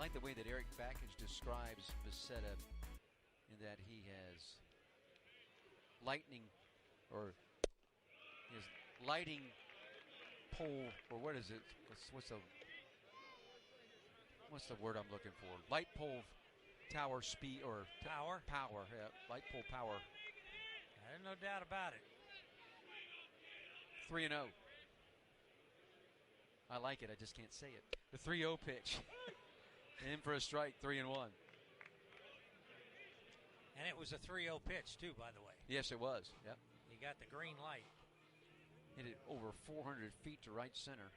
like the way that Eric Backage describes Becerra, in that he has lightning, or his lighting pole, or what is it? What's the word I'm looking for? Light pole tower speed, or power. Power, yeah, light pole power. There's no doubt about it. 3-0. I like it. I just can't say it. The 3-0 pitch. In for a strike, 3-1. And it was a 3-0 pitch, too, by the way. Yes, it was. Yep. You got the green light. Hit it over 400 feet to right center.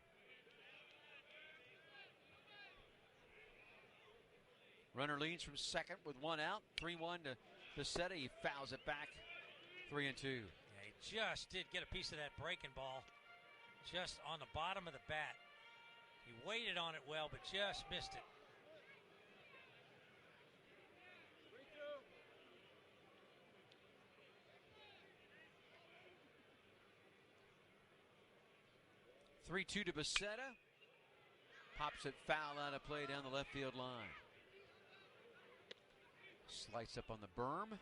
Runner leads from second with one out. 3-1 to Becerra. He fouls it back. 3-2. Yeah, he just did get a piece of that breaking ball just on the bottom of the bat. He waited on it well, but just missed it. 3-2 to Becerra. Pops it foul out of play down the left field line. Slice up on the berm.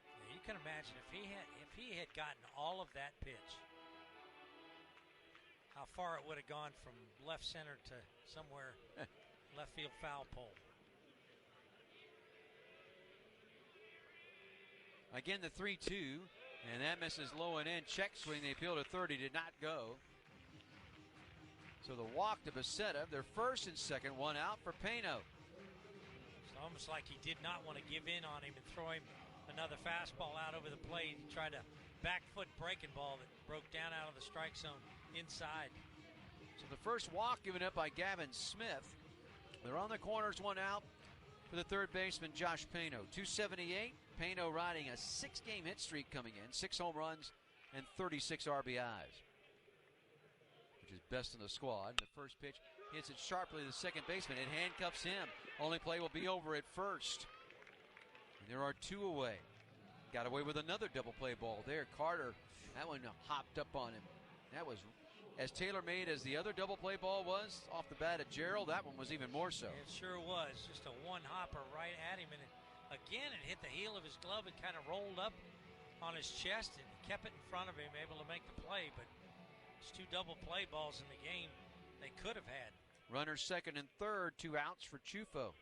Yeah, you can imagine if he had gotten all of that pitch, how far it would have gone from left center to somewhere left field foul pole. Again, the 3-2, and that misses low and in. Check swing, the appeal to third, he did not go. So the walk to Becerra, their first and second, one out for Pano. It's almost like he did not want to give in on him and throw him another fastball out over the plate. He tried a back foot breaking ball that broke down out of the strike zone inside. So the first walk given up by Gavin Smith. They're on the corners, one out for the third baseman, Josh Pano. 278. Pano riding a 6-game hit streak coming in. 6 home runs and 36 RBIs, which is best in the squad. The first pitch hits it sharply to the second baseman. It handcuffs him. Only play will be over at first. And there are 2 away. Got away with another double play ball there. Carter, that one hopped up on him. That was as tailor-made as the other double play ball was off the bat of Gerald. That one was even more so. It sure was. Just a one-hopper right at him. And again, it hit the heel of his glove and kind of rolled up on his chest and kept it in front of him, able to make the play. But it's 2 double play balls in the game they could have had. Runners second and third, 2 outs for Chufo.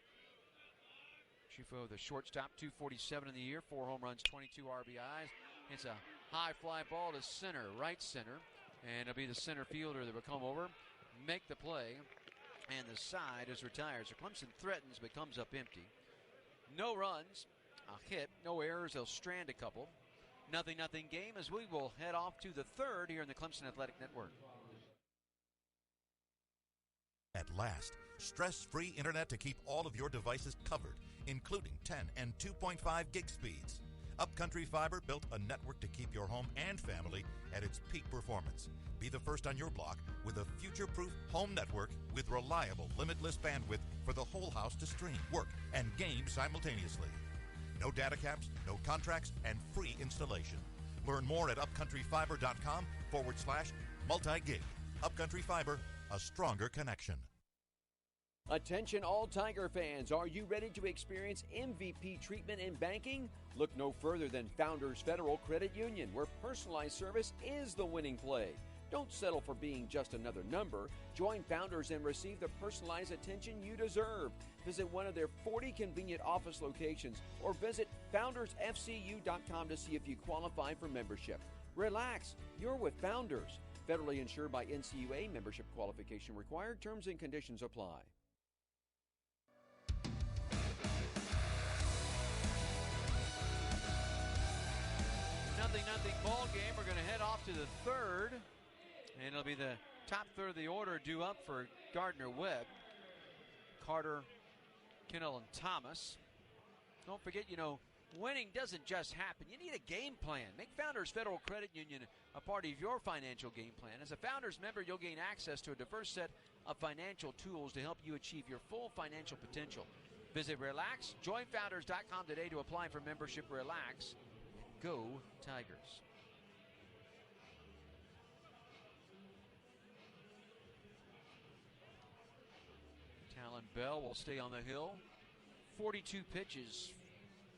Chufo, the shortstop, 247 in the year, 4 home runs, 22 RBIs. It's a high fly ball to center, right center. And it'll be the center fielder that will come over, make the play, and the side is retired. So Clemson threatens but comes up empty. No runs, a hit, no errors. They'll strand a couple. 0-0 game as we will head off to the third here in the Clemson Athletic Network. At last, stress-free internet to keep all of your devices covered, including 10 and 2.5 gig speeds. Upcountry Fiber built a network to keep your home and family at its peak performance. Be the first on your block with a future-proof home network with reliable, limitless bandwidth for the whole house to stream, work, and game simultaneously. No data caps, no contracts, and free installation. Learn more at upcountryfiber.com/multi-gig. Upcountry Fiber, a stronger connection. Attention all Tiger fans, are you ready to experience MVP treatment in banking? Look no further than Founders Federal Credit Union, where personalized service is the winning play. Don't settle for being just another number. Join Founders and receive the personalized attention you deserve. Visit one of their 40 convenient office locations or visit foundersfcu.com to see if you qualify for membership. Relax, you're with Founders. Federally insured by NCAA, membership qualification required, terms and conditions apply. 0-0 ball game. We're going to head off to the third, and it'll be the top third of the order due up for Gardner-Webb. Carter, Kinnell, and Thomas. Don't forget, winning doesn't just happen. You need a game plan. Make Founders Federal Credit Union a part of your financial game plan. As a Founders member, you'll gain access to a diverse set of financial tools to help you achieve your full financial potential. Visit Relax. Join Founders.com today to apply for membership. Relax. Go Tigers. Bell will stay on the hill. 42 pitches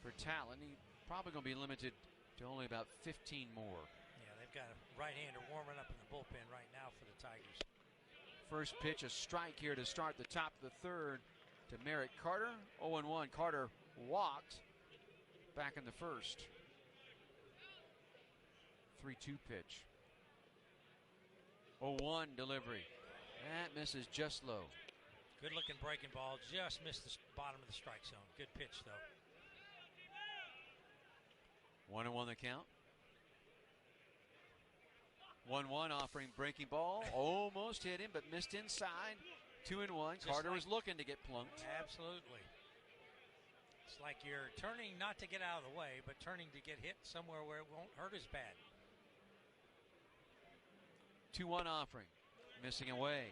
for Talon. He's probably going to be limited to only about 15 more. Yeah, they've got a right-hander warming up in the bullpen right now for the Tigers. First pitch, a strike here to start the top of the third to Merritt Carter. 0-1. Carter walked back in the first. 3-2 pitch. 0-1 delivery. That misses just low. Good looking breaking ball. Just missed the bottom of the strike zone. Good pitch, though. 1-1 the count. 1-1 offering breaking ball. Almost hit him, but missed inside. 2-1. Carter was looking to get plunked. Absolutely. It's like you're turning not to get out of the way, but turning to get hit somewhere where it won't hurt as bad. 2-1 offering. Missing away.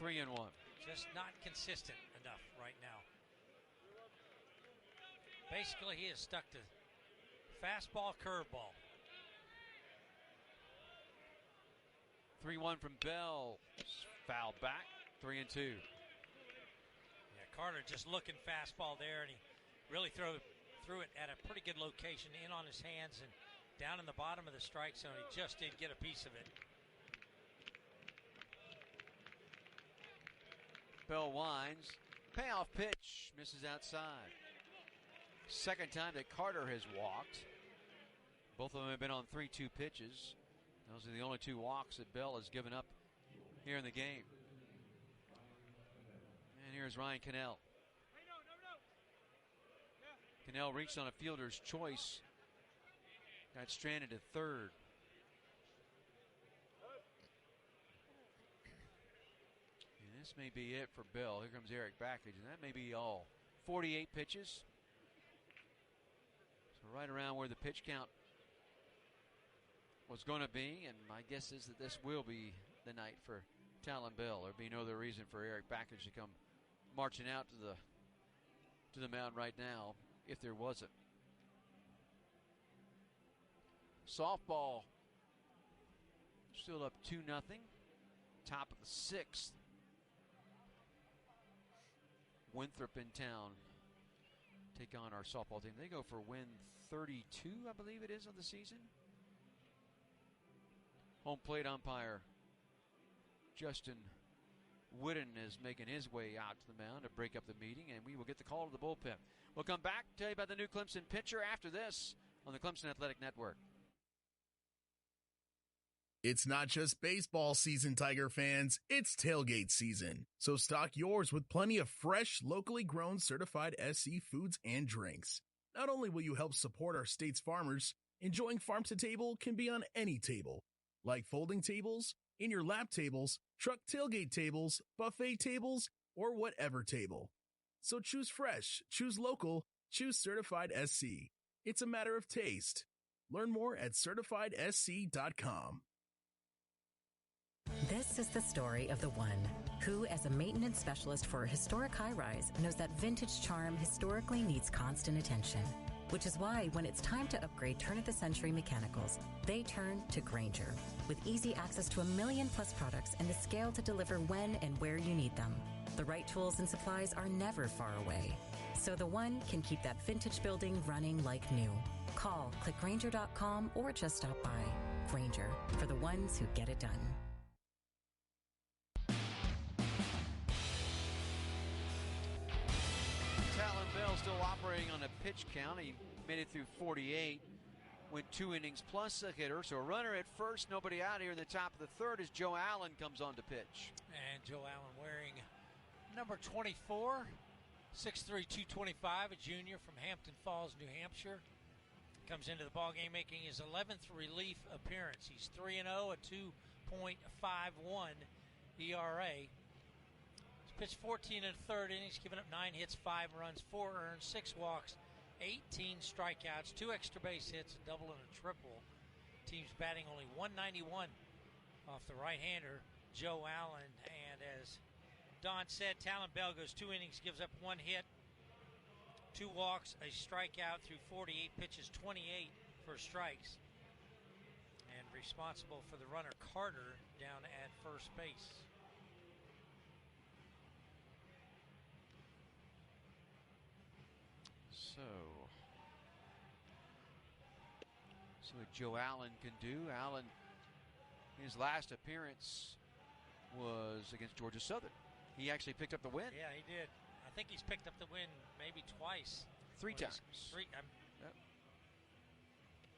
3-1. Just not consistent enough right now. Basically, he is stuck to fastball, curveball. 3-1 from Bell. Foul back. 3-2. Yeah, Carter just looking fastball there, and he really threw it at a pretty good location, in on his hands and down in the bottom of the strike zone. He just did get a piece of it. Bell winds. Payoff pitch. Misses outside. Second time that Carter has walked. Both of them have been on 3-2 pitches. Those are the only 2 walks that Bell has given up here in the game. And here's Ryan Cannell. Cannell reached on a fielder's choice. Got stranded at third. And this may be it for Bell. Here comes Eric Backage, and that may be all. 48 pitches. So right around where the pitch count was going to be, and my guess is that this will be the night for Talon Bell. There'd be no other reason for Eric Backage to come marching out to the mound right now if there wasn't. Softball still up 2-0. Top of the 6th. Winthrop in town take on our softball team. They go for win 32, I believe it is, of the season. Home plate umpire Justin Whitten is making his way out to the mound to break up the meeting, and we will get the call to the bullpen. We'll come back, tell you about the new Clemson pitcher after this on the Clemson Athletic Network. It's not just baseball season, Tiger fans. It's tailgate season. So stock yours with plenty of fresh, locally grown, certified SC foods and drinks. Not only will you help support our state's farmers, enjoying farm to table can be on any table, like folding tables, in your lap tables, truck tailgate tables, buffet tables, or whatever table. So choose fresh, choose local, choose Certified SC. It's a matter of taste. Learn more at CertifiedSC.com. This is the story of the one who, as a maintenance specialist for a historic high-rise, knows that vintage charm historically needs constant attention. Which is why, when it's time to upgrade turn-of-the-century mechanicals, they turn to Grainger. With easy access to 1 million-plus products and the scale to deliver when and where you need them. The right tools and supplies are never far away. So the one can keep that vintage building running like new. Call, click Grainger.com, or just stop by. Grainger, for the ones who get it done. Talon Bell still operating on a pitch count. He made it through 48, went 2 innings plus a hitter. So a runner at first, nobody out here in the top of the third as Joe Allen comes on to pitch. And Joe Allen wearing number 24, 6'3", 225, a junior from Hampton Falls, New Hampshire. Comes into the ballgame making his 11th relief appearance. He's 3-0, a 2.51 ERA. Pitched 14 and a third innings, giving up 9 hits, 5 runs, 4 earned, 6 walks, 18 strikeouts, 2 extra base hits, a double and a triple. Team's batting only 191 off the right-hander, Joe Allen. And as Don said, Talon Bell goes 2 innings, gives up 1 hit, 2 walks, a strikeout through 48 pitches, 28 for strikes. And responsible for the runner Carter down at first base. So what Joe Allen can do. Allen, his last appearance was against Georgia Southern. He actually picked up the win. Yeah, he did. I think he's picked up the win maybe twice. Three times.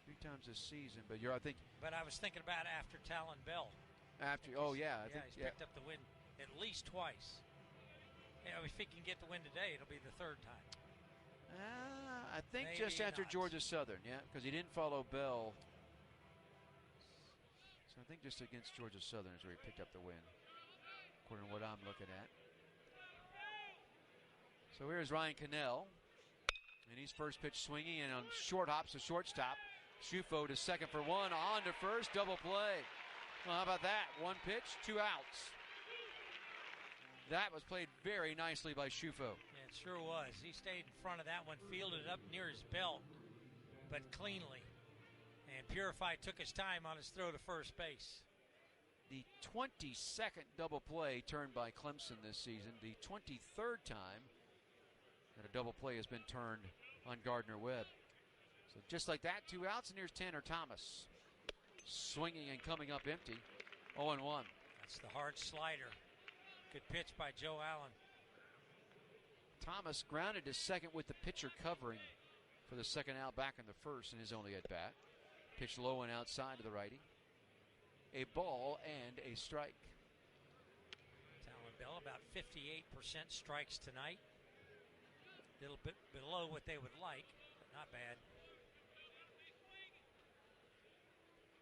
Three times this season. But But I was thinking about after Talon Bell. He's picked up the win at least twice. If he can get the win today, it'll be the third time. I think Maybe just after not. Georgia Southern, because he didn't follow Bell. So I think just against Georgia Southern is where he picked up the win, according to what I'm looking at. So here's Ryan Cannell, and he's first pitch swinging, and on short hops to shortstop. Shufo to second for one, on to first, double play. Well, how about that? One pitch, 2 outs. That was played very nicely by Shufo. Yeah, it sure was. He stayed in front of that one, fielded it up near his belt, but cleanly. And Purify took his time on his throw to first base. The 22nd double play turned by Clemson this season. The 23rd time that a double play has been turned on Gardner Webb. So just like that, 2 outs, and here's Tanner Thomas. Swinging and coming up empty. 0-1. That's the hard slider. Good pitch by Joe Allen. Thomas grounded to second with the pitcher covering for the second out back in the first in his only at bat. Pitch low and outside to the righty. A ball and a strike. Talon Bell about 58% strikes tonight. A little bit below what they would like, but not bad.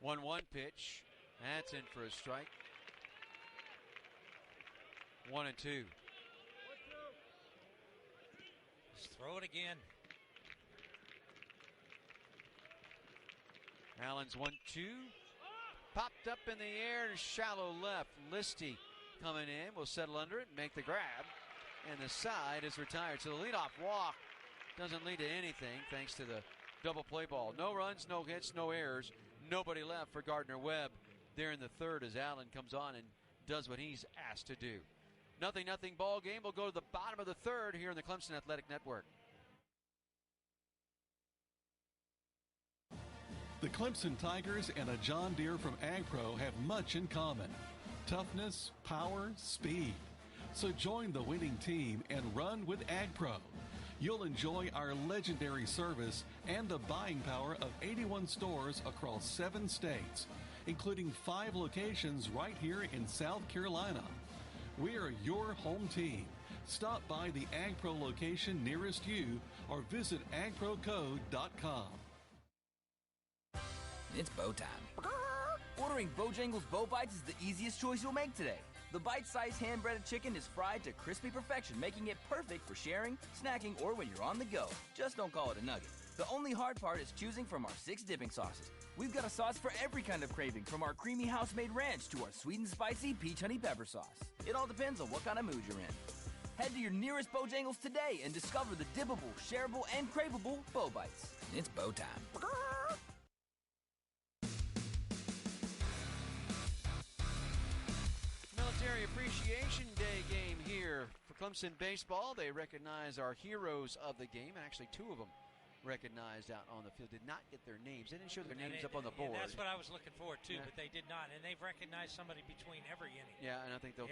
1-1 pitch. That's in for a strike. 1-2. Just throw it again. Allen's 1-2. Popped up in the air to shallow left. Listy coming in. Will settle under it and make the grab. And the side is retired. So the leadoff walk doesn't lead to anything thanks to the double play ball. No runs, no hits, no errors. Nobody left for Gardner Webb there in the third as Allen comes on and does what he's asked to do. 0-0 ball game. We'll go to the bottom of the third here in the Clemson Athletic Network. The Clemson Tigers and a John Deere from AgPro have much in common. Toughness, power, speed. So join the winning team and run with AgPro. You'll enjoy our legendary service and the buying power of 81 stores across 7 states, including 5 locations right here in South Carolina. We are your home team. Stop by the AgPro location nearest you or visit agprocode.com. It's bow time. Ordering Bojangles Bow Bites is the easiest choice you'll make today. The bite-sized hand-breaded chicken is fried to crispy perfection, making it perfect for sharing, snacking, or when you're on the go. Just don't call it a nugget. The only hard part is choosing from our 6 dipping sauces. We've got a sauce for every kind of craving, from our creamy house-made ranch to our sweet and spicy peach honey pepper sauce. It all depends on what kind of mood you're in. Head to your nearest Bojangles today and discover the dippable, shareable, and craveable Bow Bites. It's bow time. Military Appreciation Day game here for Clemson baseball. They recognize our heroes of the game, and actually 2 of them recognized out on the field. Did not get their names. They didn't show their names up on the board. That's what I was looking for, too, but they did not. And they've recognized somebody between every inning. Yeah, and I think they'll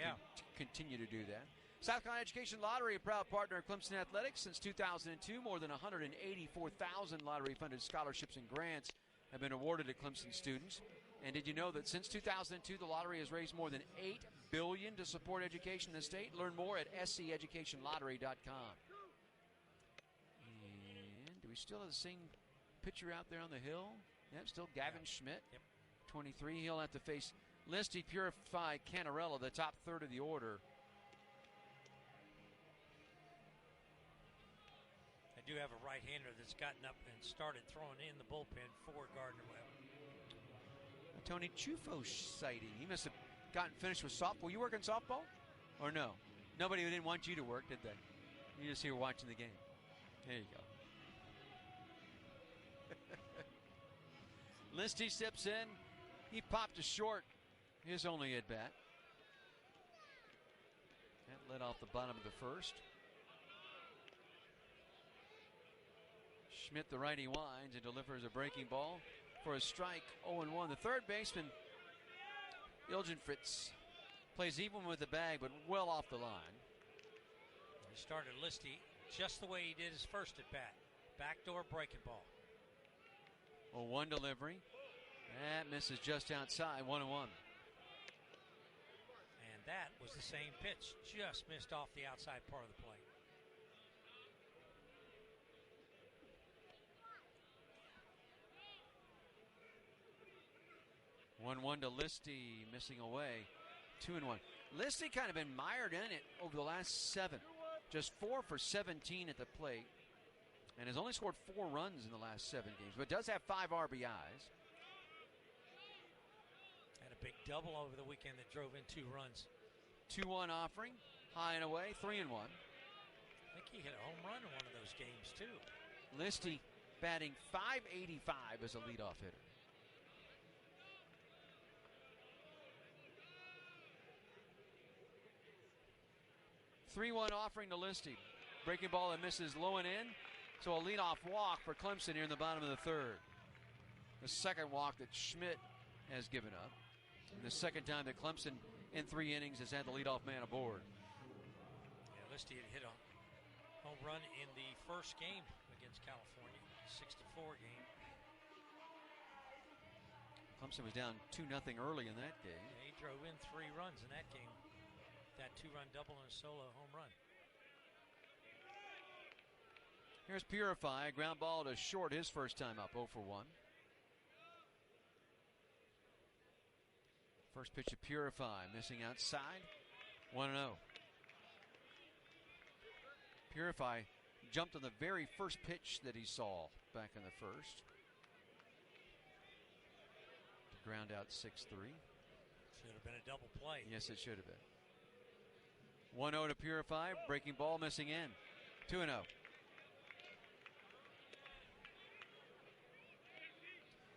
continue to do that. South Carolina Education Lottery, a proud partner of Clemson Athletics since 2002. More than 184,000 lottery-funded scholarships and grants have been awarded to Clemson students. And did you know that since 2002, the lottery has raised more than $8 billion to support education in the state? Learn more at sceducationlottery.com. And do we still have the same pitcher out there on the hill? Yep, still Gavin Schmidt, 23. He'll have to face Listy, Purify, Canarella, the top third of the order. I do have a right-hander that's gotten up and started throwing in the bullpen for Gardner Webb. Tony Chufo sighting. He must have gotten finished with softball. You working softball? Or no? Nobody didn't want you to work, did they? You just here watching the game. There you go. Listy steps in. He popped a short. His only at bat. That led off the bottom of the first. Schmidt, the righty, winds and delivers a breaking ball for a strike. 0-1. The third baseman, Ilgen Fritz, plays even with the bag, but well off the line. He started Listy just the way he did his first at bat. Backdoor breaking ball. 0-1 delivery. That misses just outside. 1-1. And that was the same pitch. Just missed off the outside part of the plate. One to Listy, missing away. 2-1. Listy kind of been mired in it over the last 7. Just 4 for 17 at the plate. And has only scored 4 runs in the last 7 games. But does have 5 RBIs. Had a big double over the weekend that drove in 2 runs. 2-1 offering. High and away. 3-1. I think he hit a home run in one of those games, too. Listy batting .585 as a leadoff hitter. Three-one offering to Listy. Breaking ball that misses low and in. So a leadoff walk for Clemson here in the bottom of the third. The second walk that Schmidt has given up. And the second time that Clemson in 3 innings has had the leadoff man aboard. Yeah, Listy had hit a home run in the first game against California. 6-4 game. Clemson was down 2-0 early in that game. Yeah, he drove in 3 runs in that game. That 2-run double and a solo home run. Here's Purify, ground ball to short his first time up, 0 for 1. First pitch to Purify, missing outside, 1-0. Purify jumped on the very first pitch that he saw back in the first. Ground out 6-3. Should have been a double play. Yes, it should have been. 1-0 to Purify, breaking ball missing in, 2-0.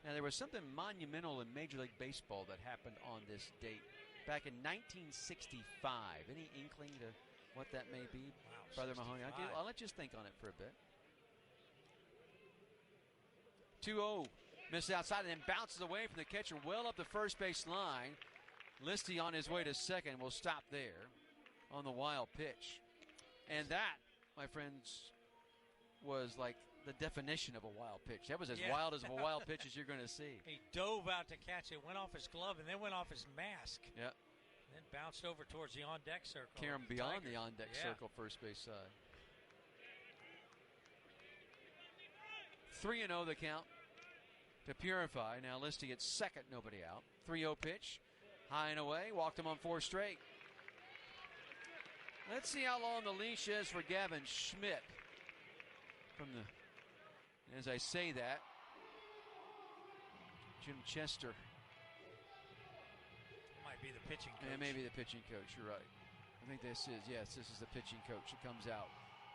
Now, there was something monumental in Major League Baseball that happened on this date back in 1965. Any inkling to what that may be, wow, Brother Mahoney? I'll let you think on it for a bit. 2-0, misses outside and then bounces away from the catcher well up the first base line. Listy on his way to second will stop there on the wild pitch. And that, my friends, was like the definition of a wild pitch. That was as wild as a wild pitch as you're going to see. He dove out to catch it, went off his glove, and then went off his mask. Yep. Then bounced over towards the on-deck circle. Carry him beyond the on-deck circle, first base side. 3-0 the count to Purify. Now Listy at second, nobody out. 3-0 pitch, high and away, walked him on 4 straight. Let's see how long the leash is for Gavin Schmidt. As I say that, Jim Chester. Might be the pitching coach. Yeah, maybe the pitching coach, you're right. I think this is the pitching coach that comes out.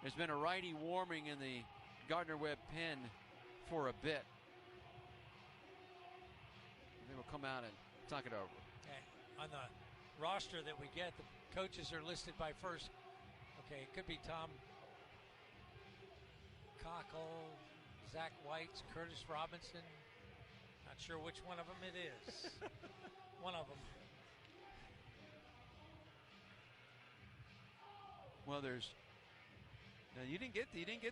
There's been a righty warming in the Gardner-Webb pen for a bit. They will come out and talk it over. And on the roster that we get, the coaches are listed by first. Okay, it could be Tom Cockle, Zach White, Curtis Robinson. Not sure which one of them it is. One of them. Well, now you didn't get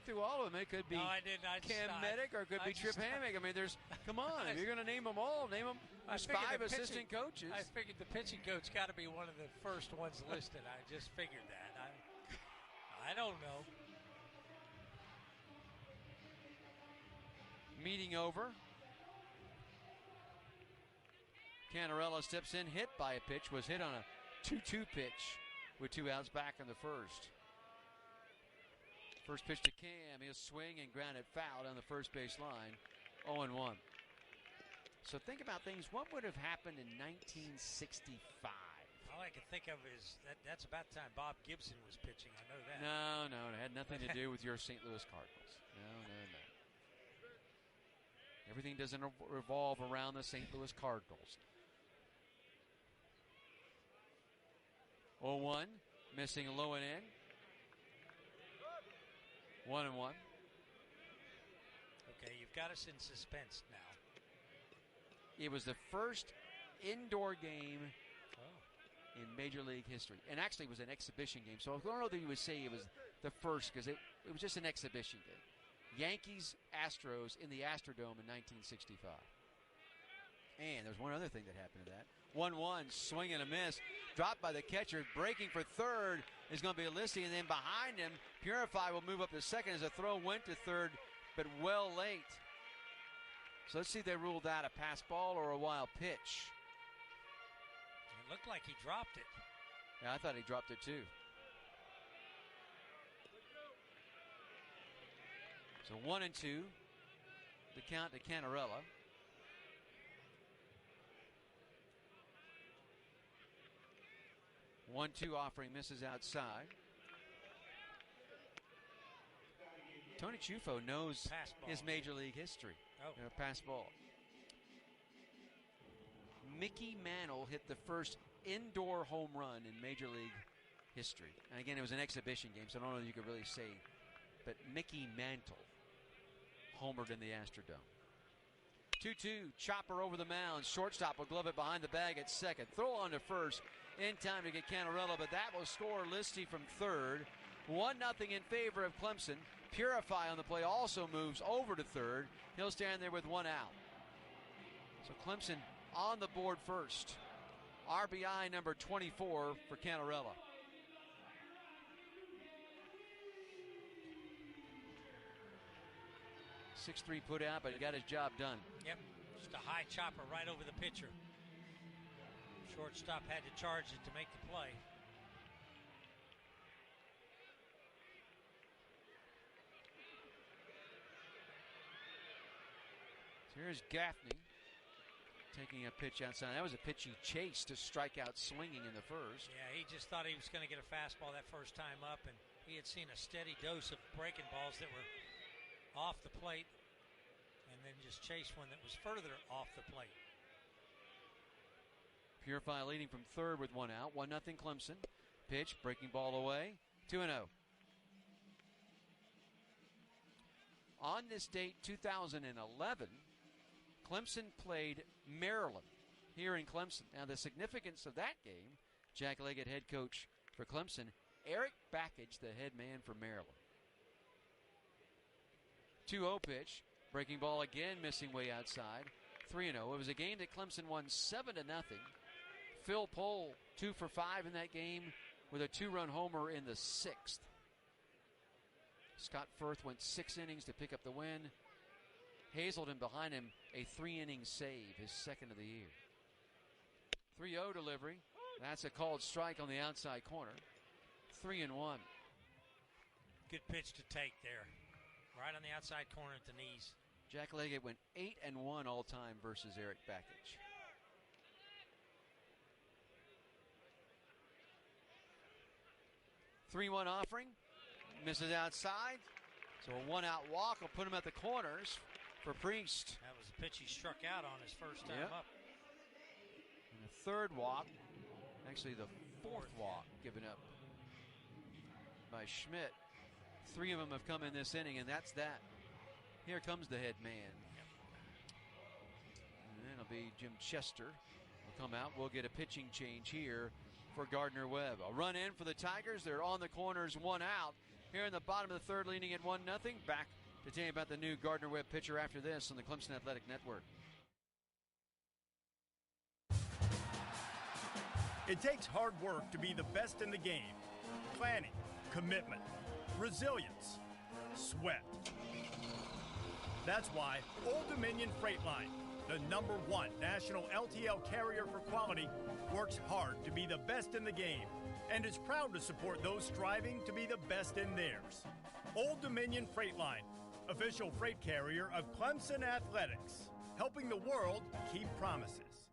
through all of them. It could be Cam Medic or it could be Trip Hammock. I mean, come on. If you're going to name them all, name them. There's 5 assistant coaches. I figured the pitching coach got to be one of the first ones listed. I just figured that. I don't know. Meeting over. Cantarella steps in, hit by a pitch, was hit on a 2-2 pitch with 2 outs back in the first. First pitch to Cam, he'll swing and ground it foul down the first base line, 0-1. So think about things. What would have happened in 1965? All I can think of is that's about the time Bob Gibson was pitching. I know that. No, it had nothing to do with your St. Louis Cardinals. No. Everything doesn't revolve around the St. Louis Cardinals. 0-1, missing low and in. 1-1. You've got us in suspense now. It was the first indoor game in Major League history. And actually, it was an exhibition game. So I don't know that you would say it was the first because it was just an exhibition game. Yankees-Astros in the Astrodome in 1965. And there's one other thing that happened to that. 1-1, swing and a miss. Dropped by the catcher. Breaking for third is going to be Listy. And then behind him, Purify will move up to second as a throw went to third, but well late. So let's see if they ruled that a pass ball or a wild pitch. It looked like he dropped it. Yeah, I thought he dropped it too. So 1-2, the count to Canarella. One-two offering misses outside. Tony Chufo knows his Major League history. Pass ball. Mickey Mantle hit the first indoor home run in Major League history. And again, it was an exhibition game, so I don't know if you could really say. But Mickey Mantle homered in the Astrodome. 2-2, chopper over the mound. Shortstop will glove it behind the bag at second. Throw on to first in time to get Canarella, but that will score Listy from third. 1-0 in favor of Clemson. Purify on the play also moves over to third. He'll stand there with one out. So Clemson on the board first. RBI number 24 for Canarella. .6'3" put out, but he got his job done. Yep, just a high chopper right over the pitcher. Shortstop had to charge it to make the play. So here's Gaffney taking a pitch outside. That was a pitch he chased to strike out swinging in the first. Yeah, he just thought he was going to get a fastball that first time up, and he had seen a steady dose of breaking balls that were off the plate, and then just chased one that was further off the plate. Purify leading from third with one out. 1-0 Clemson. Pitch, breaking ball away. 2-0. On this date, 2011, Clemson played Maryland here in Clemson. Now, the significance of that game, Jack Leggett, head coach for Clemson, Eric Backage, the head man for Maryland. 2-0 pitch, breaking ball again, missing way outside. 3-0. It was a game that Clemson won 7-0. Phil Pohl 2 for 5 in that game with a 2-run homer in the 6th. Scott Firth went 6 innings to pick up the win. Hazelton behind him, a 3-inning save, his second of the year. 3-0 delivery. That's a called strike on the outside corner. 3-1. Good pitch to take there. Right on the outside corner at the knees. Jack Leggett went 8-1 all time versus Eric Backage. .3-1 offering. Misses outside. So a one-out walk will put him at the corners for Priest. That was the pitch he struck out on his first time up. And the third walk, actually the fourth walk given up by Schmidt. 3 of them have come in this inning, and that's that. Here comes the head man. And then it'll be Jim Chester will come out. We'll get a pitching change here for Gardner Webb. A run in for the Tigers. They're on the corners, 1 out. Here in the bottom of the third, leading at 1-0. Back to tell you about the new Gardner Webb pitcher after this on the Clemson Athletic Network. It takes hard work to be the best in the game. Planning, commitment, resilience, sweat. That's why Old Dominion Freight Line, the #1 national LTL carrier for quality, works hard to be the best in the game and is proud to support those striving to be the best in theirs. Old Dominion Freight Line, official freight carrier of Clemson Athletics, helping the world keep promises.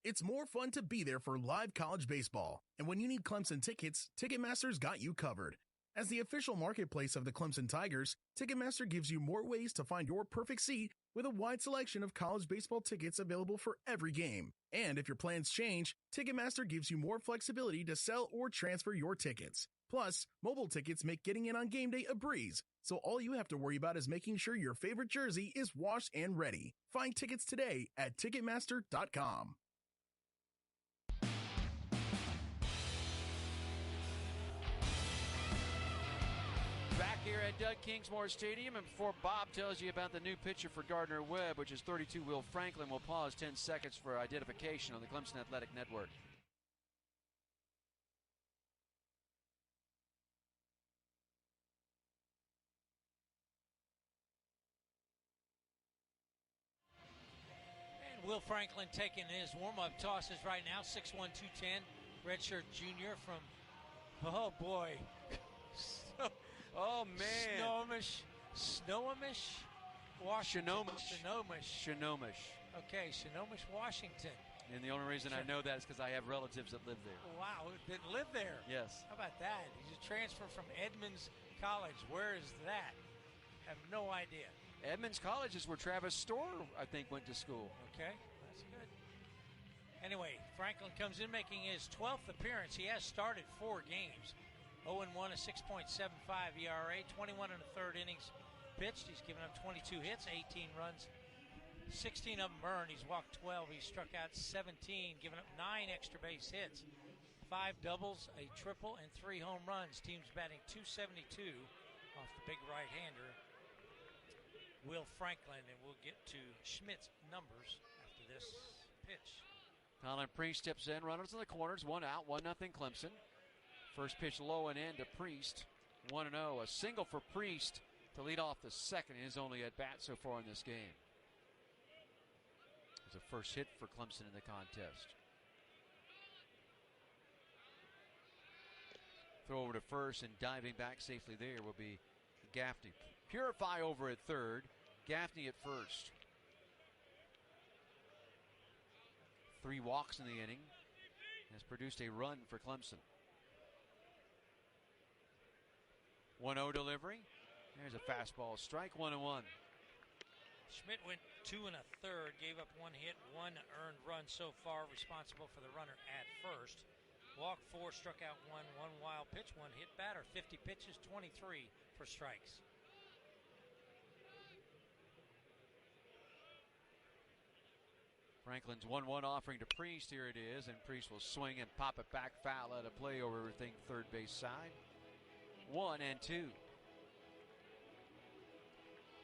It's more fun to be there for live college baseball. And when you need Clemson tickets, Ticketmaster's got you covered. As the official marketplace of the Clemson Tigers, Ticketmaster gives you more ways to find your perfect seat with a wide selection of college baseball tickets available for every game. And if your plans change, Ticketmaster gives you more flexibility to sell or transfer your tickets. Plus, mobile tickets make getting in on game day a breeze, so all you have to worry about is making sure your favorite jersey is washed and ready. Find tickets today at Ticketmaster.com. Back here at Doug Kingsmore Stadium, and before Bob tells you about the new pitcher for Gardner Webb, which is 32 Will Franklin, we'll pause 10 seconds for identification on the Clemson Athletic Network. Will Franklin taking his warm-up tosses right now, 6'1", 210, redshirt junior from, oh boy. Oh man. Snohomish, Washington. Snohomish. Okay, Snohomish, Washington. And the only reason I know that is because I have relatives that live there. Wow, that live there. Yes. How about that? He's a transfer from Edmonds College. Where is that? I have no idea. Edmonds College is where Travis Storer, I think, went to school. Okay, that's good. Anyway, Franklin comes in making his 12th appearance. He has started 4 games. 0-1, a 6.75 ERA, 21 and a third innings pitched. He's given up 22 hits, 18 runs, 16 of them earned. He's walked 12. He's struck out 17, given up 9 extra base hits, 5 doubles, a triple, and 3 home runs. Team's batting .272 off the big right-hander, Will Franklin, and we'll get to Schmidt's numbers after this pitch. Colin Priest steps in, runners in the corners, 1 out, 1-0 Clemson. First pitch low and in to Priest, 1-0. A single for Priest to lead off the second, his only at bat so far in this game. It's a first hit for Clemson in the contest. Throw over to first, and diving back safely there will be Gaffney. Purify over at third, Gaffney at first. 3 walks in the inning has produced a run for Clemson. 1-0 delivery. There's a fastball strike, 1-1. Schmidt went 2 1/3, gave up 1 hit, 1 earned run so far, responsible for the runner at first. Walked 4, struck out 1 wild pitch, 1 hit batter, 50 pitches, 23 for strikes. Franklin's 1-1 offering to Priest. Here it is, and Priest will swing and pop it back foul at a play over everything third base side. 1-2.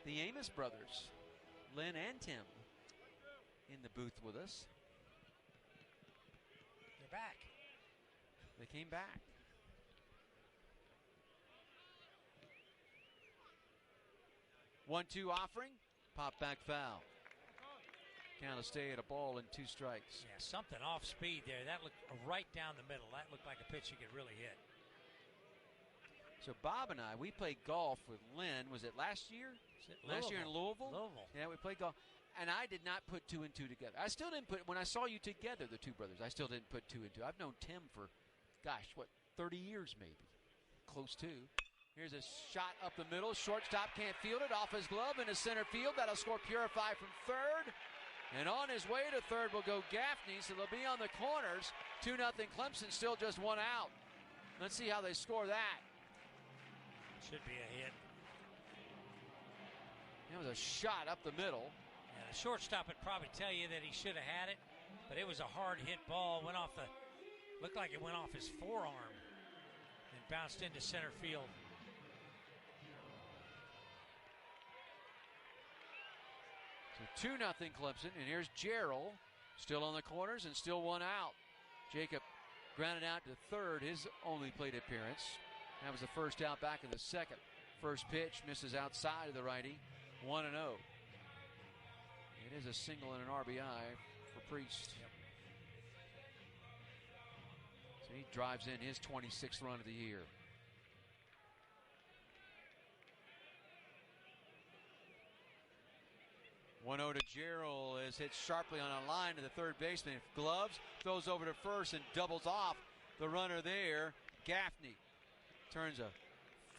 The Amos brothers, Lynn and Tim, in the booth with us. They're back. They came back. One-two offering, pop back foul. Count to stay at a ball and 2 strikes. Yeah, something off speed there. That looked right down the middle. That looked like a pitch you could really hit. So Bob and I, we played golf with Lynn. Was it last year? Last year in Louisville? Yeah, we played golf. And I did not put 2 and 2 together. I still didn't put, when I saw you together, the 2 brothers, I still didn't put 2 and 2. I've known Tim for, 30 years maybe. Close to. Here's a shot up the middle. Shortstop can't field it. Off his glove into center field. That'll score Purify from third. And on his way to third will go Gaffney, so they'll be on the corners. 2-0 Clemson, still just 1 out. Let's see how they score that. Should be a hit. That was a shot up the middle. Yeah, the shortstop would probably tell you that he should have had it, but it was a hard hit ball. Went off the, looked like it went off his forearm and bounced into center field. So 2-0 Clemson, and here's Gerald, still on the corners and still 1 out. Jacob grounded out to third, his only plate appearance. That was the first out back in the second. First pitch misses outside of the righty, 1-0. It is a single and an RBI for Priest. Yep. So he drives in his 26th run of the year. One-0 to Gerald is hit sharply on a line to the third baseman. Gloves, throws over to first and doubles off the runner there. Gaffney turns a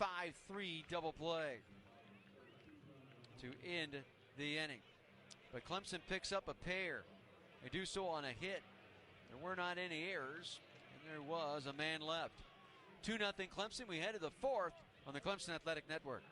5-3 double play to end the inning. But Clemson picks up a pair. They do so on a hit. There were not any errors, and there was a man left. 2-0 Clemson. We head to the fourth on the Clemson Athletic Network.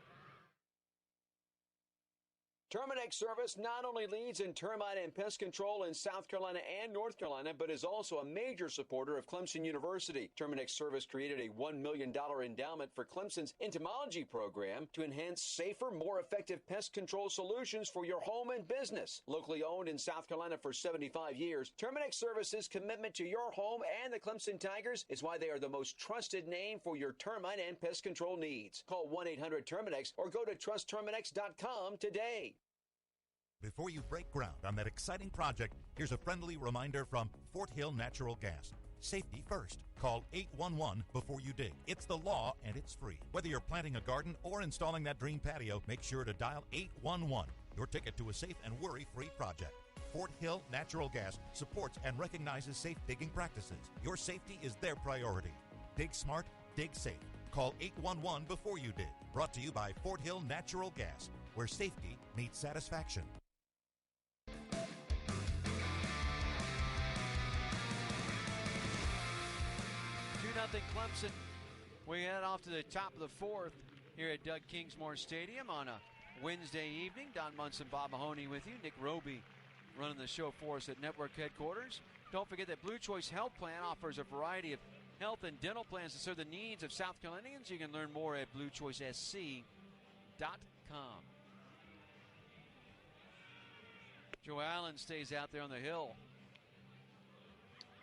Terminix Service not only leads in termite and pest control in South Carolina and North Carolina, but is also a major supporter of Clemson University. Terminix Service created a $1 million endowment for Clemson's entomology program to enhance safer, more effective pest control solutions for your home and business. Locally owned in South Carolina for 75 years, Terminix Service's commitment to your home and the Clemson Tigers is why they are the most trusted name for your termite and pest control needs. Call 1-800-TERMINX or go to trustterminix.com today. Before you break ground on that exciting project, here's a friendly reminder from Fort Hill Natural Gas. Safety first. Call 811 before you dig. It's the law and it's free. Whether you're planting a garden or installing that dream patio, make sure to dial 811. Your ticket to a safe and worry-free project. Fort Hill Natural Gas supports and recognizes safe digging practices. Your safety is their priority. Dig smart, dig safe. Call 811 before you dig. Brought to you by Fort Hill Natural Gas, where safety meets satisfaction. 2-0 Clemson. We head off to the top of the fourth here at Doug Kingsmore Stadium on a Wednesday evening. Don Munson, Bob Mahoney with you. Nick Roby running the show for us at network headquarters. Don't forget that Blue Choice Health Plan offers a variety of health and dental plans to serve the needs of South Carolinians. You can learn more at bluechoicesc.com. Joe Allen stays out there on the hill.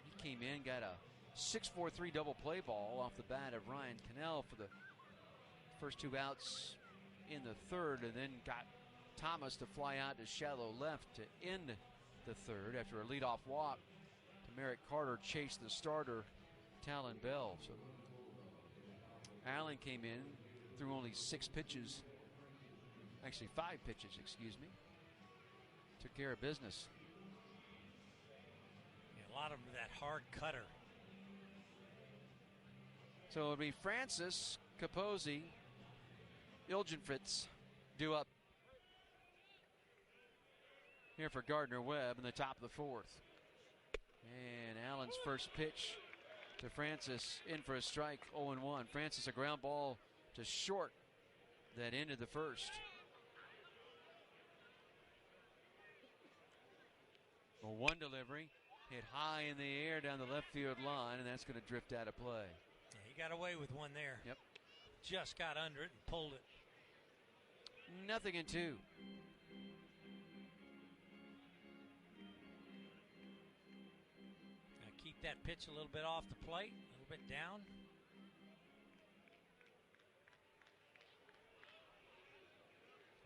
He came in, got a 6-4-3 double play ball off the bat of Ryan Cannell for the first two outs in the third, and then got Thomas to fly out to shallow left to end the third after a leadoff walk. Merrick Carter chased the starter, Talon Bell. So Allen came in, threw only 6 pitches. Actually 5 pitches, excuse me. Took care of business. Yeah, a lot of that hard cutter. So it'll be Francis, Capozzi, Ilgenfritz due up here for Gardner Webb in the top of the fourth. And Allen's first pitch to Francis in for a strike, 0-1. Francis, a ground ball to short that ended the first. A one delivery hit high in the air down the left field line, and that's going to drift out of play. Yeah, he got away with one there. Yep. Just got under it and pulled it. 0-2. Keep that pitch a little bit off the plate, a little bit down.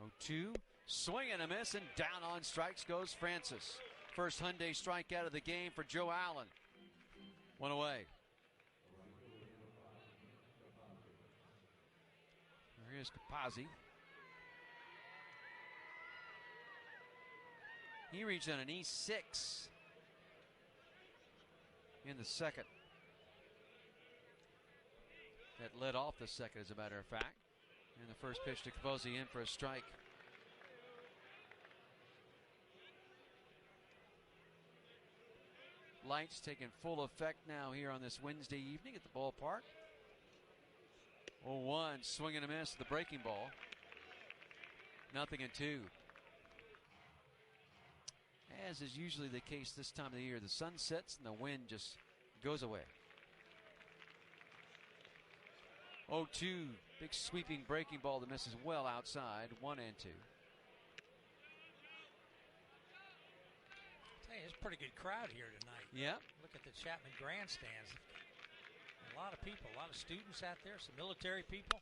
Oh, 2, swing and a miss, and down on strikes goes Francis. First Hyundai strikeout of the game for Joe Allen. One away. Here's Capozzi. He reached on an E6 in the second. That led off the second, as a matter of fact. And the first pitch to Capozzi in for a strike. Lights taking full effect now here on this Wednesday evening at the ballpark. 0-1, swing and a miss, the breaking ball. 0-2. As is usually the case this time of the year, the sun sets and the wind just goes away. 0-2, big sweeping breaking ball that misses well outside, 1-2. Hey, it's a pretty good crowd here tonight. Yeah. Look at the Chapman grandstands. A lot of people, a lot of students out there, some military people.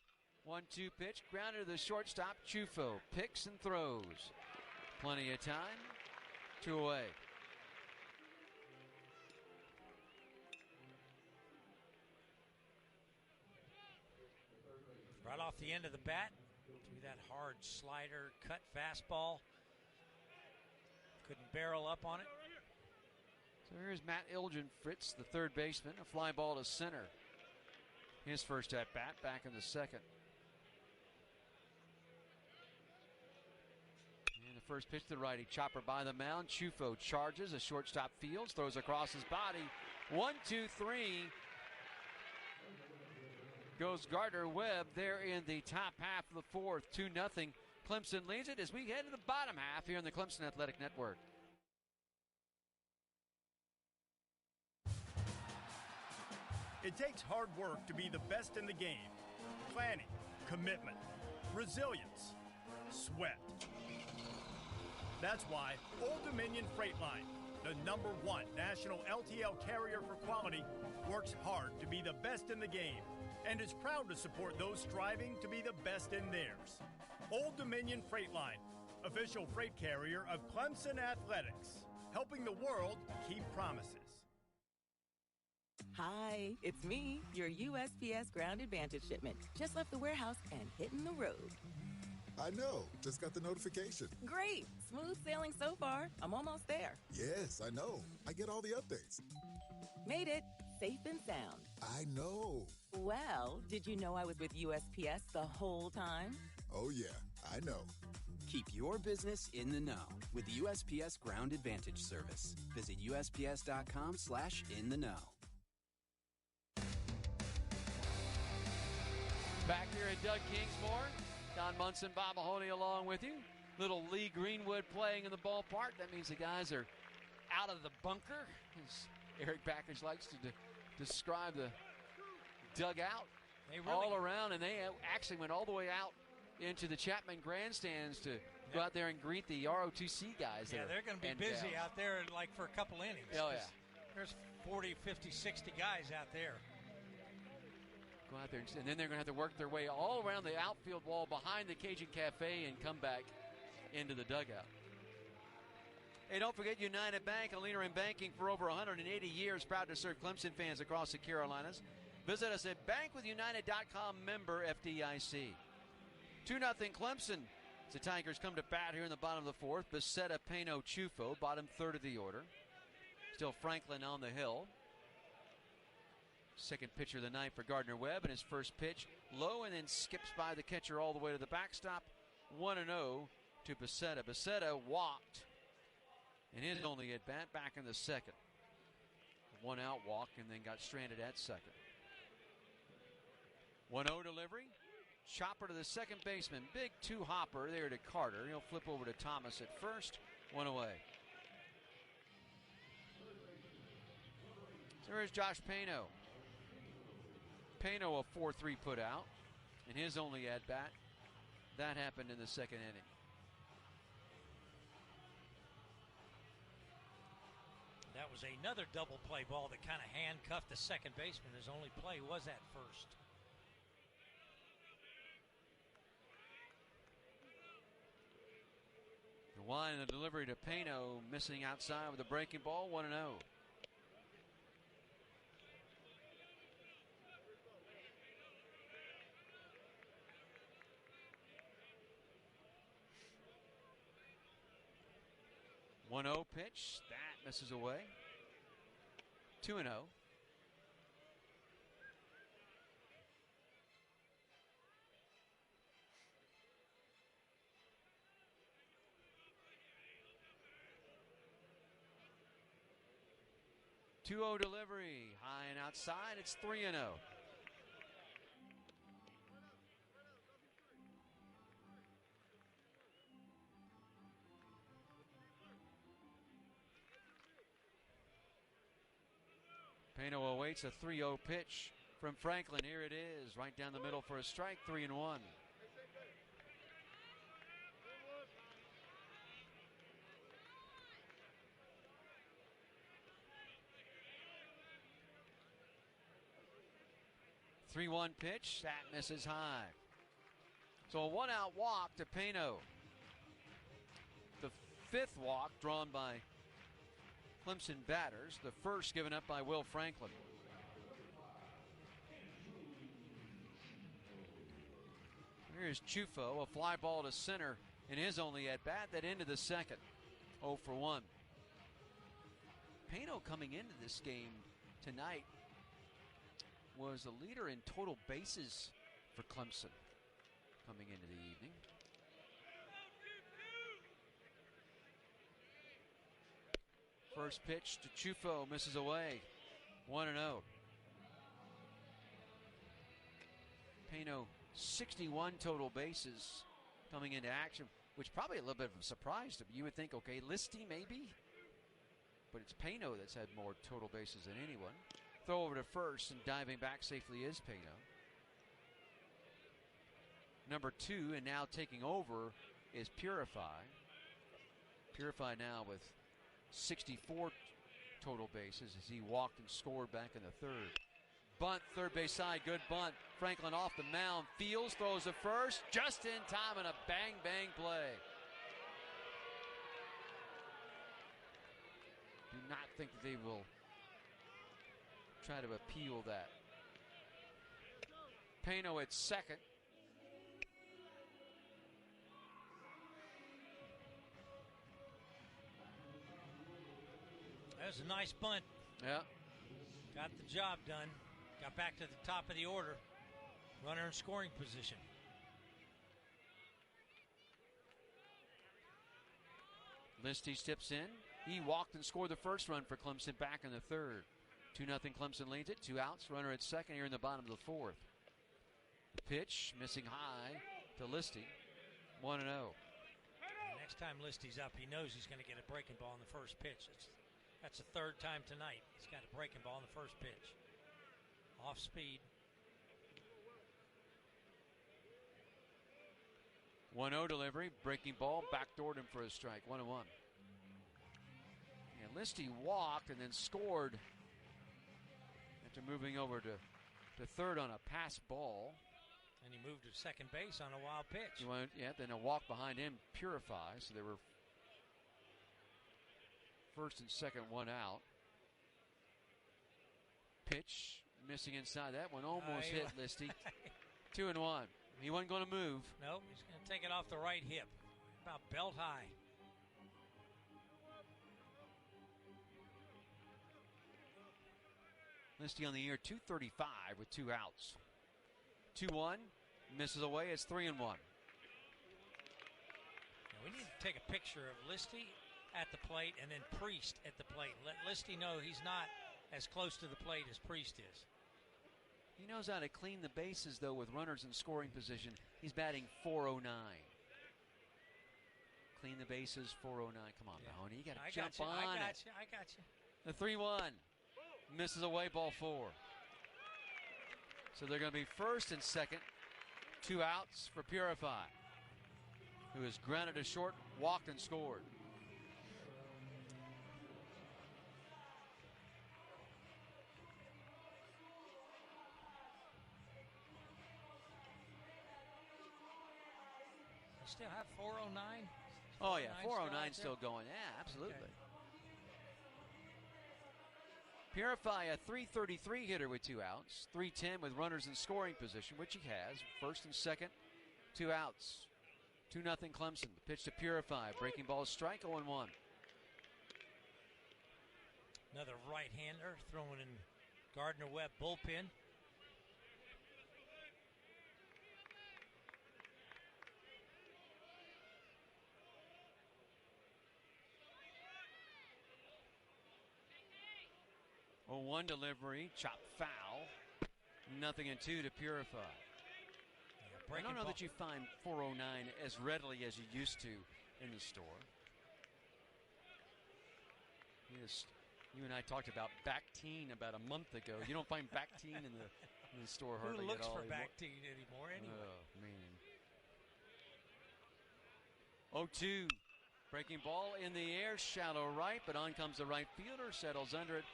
1-2 pitch, grounded to the shortstop. Chufo picks and throws. Plenty of time. 2 away. Right off the end of the bat, threw that hard slider, cut fastball. Couldn't barrel up on it. So here's Matt Ilgenfritz, the third baseman. A fly ball to center. His first at bat, back in the second. And the first pitch to the righty, chopper by the mound. Chufo charges, a shortstop fields, throws across his body. 1-2-3. goes Gardner-Webb there in the top half of the fourth. 2-0. Clemson leads it as we head to the bottom half here on the Clemson Athletic Network. It takes hard work to be the best in the game. Planning, commitment, resilience, sweat. That's why Old Dominion Freight Line, the #1 national LTL carrier for quality, works hard to be the best in the game and is proud to support those striving to be the best in theirs. Old Dominion Freight Line, official freight carrier of Clemson Athletics, helping the world keep promises. Hi, it's me, your USPS Ground Advantage shipment. Just left the warehouse and hitting the road. I know. Just got the notification. Great. Smooth sailing so far. I'm almost there. Yes, I know. I get all the updates. Made it. Safe and sound. I know. Well, did you know I was with USPS the whole time? Oh, yeah. I know. Keep your business in the know with the USPS Ground Advantage service. Visit USPS.com/in-the-know. Back here at Doug Kingsmore, Don Munson, Bob Mahoney along with you. Little Lee Greenwood playing in the ballpark. That means the guys are out of the bunker, as Eric Backers likes to describe the dugout. All around, and they actually went all the way out into the Chapman grandstands to go out there and greet the ROTC guys. Yeah, they're going to be busy out there like for a couple innings. Oh, yeah. There's 40, 50, 60 guys out there. Go out there, and then they're going to have to work their way all around the outfield wall behind the Cajun Cafe and come back into the dugout. Hey, don't forget United Bank, a leader in banking for over 180 years, proud to serve Clemson fans across the Carolinas. Visit us at bankwithunited.com, member FDIC. 2-0 Clemson. The Tigers come to bat here in the bottom of the fourth. Becerra, Payno, Chufo, bottom third of the order. Still Franklin on the hill. Second pitcher of the night for Gardner-Webb, and his first pitch low and then skips by the catcher all the way to the backstop. 1-0 to Becerra. Becerra walked in his only at bat back in the second. 1 out walk and then got stranded at second. 1-0 delivery. Chopper to the second baseman. Big two hopper there to Carter. He'll flip over to Thomas at first. 1 away. So here's Josh Payno. Payno a 4-3 put out in his only at bat. That happened in the second inning. That was another double play ball that kind of handcuffed the second baseman. His only play was at first. The line and the delivery to Payno, missing outside with a breaking ball. 1-0. Pitch that misses away. 2-0. Delivery high and outside. It's 3-0. Payno awaits a 3-0 pitch from Franklin. Here it is, right down the middle for a strike. 3-1. Three-one pitch that misses high. So a 1-out walk to Payno. The fifth walk drawn by Clemson batters, the first given up by Will Franklin. Here's Chufo, a fly ball to center in his only at bat that ended the second. 0 for 1. Payno coming into this game tonight was the leader in total bases for Clemson coming into the evening. First pitch to Chufo, misses away. 1-0. Pano 61 total bases coming into action, which probably a little bit of a surprise to me. You would think, okay, Listy maybe, but it's Pano that's had more total bases than anyone. Throw over to first, and diving back safely is Pano. Number 2, and now taking over, is Purify. Purify now with 64 total bases as he walked and scored back in the third. Bunt, third base side, good bunt. Franklin off the mound, fields, throws to first, just in time, and a bang-bang play. Do not think that they will try to appeal that. Pano at second. That was a nice bunt. Yeah. Got the job done. Got back to the top of the order. Runner in scoring position. Listy steps in. He walked and scored the first run for Clemson back in the third. 2-0 Clemson leads it. 2 outs. Runner at second here in the bottom of the fourth. The pitch missing high to Listy. 1-0. Next time Listy's up, he knows he's going to get a breaking ball in the first pitch. That's the third time tonight. He's got a breaking ball in the first pitch. Off speed. 1-0 delivery. Breaking ball. Backdoored him for a strike. 1-1. And Listy walked and then scored after moving over to third on a pass ball. And he moved to second base on a wild pitch. Then a walk behind him, Purify. So they were first and second, 1 out. Pitch missing inside. That one almost hit Listy. 2-1. He wasn't going to move. Nope, he's going to take it off the right hip. About belt high. Listy on the year, 235 with 2 outs. 2-1. Misses away. It's 3-1. Now we need to take a picture of Listy at the plate and then Priest at the plate. Let Listy know he's not as close to the plate as Priest is. He knows how to clean the bases, though, with runners in scoring position. He's batting .409. Clean the bases, .409. Come on, Mahoney. You got to jump on it. I got you. The 3-1. Misses away, ball 4. So they're going to be first and second. 2 outs for Purify, who has grounded to short, walked and scored. Still have 409? Oh, yeah, 409 still going. Yeah, absolutely. Okay. Purify, a .333 hitter with 2 outs. .310 with runners in scoring position, which he has. First and second, 2 outs. 2-0 Clemson. The pitch to Purify. Breaking ball strike, 0-1. Another right-hander throwing in Gardner-Webb bullpen. One delivery, chop foul. 0-2 to Purify. I don't know that you find 409 as readily as you used to in the store. You and I talked about Bactine about a month ago. You don't find Bactine in the store hardly at all. Who looks for anymore. Bactine anymore anyway? Oh, man. 0-2. Breaking ball in the air, shallow right, but on comes the right fielder, settles under it.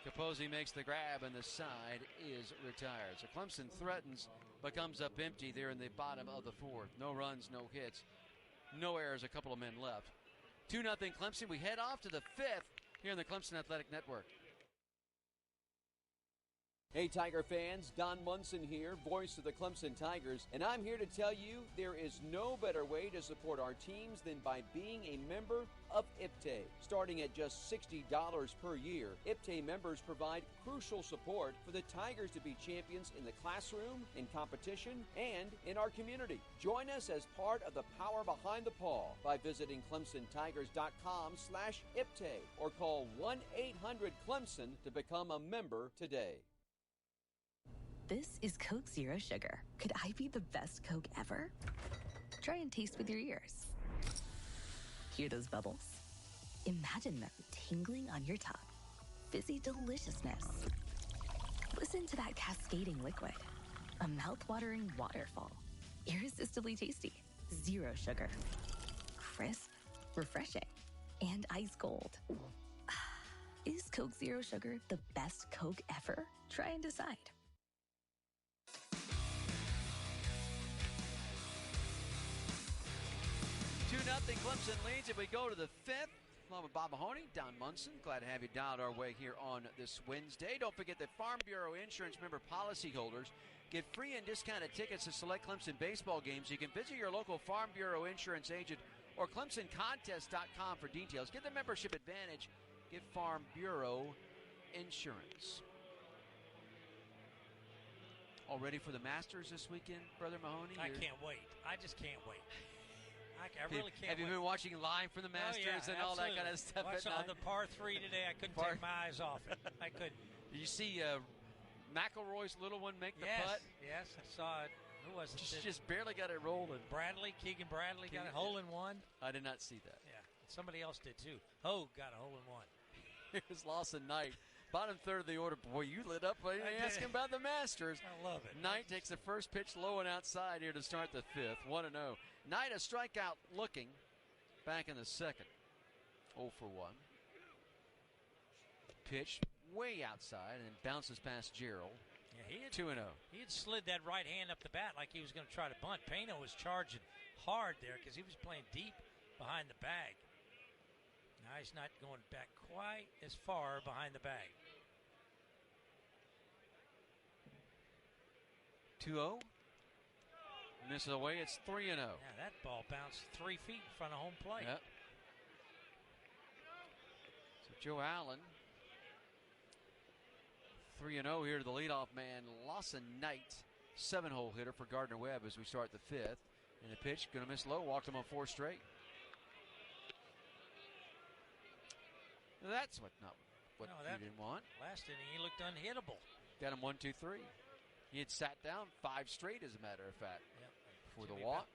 Capozzi makes the grab, and the side is retired. So Clemson threatens, but comes up empty there in the bottom of the fourth. No runs, no hits, no errors, a couple of men left. 2-0 Clemson. We head off to the fifth here in the Clemson Athletic Network. Hey Tiger fans, Don Munson here, voice of the Clemson Tigers, and I'm here to tell you there is no better way to support our teams than by being a member of IPTAY. Starting at just $60 per year, IPTAY members provide crucial support for the Tigers to be champions in the classroom, in competition, and in our community. Join us as part of the power behind the paw by visiting ClemsonTigers.com/IPTAY or call 1-800-CLEMSON to become a member today. This is Coke Zero Sugar. Could I be the best Coke ever? Try and taste with your ears. Hear those bubbles? Imagine them tingling on your tongue. Fizzy deliciousness. Listen to that cascading liquid. A mouth-watering waterfall. Irresistibly tasty. Zero sugar. Crisp, refreshing, and ice cold. Is Coke Zero Sugar the best Coke ever? Try and decide. 2-0 Clemson leads, and we go to the fifth. Along with Bob Mahoney, Don Munson. Glad to have you dialed our way here on this Wednesday. Don't forget that Farm Bureau Insurance member policyholders get free and discounted tickets to select Clemson baseball games. You can visit your local Farm Bureau Insurance agent or ClemsonContest.com for details. Get the membership advantage. Get Farm Bureau Insurance. All ready for the Masters this weekend, Brother Mahoney? I can't wait. I just can't wait. I really can't. Have you been watching live from the Masters and all that kind of stuff? Watched on the par 3 today. I couldn't take my eyes off it. I couldn't. Did you see McIlroy's little one make the putt? Yes, I saw it. Who was it? Just barely got it rolling. Keegan Bradley got a hole in one. I did not see that. Yeah, somebody else did too. Hogue got a hole in one. Here's Lawson Knight. Bottom third of the order. Boy, you lit up when you ask him about the Masters. I love it. Knight takes the first pitch low and outside here to start the fifth. 1-0. Knight a strikeout looking back in the second. 0 for 1. Pitch way outside and bounces past Gerald. Yeah, 2-0. He had slid that right hand up the bat like he was going to try to bunt. Pano was charging hard there because he was playing deep behind the bag. Now he's not going back quite as far behind the bag. 2-0. Misses away. It's 3-0. Yeah, that ball bounced 3 feet in front of home plate. Yep. So Joe Allen, 3-0 here to the leadoff man, Lawson Knight, 7-hole hitter for Gardner Webb as we start the fifth. And the pitch, going to miss low, walked him on 4 straight. That's what you didn't want. Last inning, he looked unhittable. Got him 1, 2, 3. He had sat down 5 straight, as a matter of fact, for the walk.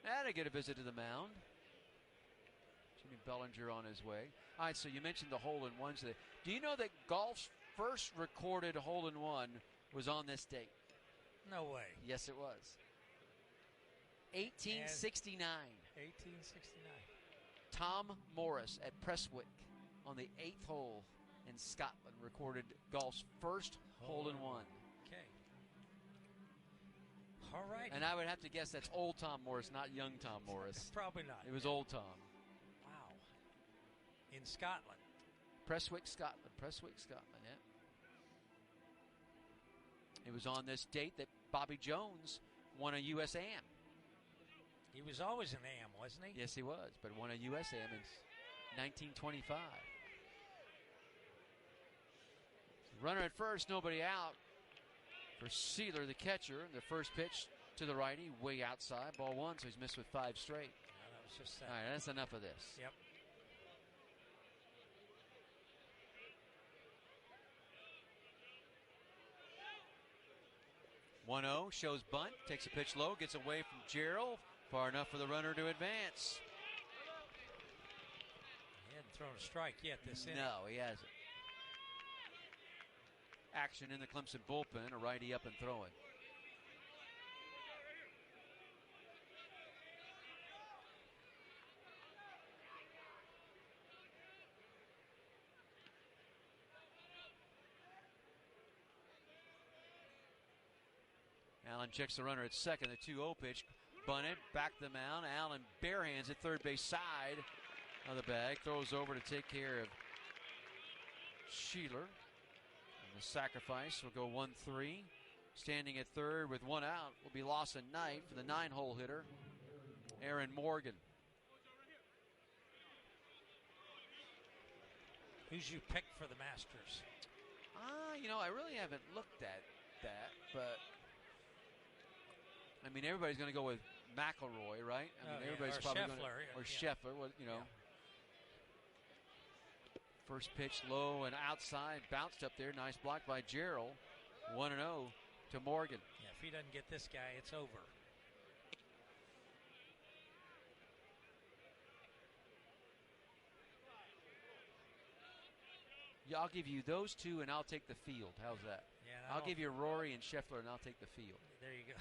And I get a visit to the mound. Jimmy Bellinger on his way. All right, so you mentioned the hole-in-ones today. Do you know that golf's first recorded hole-in-one was on this date? No way. Yes, it was. 1869. 1869. Tom Morris at Prestwick on the 8th hole in Scotland recorded golf's first hole-in-one. Okay. All right. And I would have to guess that's old Tom Morris, not young Tom Morris. Probably not. It was old Tom. Wow. In Scotland. Prestwick, Scotland, yeah. It was on this date that Bobby Jones won a U.S. Am. He was always an Am, wasn't he? Yes, he was, but won a U.S. Am in 1925. Runner at first, nobody out for Sealer, the catcher. The first pitch to the righty, way outside. Ball 1, so he's missed with 5 straight. Yeah, that was just all right, that's enough of this. Yep. One 0 shows bunt, takes a pitch low, gets away from Gerald. Far enough for the runner to advance. He hadn't thrown a strike yet this inning. No, he hasn't. Action in the Clemson bullpen, a righty up and throwing. Allen checks the runner at second, the 2-0 pitch. Bunted, back the mound. Allen barehands at third base side of the bag. Throws over to take care of Sheeler. And the sacrifice will go 1-3. Standing at third with 1 out will be Lawson Knight for the 9-hole hitter, Aaron Morgan. Who's you picked for the Masters? I really haven't looked at that, but I mean, everybody's going to go with McIlroy, right? Everybody's probably going to, or Scheffler. Well, First pitch low and outside, bounced up there. Nice block by Gerald. 1-0 to Morgan. Yeah, if he doesn't get this guy, it's over. Yeah, I'll give you those two, and I'll take the field. How's that? Yeah, I'll give you Rory and Scheffler, and I'll take the field. There you go.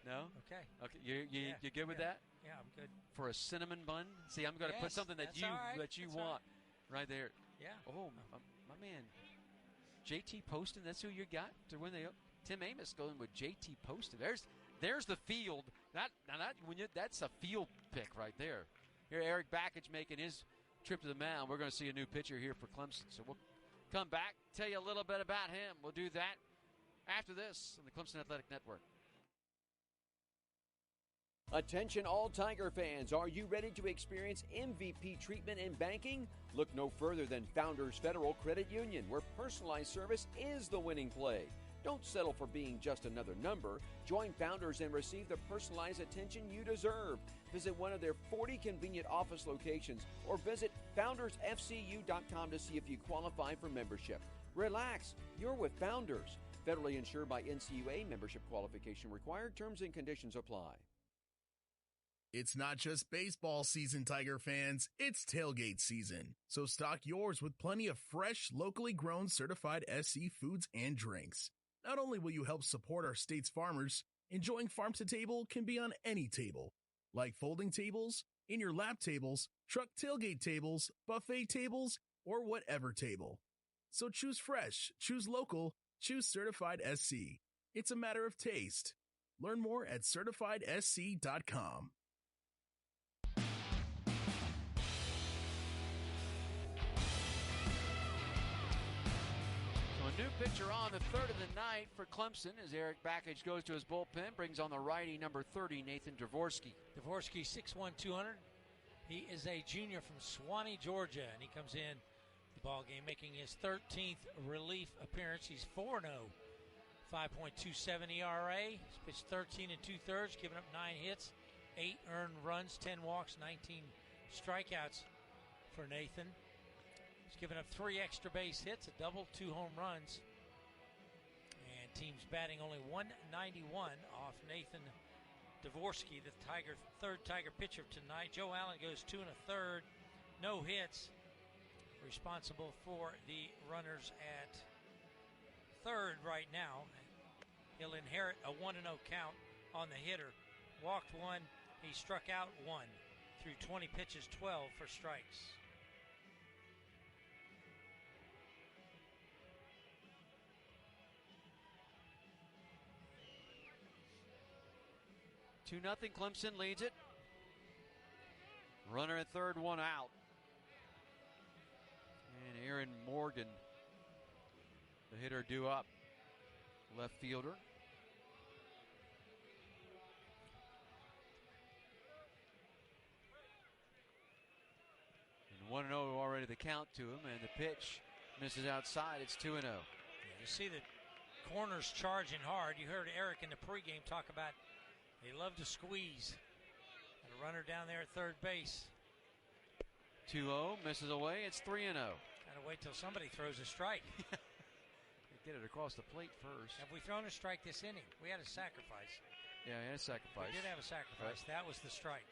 No? Okay. Okay. You good with that? Yeah, I'm good. For a cinnamon bun? See, I'm going to put something that you want right there. Yeah. Oh, my man. JT Poston, that's who you got to win the Tim Amos going with JT Poston. There's the field. That's a field pick right there. Here, Eric Backage making his trip to the mound. We're going to see a new pitcher here for Clemson. So we'll come back, tell you a little bit about him. We'll do that after this on the Clemson Athletic Network. Attention all Tiger fans, are you ready to experience MVP treatment in banking? Look no further than Founders Federal Credit Union, where personalized service is the winning play. Don't settle for being just another number. Join Founders and receive the personalized attention you deserve. Visit one of their 40 convenient office locations or visit foundersfcu.com to see if you qualify for membership. Relax, you're with Founders. Federally insured by NCAA, membership qualification required, terms and conditions apply. It's not just baseball season, Tiger fans. It's tailgate season. So stock yours with plenty of fresh, locally grown, certified SC foods and drinks. Not only will you help support our state's farmers, enjoying farm to table can be on any table, like folding tables, in your lap tables, truck tailgate tables, buffet tables, or whatever table. So choose fresh, choose local, choose certified SC. It's a matter of taste. Learn more at certifiedsc.com. New pitcher on the third of the night for Clemson as Eric Backage goes to his bullpen, brings on the righty number 30, Nathan Dvorsky. Dvorsky, 6'1", 200. He is a junior from Suwanee, Georgia, and he comes in the ball game making his 13th relief appearance. He's 4-0, 5.27 ERA. He's pitched 13 2/3, giving up 9 hits, 8 earned runs, 10 walks, 19 strikeouts for Nathan. He's given up 3 extra base hits, a double, 2 home runs. And team's batting only .191 off Nathan Dvorsky, the third Tiger pitcher tonight. Joe Allen goes 2 1/3, no hits. Responsible for the runners at third right now. He'll inherit a 1-0 count on the hitter. Walked 1, he struck out 1 through 20 pitches, 12 for strikes. 2-0 Clemson leads it. Runner at third, 1 out. And Aaron Morgan, the hitter, due up. Left fielder. And 1-0 already the count to him, and the pitch misses outside. It's 2-0. Yeah, you see the corners charging hard. You heard Eric in the pregame talk about they love to squeeze. And a runner down there at third base. 2-0, misses away. It's 3-0. Gotta wait till somebody throws a strike. Get it across the plate first. Have we thrown a strike this inning? We had a sacrifice. Yeah, we had a sacrifice. We did have a sacrifice. Right. That was the strike.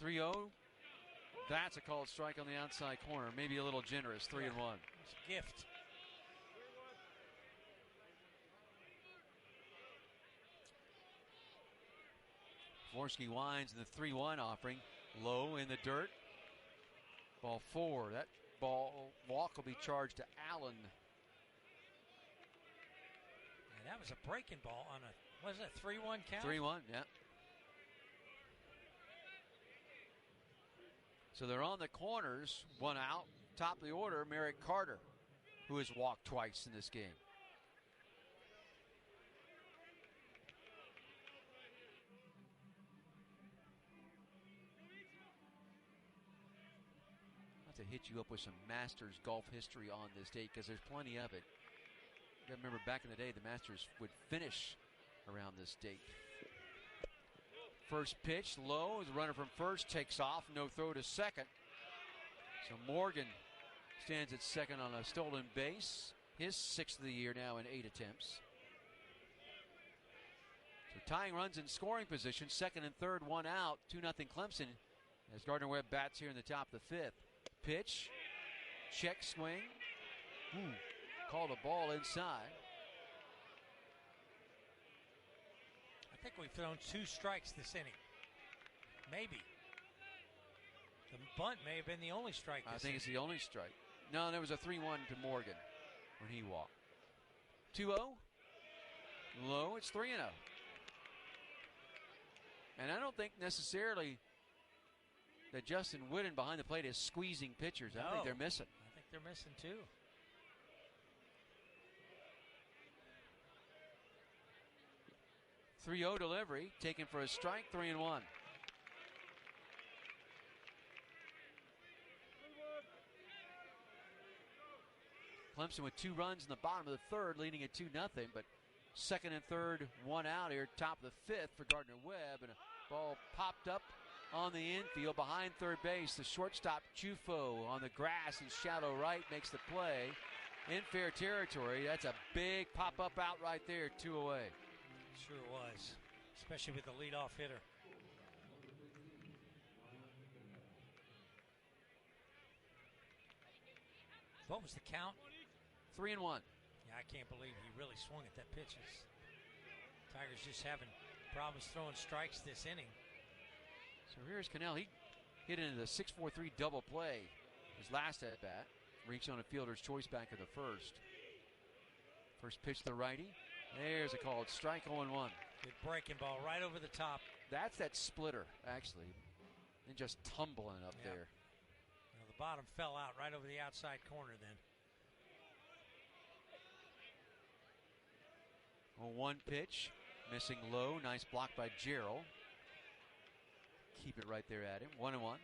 3-0. That's a called strike on the outside corner. Maybe a little generous. 3-1. It's a gift. Dvorsky winds in the 3-1 offering. Low in the dirt. Ball 4. That ball walk will be charged to Allen. And that was a breaking ball on a, was it a 3-1 count? 3-1, yeah. So they're on the corners. 1 out. Top of the order, Merrick Carter, who has walked twice in this game. To hit you up with some Masters golf history on this date because there's plenty of it. You gotta remember back in the day the Masters would finish around this date. First pitch low, the runner from first takes off, no throw to second. So Morgan stands at second on a stolen base. his 6th of the year now in 8 attempts. So tying runs in scoring position, 2nd and 3rd, 1 out, 2-0 Clemson as Gardner-Webb bats here in the top of the 5th. Pitch, check swing, called a ball inside. I think we've thrown 2 strikes this inning. Maybe. The bunt may have been the only strike this I think inning. it's the only strike. No, there was a 3-1 to Morgan when he walked. 2-0. Low, it's 3-0. And I don't think necessarily that Justin Whitten behind the plate is squeezing pitchers. I think they're missing. I think they're missing too. .30 delivery, taken for a strike, 3-1. Clemson with 2 runs in the bottom of the 3rd, leading at 2-0, but 2nd and 3rd, 1 out here, top of the 5th for Gardner-Webb, and a ball popped up on the infield behind third base. The shortstop, Chufo, on the grass in shallow right, makes the play in fair territory. That's a big pop-up out right there, 2 away. Sure was, especially with the leadoff hitter. What was the count? 3-1. Yeah, I can't believe he really swung at that pitch. Tigers just having problems throwing strikes this inning. So here's Cannell. He hit into the 6-4-3 double play his last at bat. Reached on a fielder's choice back in the 1st. First pitch to the righty. There's a called strike, 0-1. Good breaking ball right over the top. That's that splitter, actually. And just tumbling up there. Well, the bottom fell out right over the outside corner then. 0-1 pitch. Missing low. Nice block by Gerald. Keep it right there at him. 1-1.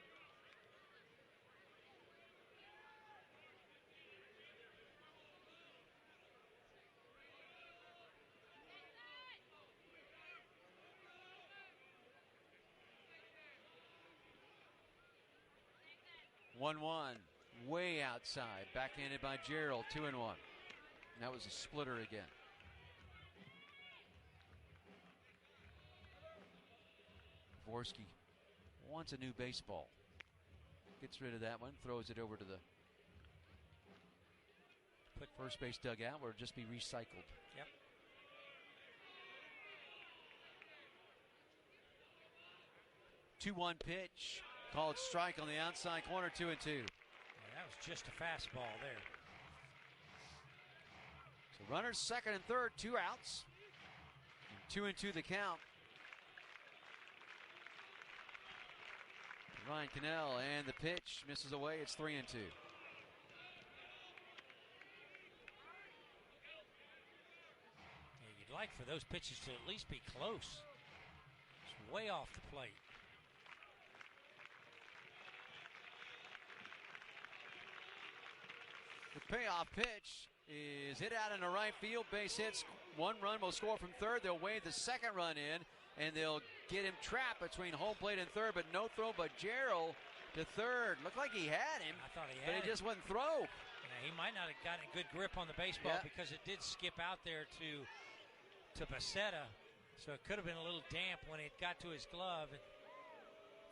Way outside. Backhanded by Gerald. 2-1. And that was a splitter again. Dvorsky wants a new baseball. Gets rid of that one. Throws it over to the first base dugout where it'll just be recycled. Yep. Two-one pitch. Called strike on the outside corner, 2-2. Yeah, that was just a fastball there. So runners 2nd and 3rd, 2 outs. 2-2 the count. Ryan Cannell, and the pitch misses away. It's 3-2. Yeah, you'd like for those pitches to at least be close. It's way off the plate. The payoff pitch is hit out into right field. Base hits. 1 run will score from 3rd. They'll wave the 2nd run in, and they'll get him trapped between home plate and 3rd, but no throw by Gerald to 3rd. Looked like he had him, I thought he but had he just wouldn't throw. Yeah, he might not have gotten a good grip on the baseball because it did skip out there to Bacetta, so it could have been a little damp when it got to his glove.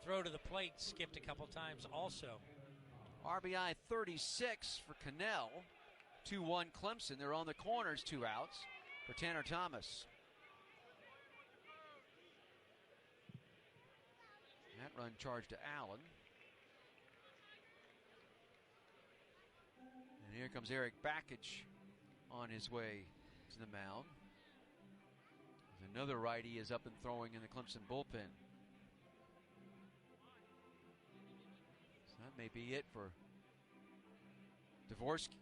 Throw to the plate skipped a couple times also. RBI 36 for Cannell. 2-1 Clemson. They're on the corners, 2 outs for Tanner Thomas. That run charged to Allen. And here comes Eric Bakich on his way to the mound. Another righty is up and throwing in the Clemson bullpen. So that may be it for Dvorsky.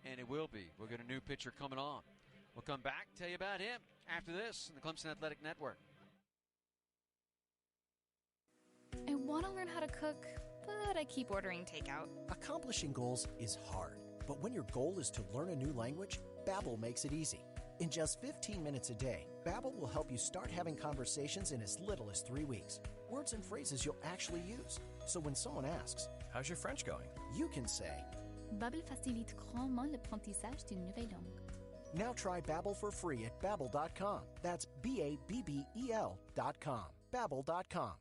And it will be. We'll get a new pitcher coming on. We'll come back, tell you about him after this on the Clemson Athletic Network. I want to learn how to cook, but I keep ordering takeout. Accomplishing goals is hard, but when your goal is to learn a new language, Babbel makes it easy. In just 15 minutes a day, Babbel will help you start having conversations in as little as 3 weeks. Words and phrases you'll actually use. So when someone asks, "How's your French going?" you can say, Babbel facilite grandement l'apprentissage d'une nouvelle langue. Now try Babbel for free at Babbel.com. That's BABBEL.com. Babbel.com.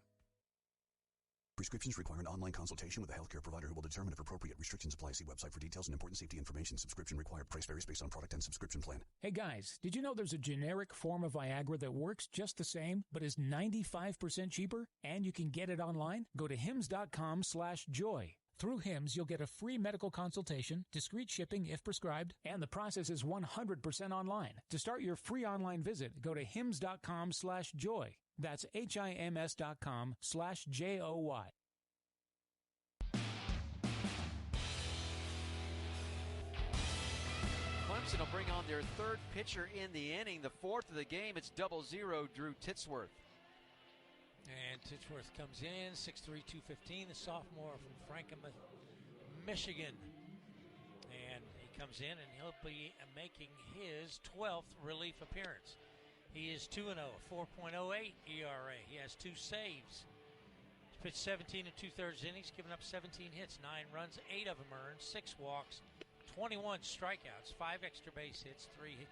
Prescriptions require an online consultation with a healthcare provider who will determine if appropriate restrictions apply. See website for details and important safety information. Subscription required. Price varies based on product and subscription plan. Hey guys, did you know there's a generic form of Viagra that works just the same, but is 95% cheaper? And you can get it online? Go to hims.com/joy. Through HIMS, you'll get a free medical consultation, discreet shipping if prescribed, and the process is 100% online. To start your free online visit, go to hims.com/joy. That's HIMS.com/JOY. Clemson will bring on their third pitcher in the inning. The fourth of the game, it's 0-0, Drew Titsworth. And Titsworth comes in, 6'3", 215, the sophomore from Franklin, Michigan. And he comes in, and he'll be making his 12th relief appearance. He is 2-0, 4.08 ERA. He has 2 saves. He's pitched 17 2/3 innings, given up 17 hits, 9 runs, 8 of them earned, 6 walks, 21 strikeouts, 5 extra base hits, 3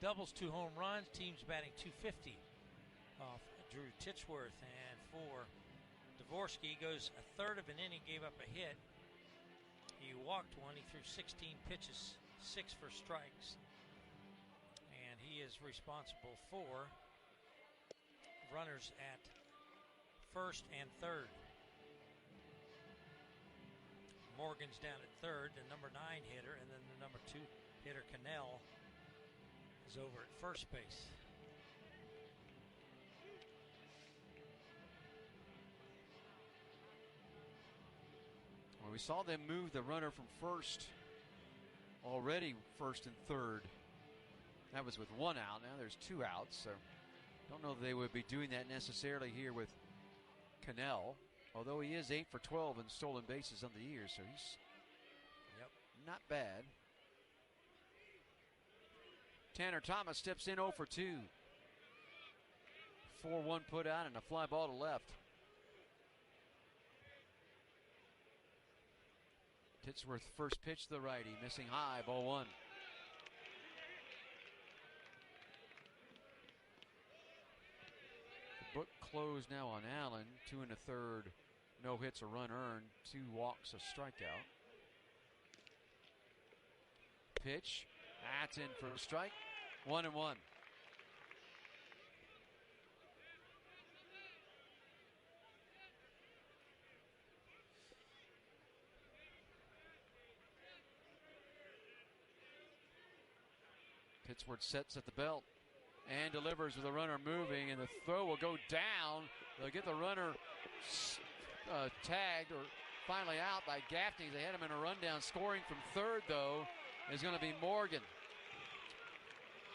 doubles, 2 home runs. Team's batting .250 off Drew Titsworth. And for Dvorsky, goes a third of an inning, gave up a hit. He walked one. He threw 16 pitches, 6 for strikes. And he is responsible for runners at first and third. Morgan's down at third, the number 9 hitter, and then the number 2 hitter, Cannell, is over at first base. Well, we saw them move the runner from first, already first and third. That was with 1 out. Now there's 2 outs, so don't know if they would be doing that necessarily here with Cannell. Although he is 8 for 12 in stolen bases on the year, so he's not bad. Tanner Thomas steps in 0 for 2. 4-1 put out and a fly ball to left. Titsworth first pitch to the righty, missing high, ball 1. The book closed now on Allen, 2 1/3. No hits, a run earned, 2 walks, a strikeout. Pitch, that's in for a strike, 1-1. Titsworth sets at the belt and delivers with the runner moving, and the throw will go down. They'll get the runner tagged or finally out by Gaffney. They had him in a rundown. Scoring from third, though, is going to be Morgan.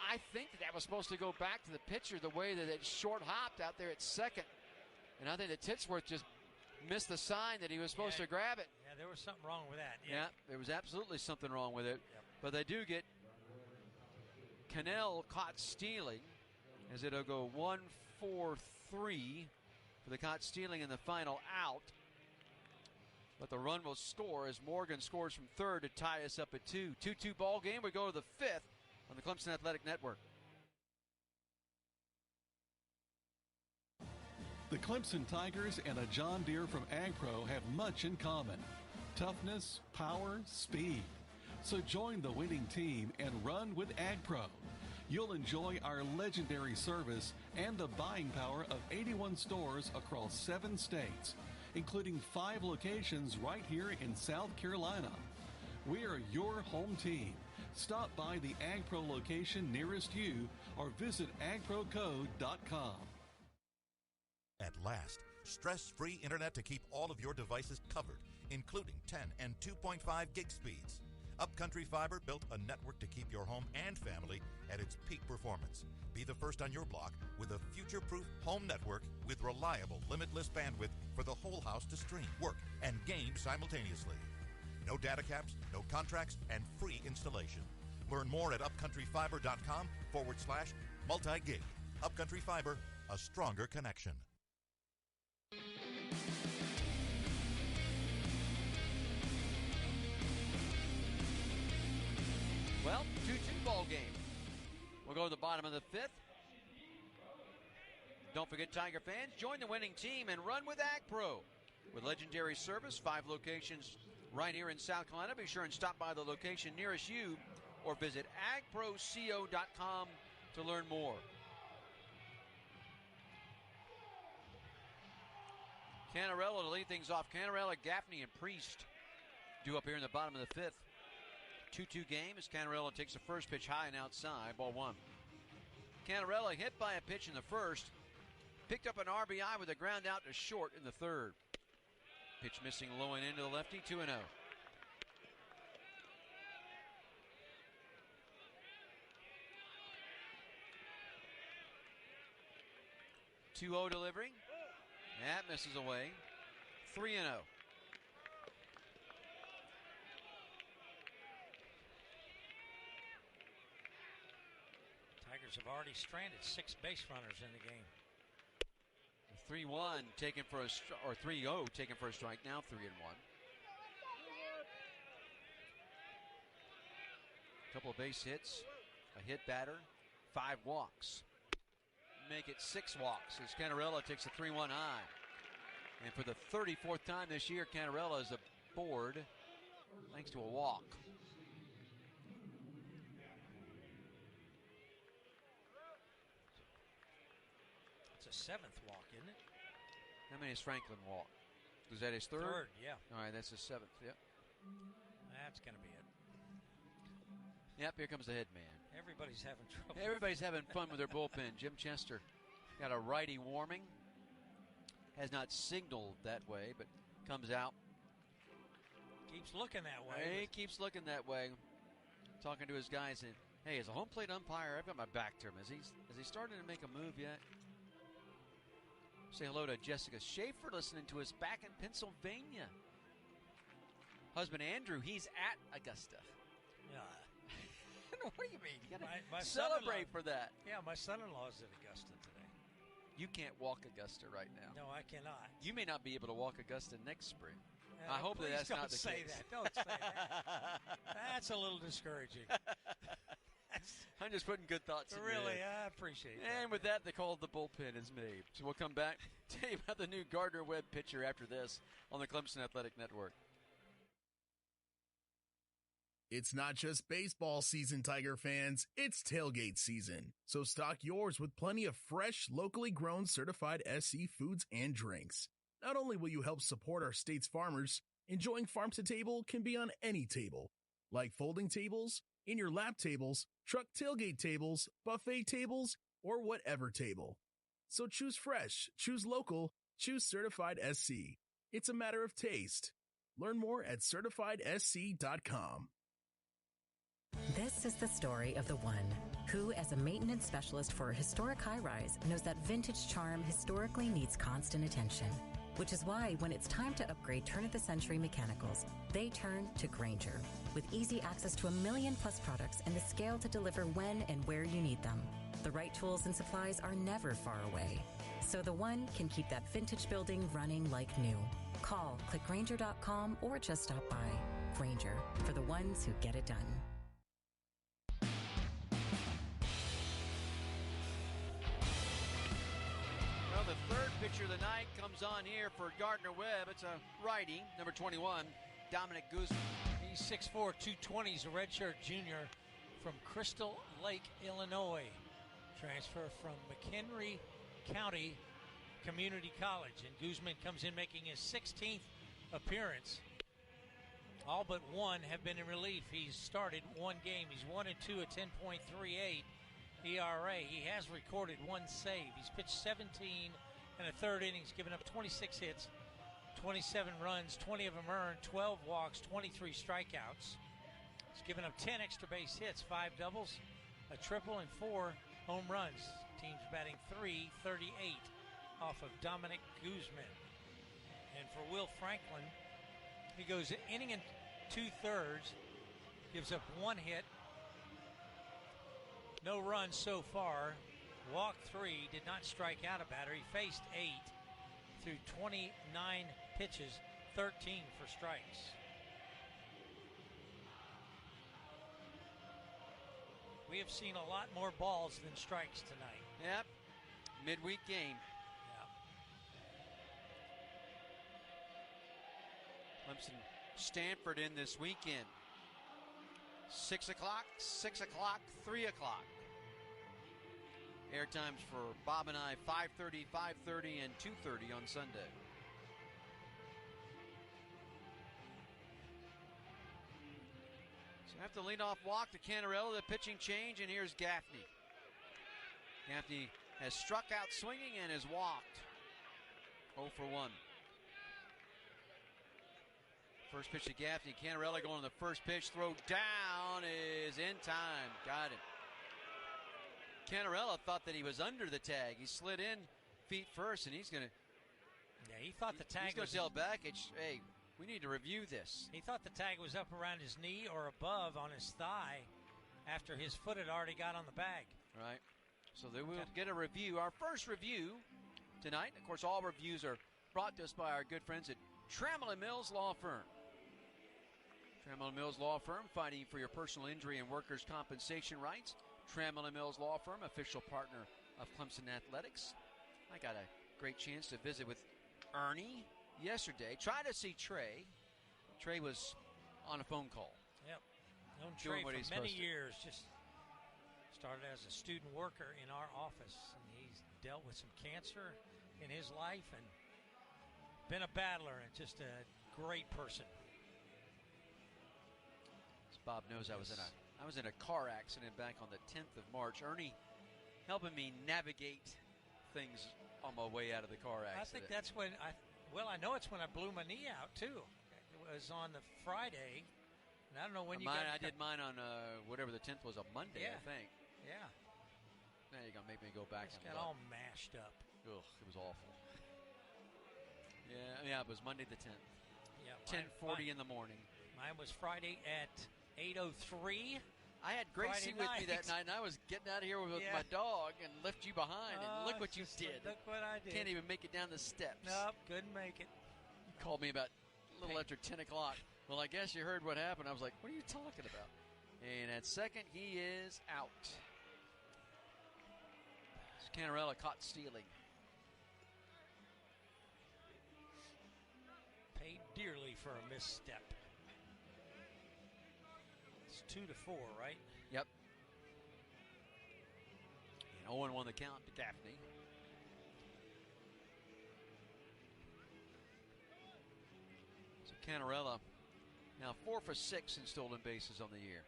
I think that was supposed to go back to the pitcher the way that it short hopped out there at second. And I think that Titsworth just missed the sign that he was supposed to grab it. Yeah, there was something wrong with that. Yeah, there was absolutely something wrong with it. Yep. But they do get Cannell caught stealing, as it'll go 1-4-3 for the caught stealing in the final out. But the run will score as Morgan scores from third to tie us up at 2. 2-2 ball game. We go to the 5th on the Clemson Athletic Network. The Clemson Tigers and a John Deere from AgPro have much in common: toughness, power, speed. So join the winning team and run with AgPro. You'll enjoy our legendary service and the buying power of 81 stores across 7 states, including 5 locations right here in South Carolina. We are your home team. Stop by the AgPro location nearest you or visit agprocode.com. At last, stress-free internet to keep all of your devices covered, including 10 and 2.5 gig speeds. Upcountry Fiber built a network to keep your home and family at its peak performance. Be the first on your block with a future-proof home network with reliable, limitless bandwidth for the whole house to stream, work, and game simultaneously. No data caps, no contracts, and free installation. Learn more at upcountryfiber.com/multi-gig. Upcountry Fiber, a stronger connection. 2-2 ball game. We'll go to the bottom of the fifth. Don't forget, Tiger fans, join the winning team and run with AgPro. With legendary service, 5 locations right here in South Carolina. Be sure and stop by the location nearest you or visit agproco.com to learn more. Canarella to lead things off. Canarella, Gaffney, and Priest due up here in the bottom of the fifth. 2-2 game as Canarella takes the first pitch high and outside, ball 1. Canarella hit by a pitch in the first, picked up an RBI with a ground out to short in the third. Pitch missing low and into the lefty, 2-0. 2-0 delivery. That misses away. 3-0. Tigers have already stranded 6 base runners in the game. 3-1 taken for a 3-0 taken for a strike. Now 3-1. Couple of base hits, a hit batter, 5 walks. Make it 6 walks as Canarella takes a 3-1 high. And for the 34th time this year, Canarella is aboard thanks to a walk. It's a 7th walk, isn't it? How many has Franklin walked? Was that his third? Third, yeah. All right, that's his 7th, yep. That's going to be it. Yep, here comes the head man. Everybody's having trouble. Everybody's having fun with their bullpen. Jim Chester got a righty warming. Has not signaled that way, but comes out. Keeps looking that way. He keeps looking that way. Talking to his guys, and hey, as a home plate umpire, I've got my back to him. Is he starting to make a move yet? Say hello to Jessica Schaefer, listening to us back in Pennsylvania. Husband Andrew, he's at Augusta. Yeah. What do you mean? You gotta my celebrate for that. Yeah, my son-in-law's at Augusta today. You can't walk Augusta right now. No, I cannot. You may not be able to walk Augusta next spring. I hope that's not the case. Don't say that. Don't say that. That's a little discouraging. I'm just putting good thoughts in your Really, head. I appreciate And with that, the call of the bullpen is made. So we'll come back, tell you about the new Gardner Webb pitcher after this on the Clemson Athletic Network. It's not just baseball season, Tiger fans. It's tailgate season. So stock yours with plenty of fresh, locally grown certified SC foods and drinks. Not only will you help support our state's farmers, enjoying farm to table can be on any table, like folding tables, in your lap tables, truck tailgate tables, buffet tables, or whatever table. So choose fresh, choose local, choose certified SC. It's a matter of taste. Learn more at certifiedsc.com. This is the story of the one who, as a maintenance specialist for a historic high-rise, knows that vintage charm historically needs constant attention. Which is why when it's time to upgrade turn-of-the-century mechanicals, they turn to Grainger. With easy access to 1 million-plus products and the scale to deliver when and where you need them. The right tools and supplies are never far away. So the one can keep that vintage building running like new. Call, click Grainger.com, or just stop by. Grainger, for the ones who get it done. Well, the third pitcher of the night comes on here for Gardner Webb. It's a righty, number 21, Dominic Guzman. He's 6'4", 220. He's a redshirt junior from Crystal Lake, Illinois. Transfer from McHenry County Community College. And Guzman comes in making his 16th appearance. All but one have been in relief. He's started one game. He's 1-2 at 10.38 ERA. He has recorded one save. He's pitched 17 and a third innings, given up 26 hits, 27 runs, 20 of them earned, 12 walks, 23 strikeouts. He's given up 10 extra base hits, 5 doubles, a triple, and 4 home runs. Team's batting .338 off of Dominic Guzman. And for Will Franklin, he goes inning and 2/3, gives up 1 hit, no runs so far, walked 3, did not strike out a batter. He faced 8 through 29 pitches, 13 for strikes. We have seen a lot more balls than strikes tonight. Yep. Midweek game. Clemson, Stanford in this weekend. 6 o'clock, 6 o'clock, 3 o'clock. Air times for Bob and I, 5:30, 5:30, and 2:30 on Sunday. So after the leadoff walk to Canarella, the pitching change, and here's Gaffney. Gaffney has struck out swinging and has walked. 0 for 1. First pitch to Gaffney. Canarella going on the first pitch. Throw down is in time. Got him. Canarella thought that he was under the tag. He slid in feet first, and he's going to... Yeah, he thought the tag was... He's going to tell Bakich, hey, we need to review this. He thought the tag was up around his knee or above on his thigh after his foot had already got on the bag. Right. So they will get a review. Our first review tonight. Of course, all reviews are brought to us by our good friends at Trammell & Mills Law Firm. Trammell & Mills Law Firm, fighting for your personal injury and workers' compensation rights. Trammell & Mills Law Firm, official partner of Clemson Athletics. I got a great chance to visit with Ernie yesterday. Tried to see Trey. Trey was on a phone call. Yep. Known Trey for many years. Just started as a student worker in our office, and he's dealt with some cancer in his life and been a battler and just a great person. As Bob knows, I was in a car accident back on the 10th of March. Ernie helping me navigate things on my way out of the car accident. I think that's when I know it's when I blew my knee out too. It was on the Friday, and I don't know when I did mine on whatever the 10th was, a Monday, yeah. I think. Yeah. Now you're gonna make me go back. It's got all mashed up. Ugh, it was awful. Yeah, it was Monday the 10th. Yeah. 10:40 in the morning. Mine was Friday at 8:03. I had Gracie with me that night, and I was getting out of here with my dog and left you behind. And look what you did. Look what I did. Can't even make it down the steps. Nope, couldn't make it. You called me about a little after 10 o'clock. Well, I guess you heard what happened. I was like, what are you talking about? And at second, he is out. Canarella caught stealing. Paid dearly for a misstep. It's 2-4, right? Yep. And Owen won the count to Gaffney. So Canarella now 4 for 6 in stolen bases on the year.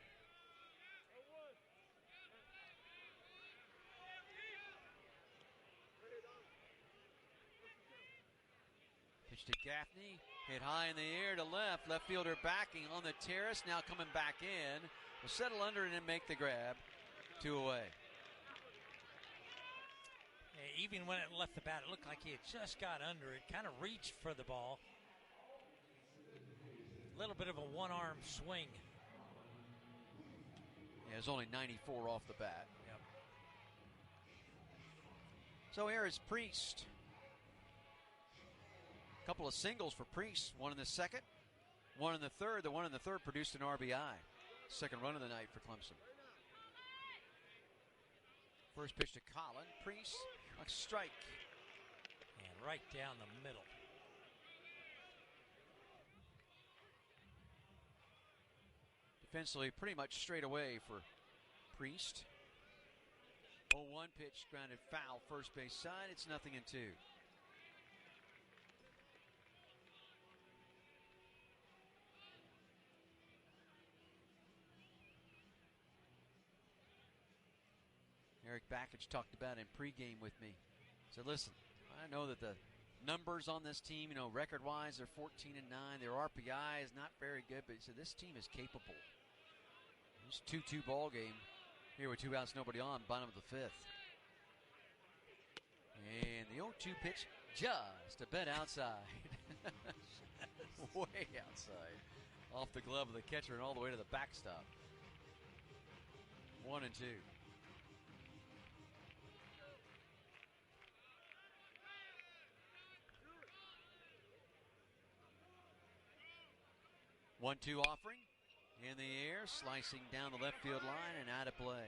Pitch to Gaffney, hit high in the air to left. Left fielder backing on the terrace, now coming back in. Will settle under it and make the grab. 2 away. Yeah, even when it left the bat, it looked like he had just got under it. Kind of reached for the ball. A little bit of a one-arm swing. Yeah, it was only 94 off the bat. Yep. So here is Priest. Couple of singles for Priest. One in the second, one in the third. The one in the third produced an RBI. Second run of the night for Clemson. First pitch to Colin. Priest, a strike. And right down the middle. Defensively, pretty much straight away for Priest. 0-1 pitch, grounded foul, first base side. It's 0-2. Eric Bakich talked about in pregame with me. He said, listen, I know that the numbers on this team, record-wise, they're 14-9. Their RPI is not very good, but he said this team is capable. It's a 2-2 ball game here with 2 outs, nobody on, bottom of the 5th. And the 0-2 pitch just a bit outside. Way outside. Off the glove of the catcher and all the way to the backstop. 1-2. One-two offering in the air, slicing down the left field line and out of play.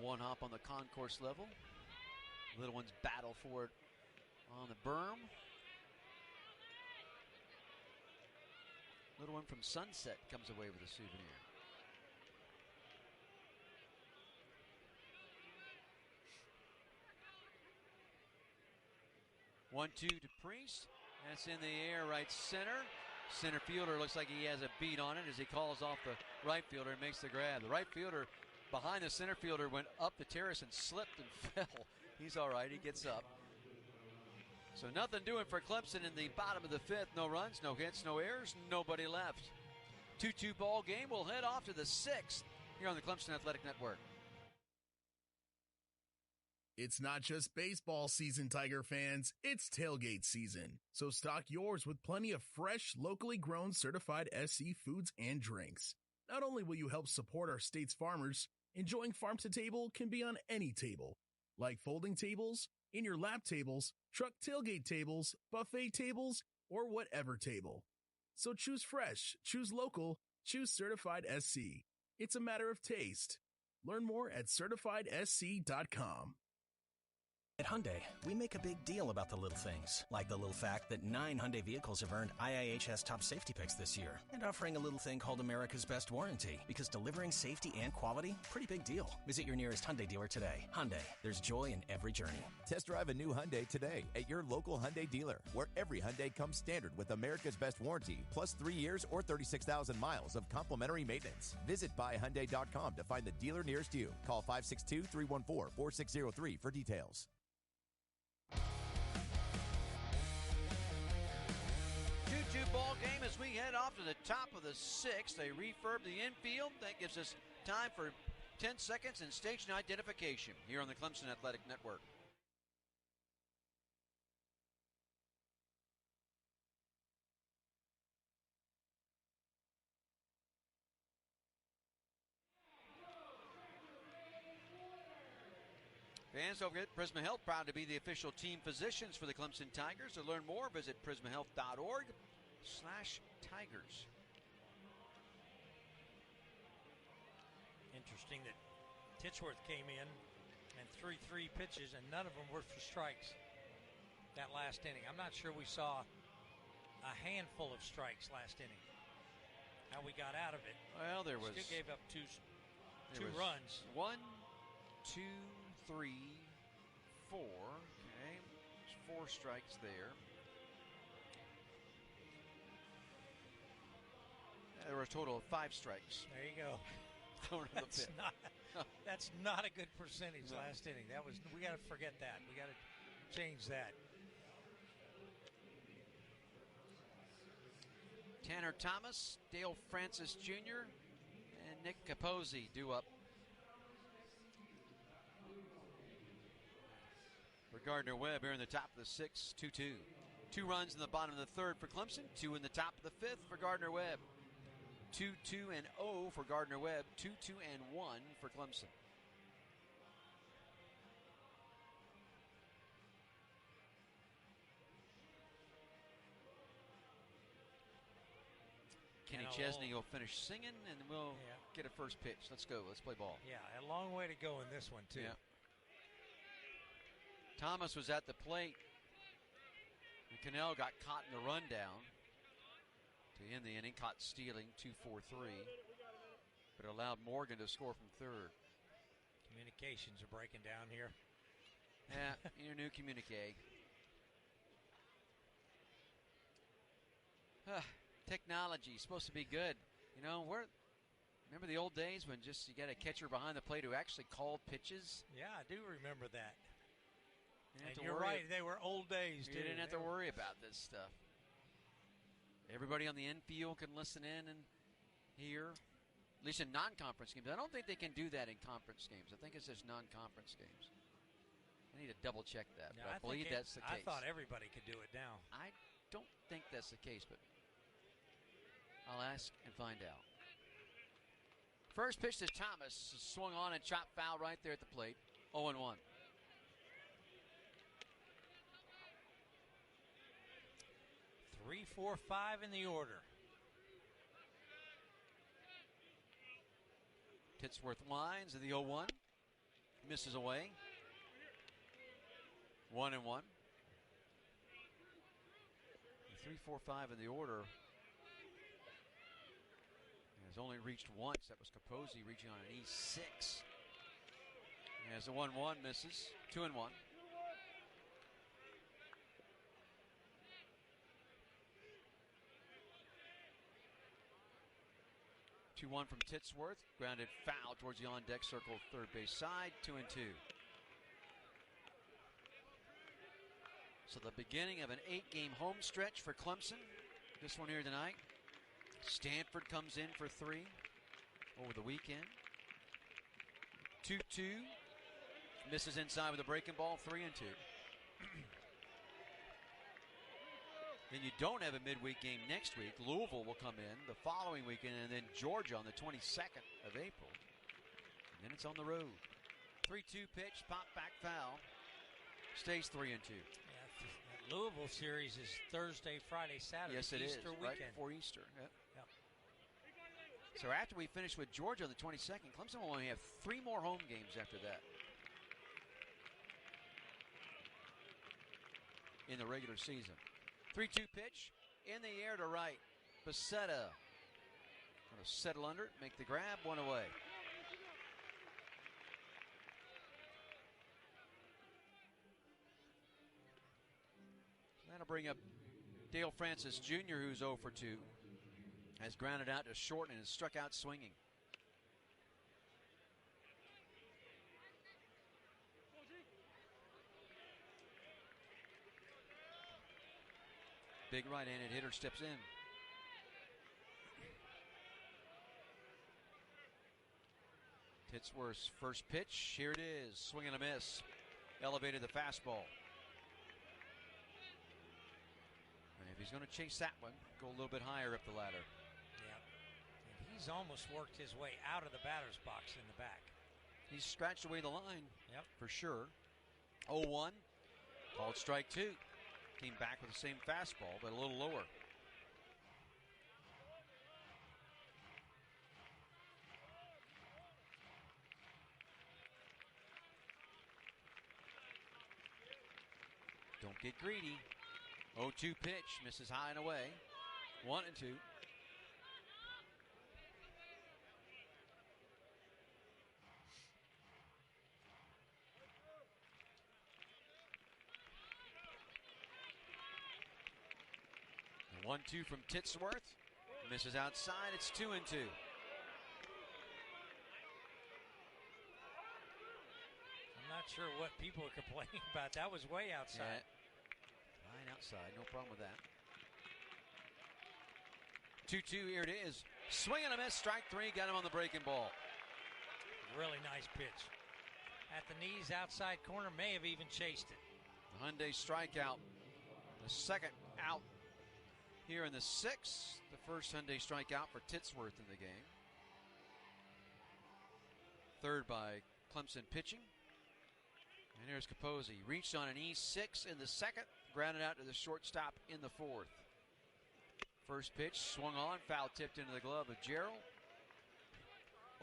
One hop on the concourse level. Little ones battle for it on the berm. Little one from Sunset comes away with a souvenir. One-two to Priest. That's in the air, right center. Center fielder looks like he has a beat on it as he calls off the right fielder and makes the grab. The right fielder behind the center fielder went up the terrace and slipped and fell. He's all right. He gets up. So nothing doing for Clemson in the bottom of the fifth. No runs, no hits, no errors, nobody left. 2-2 ball game. We'll head off to the sixth here on the Clemson Athletic Network. It's not just baseball season, Tiger fans. It's tailgate season. So stock yours with plenty of fresh, locally grown certified SC foods and drinks. Not only will you help support our state's farmers, enjoying farm to table can be on any table, like folding tables, in your lap tables, truck tailgate tables, buffet tables, or whatever table. So choose fresh, choose local, choose certified SC. It's a matter of taste. Learn more at certifiedsc.com. At Hyundai, we make a big deal about the little things, like the little fact that 9 Hyundai vehicles have earned IIHS top safety picks this year, and offering a little thing called America's Best Warranty, because delivering safety and quality, pretty big deal. Visit your nearest Hyundai dealer today. Hyundai, there's joy in every journey. Test drive a new Hyundai today at your local Hyundai dealer, where every Hyundai comes standard with America's Best Warranty, plus 3 years or 36,000 miles of complimentary maintenance. Visit buyhyundai.com to find the dealer nearest you. Call 562-314-4603 for details. 2-2 ball game as we head off to the top of the sixth. They refurb the infield. That gives us time for 10 seconds and station identification here on the Clemson Athletic Network. Fans, don't forget Prisma Health, proud to be the official team physicians for the Clemson Tigers. To learn more, visit prismahealth.org/Tigers. Interesting that Titsworth came in and threw 3 pitches, and none of them were for strikes that last inning. I'm not sure we saw a handful of strikes last inning. How we got out of it. Well, there was... Still gave up two runs. 1, 2, 3, 4. Okay, there's 4 strikes there. There were a total of 5 strikes. There you go. That's not a good percentage last inning. We got to forget that. We got to change that. Tanner Thomas, Dale Francis Jr., and Nick Capozzi due up. For Gardner-Webb here in the top of the sixth, 2-2. 2 runs in the bottom of the third for Clemson, 2 in the top of the fifth for Gardner-Webb. 2-2-0 for Gardner-Webb, 2-2-1 for Clemson. Kenny Chesney will finish singing, and we'll get a first pitch. Let's go. Let's play ball. Yeah, a long way to go in this one, too. Yeah. Thomas was at the plate. And Cannell got caught in the rundown to end the inning, caught stealing 2-4-3, but allowed Morgan to score from third. Communications are breaking down here. Yeah, your new communique. Technology supposed to be good. You know, remember the old days when just you got a catcher behind the plate who actually called pitches? Yeah, I do remember that. And you're right, they were old days, You didn't have to worry about this stuff. Everybody on the infield can listen in and hear, at least in non-conference games. I don't think they can do that in conference games. I think it's just non-conference games. I need to double-check that, but I believe that's the case. I thought everybody could do it now. I don't think that's the case, but I'll ask and find out. First pitch to Thomas, swung on and chopped foul right there at the plate, 0-1. 3, 4, 5 in the order. Titsworth lines in the 0-1. misses away. 1-1. 3-4-5 in the order. Has only reached once. That was Capozzi reaching on an E6. As the 1-1 misses. 2-1. 2-1 from Titsworth. Grounded foul towards the on-deck circle, third base side. 2-2. So the beginning of an 8-game home stretch for Clemson. This one here tonight. Stanford comes in for 3 over the weekend. 2-2. Misses inside with a breaking ball. 3-2. Then you don't have a midweek game next week. Louisville will come in the following weekend, and then Georgia on the 22nd of April. And then it's on the road. 3-2 pitch, pop back foul. Stays 3-2. Yeah, that Louisville series is Thursday, Friday, Saturday. Yes, it Easter is. weekend. Right before Easter. Yep. Yep. So after we finish with Georgia on the 22nd, Clemson will only have 3 more home games after that in the regular season. 3-2 pitch in the air to right. Becerra going to settle under it, make the grab, 1 away. That'll bring up Dale Francis Jr., who's 0 for 2. Has grounded out to short and has struck out swinging. Big right-handed hitter steps in. Titsworth's first pitch. Here it is. Swing and a miss. Elevated the fastball. And if he's going to chase that one, go a little bit higher up the ladder. Yeah. And he's almost worked his way out of the batter's box in the back. He's scratched away the line. Yep. For sure. 0-1. Called strike 2. Came back with the same fastball, but a little lower. Don't get greedy. 0-2 pitch. Misses high and away. 1-2. The 1-2 from Titsworth. Misses outside. It's 2-2. I'm not sure what people are complaining about. That was way outside. Yeah. Line outside. No problem with that. 2-2. Here it is. Swing and a miss. Strike 3. Got him on the breaking ball. Really nice pitch. At the knees, outside corner. May have even chased it. The Hyundai strikeout. The second out here in the 6th. The first Hyundai strikeout for Titsworth in the game. Third by Clemson pitching. And here's Capozzi. Reached on an E6 in the 2nd. Grounded out to the shortstop in the 4th. First pitch swung on. Foul tipped into the glove of Gerald.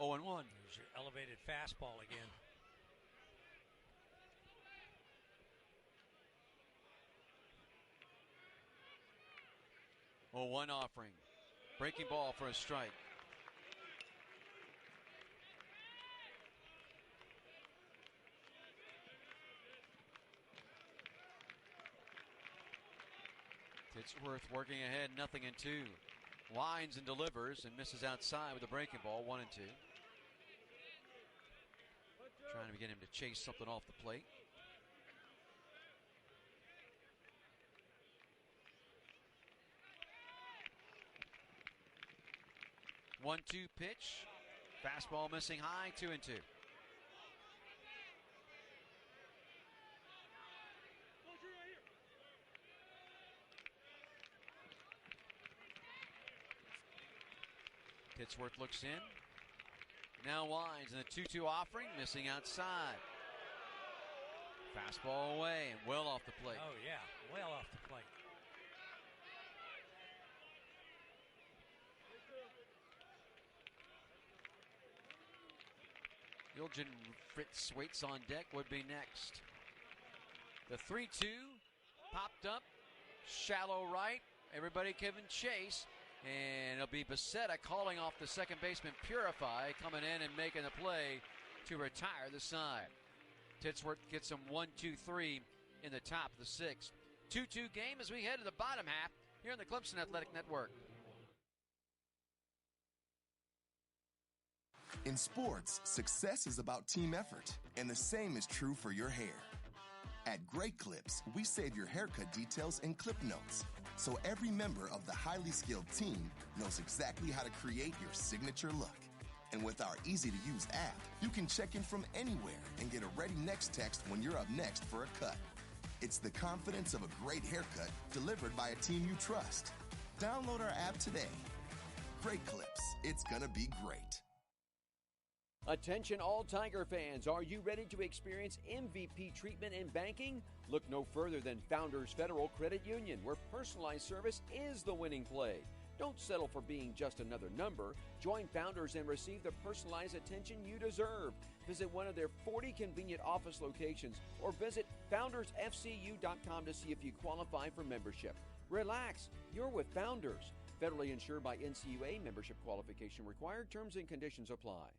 0-1. There's your elevated fastball again. One offering. Breaking ball for a strike. Titsworth working ahead, 0-2. Winds and delivers and misses outside with a breaking ball, 1-2. Trying to get him to chase something off the plate. One-two pitch. Fastball missing high, 2-2. Titsworth looks in. Now winds in the 2-2 offering, missing outside. Fastball away and well off the plate. Oh, yeah, well off the plate. Bilgen Fritz waits on deck, would be next. The 3-2 popped up, shallow right. Everybody giving chase, and it'll be Becerra calling off the second baseman Purify, coming in and making the play to retire the side. Titsworth gets him 1-2-3 in the top of the sixth. 2-2 game as we head to the bottom half here on the Clemson Athletic Network. In sports, success is about team effort, and the same is true for your hair. At Great Clips, we save your haircut details in clip notes, so every member of the highly skilled team knows exactly how to create your signature look. And with our easy-to-use app, you can check in from anywhere and get a ready next text when you're up next for a cut. It's the confidence of a great haircut delivered by a team you trust. Download our app today. Great Clips. It's gonna be great. Attention all Tiger fans, are you ready to experience MVP treatment in banking? Look no further than Founders Federal Credit Union, where personalized service is the winning play. Don't settle for being just another number. Join Founders and receive the personalized attention you deserve. Visit one of their 40 convenient office locations or visit foundersfcu.com to see if you qualify for membership. Relax, you're with Founders. Federally insured by NCAA, membership qualification required. Terms and conditions apply.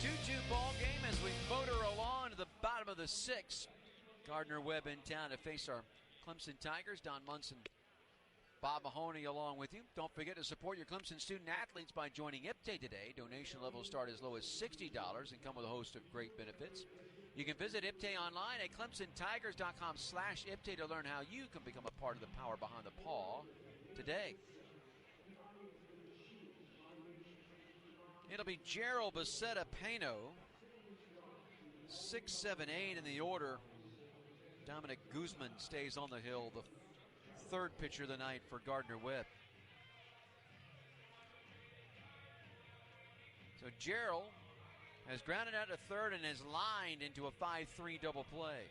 2-2 ball game as we motor along to the bottom of the sixth. Gardner-Webb in town to face our Clemson Tigers. Don Munson, Bob Mahoney along with you. Don't forget to support your Clemson student athletes by joining IPTAY today. Donation levels start as low as $60 and come with a host of great benefits. You can visit IPTAY online at clemsontigers.com/IPTAY to learn how you can become a part of the power behind the paw today. It'll be Gerald Becerra Payno. 6, 7, 8 in the order. Dominic Guzman stays on the hill, the third pitcher of the night for Gardner-Webb. So Gerald has grounded out to third and has lined into a 5-3 double play.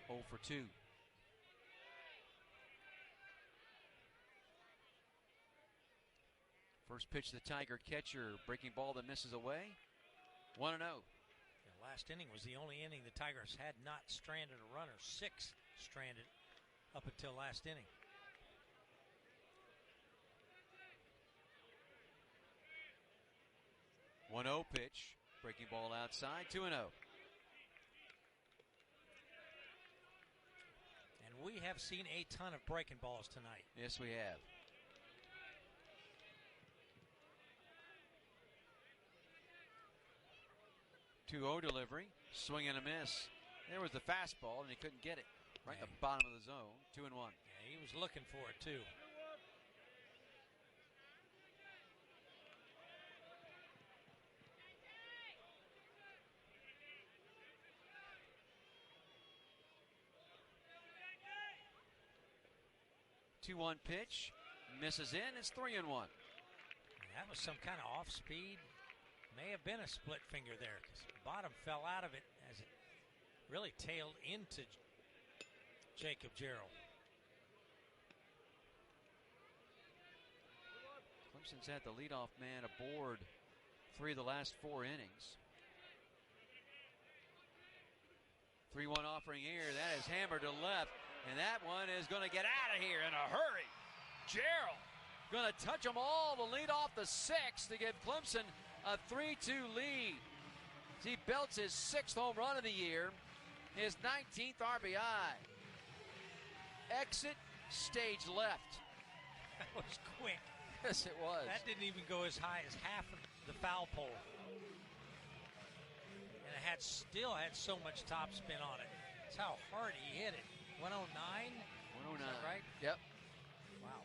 0 for 2. First pitch to the Tiger catcher, breaking ball that misses away. 1-0. The last inning was the only inning the Tigers had not stranded a runner. 6 stranded up until last inning. One 1-0 pitch, breaking ball outside, 2-0. And we have seen a ton of breaking balls tonight. Yes, we have. 2-0 delivery, swing and a miss. There was the fastball, and he couldn't get it. Right in the bottom of the zone, 2-1. Yeah, he was looking for it, too. Two-one pitch, misses in. It's 3-1. That was some kind of off-speed. May have been a split finger there because the bottom fell out of it as it really tailed into Jacob Gerald. Clemson's had the leadoff man aboard 3 of the last 4 innings. 3-1 offering here. That is hammered to left, and that one is going to get out of here in a hurry. Gerald going to touch them all to lead off the 6th to give Clemson a 3-2 lead. He belts his 6th home run of the year, his 19th RBI. Exit stage left. That was quick. Yes, it was. That didn't even go as high as half of the foul pole. And it still had so much topspin on it. That's how hard he hit it. 109? 109. Is that right? Yep. Wow.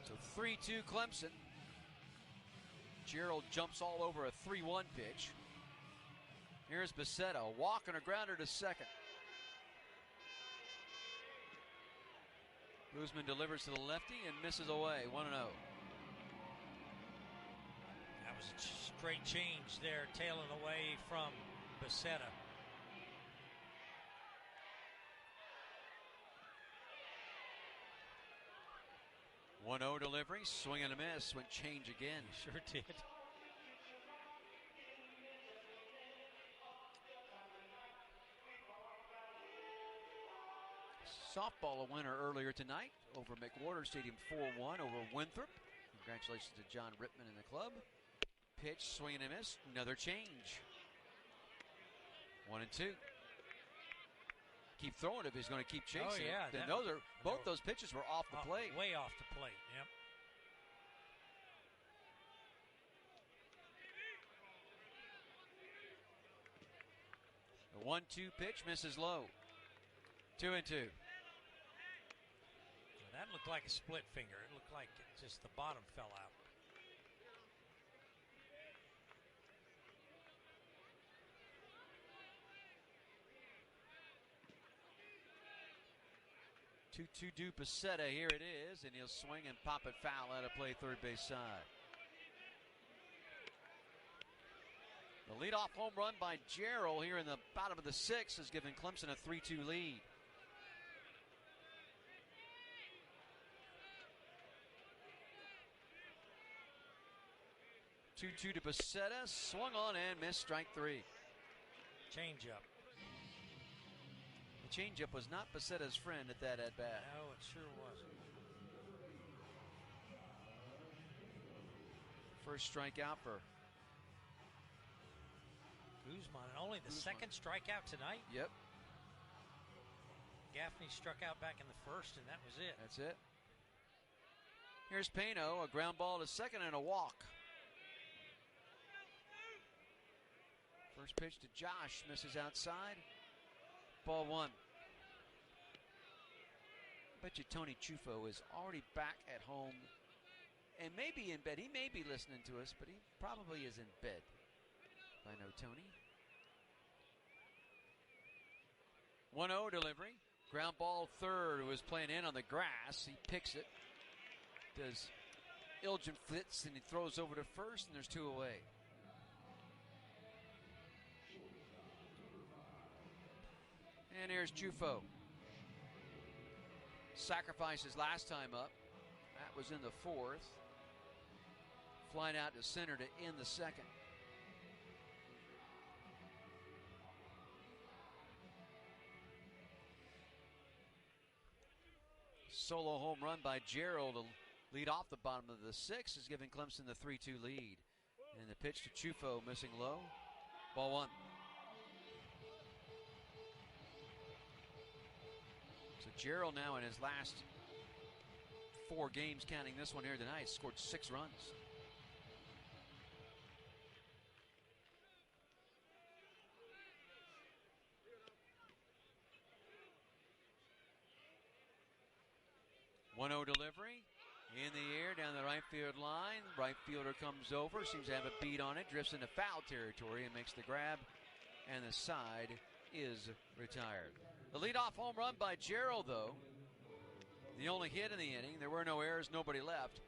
So 3-2 Clemson. Gerald jumps all over a 3-1 pitch. Here's Becerra, a walk and a grounder to second. Guzman delivers to the lefty and misses away, 1-0. That was a Great change there, tailing away from Becerra. One-0 delivery, swing and a miss, went change again. Sure did. Softball a winner earlier tonight over McWhorter Stadium 4-1 over Winthrop. Congratulations to John Rittman and the club. Pitch, swing and a miss, another change. 1-2. Keep throwing if he's going to keep chasing. Oh, yeah. Then both those pitches were off the plate. Way off the plate, yep. The 1-2 pitch misses low. 2-2. That looked like a split finger. It looked like just the bottom fell out. Two do Becerra, here it is, and he'll swing and pop it foul out of play third base side. The leadoff home run by Gerald here in the bottom of the sixth has given Clemson a 3-2 lead. Two to Becerra, swung on and missed, strike three. Change-up. The changeup was not Becerra's friend at that at-bat. No, it sure wasn't. First strikeout for Guzman, and only the second strikeout tonight? Yep. Gaffney struck out back in the first, and that was it. That's it. Here's Pano, a ground ball to second and a walk. First pitch to Josh, misses outside. Ball one. I bet you Tony Chufo is already back at home and maybe in bed. He may be listening to us, but he probably is in bed. I know Tony. 1-0 delivery. Ground ball third, who was playing in on the grass. He picks it. Does Ilgen Flitz, and he throws over to first, and there's two away. And here's Chufo. Sacrifices last time up. That was in the fourth. Flying out to center to end the second. Solo home run by Gerald to lead off the bottom of the sixth is giving Clemson the 3-2 lead. And the pitch to Chufo missing low. Ball one. So Gerald now in his last 4 games, counting this one here tonight, scored 6 runs. One-0 delivery in the air down the right field line. Right fielder comes over, seems to have a beat on it, drifts into foul territory and makes the grab, and the side is retired. The leadoff home run by Gerald, though, the only hit in the inning. There were no errors, nobody left.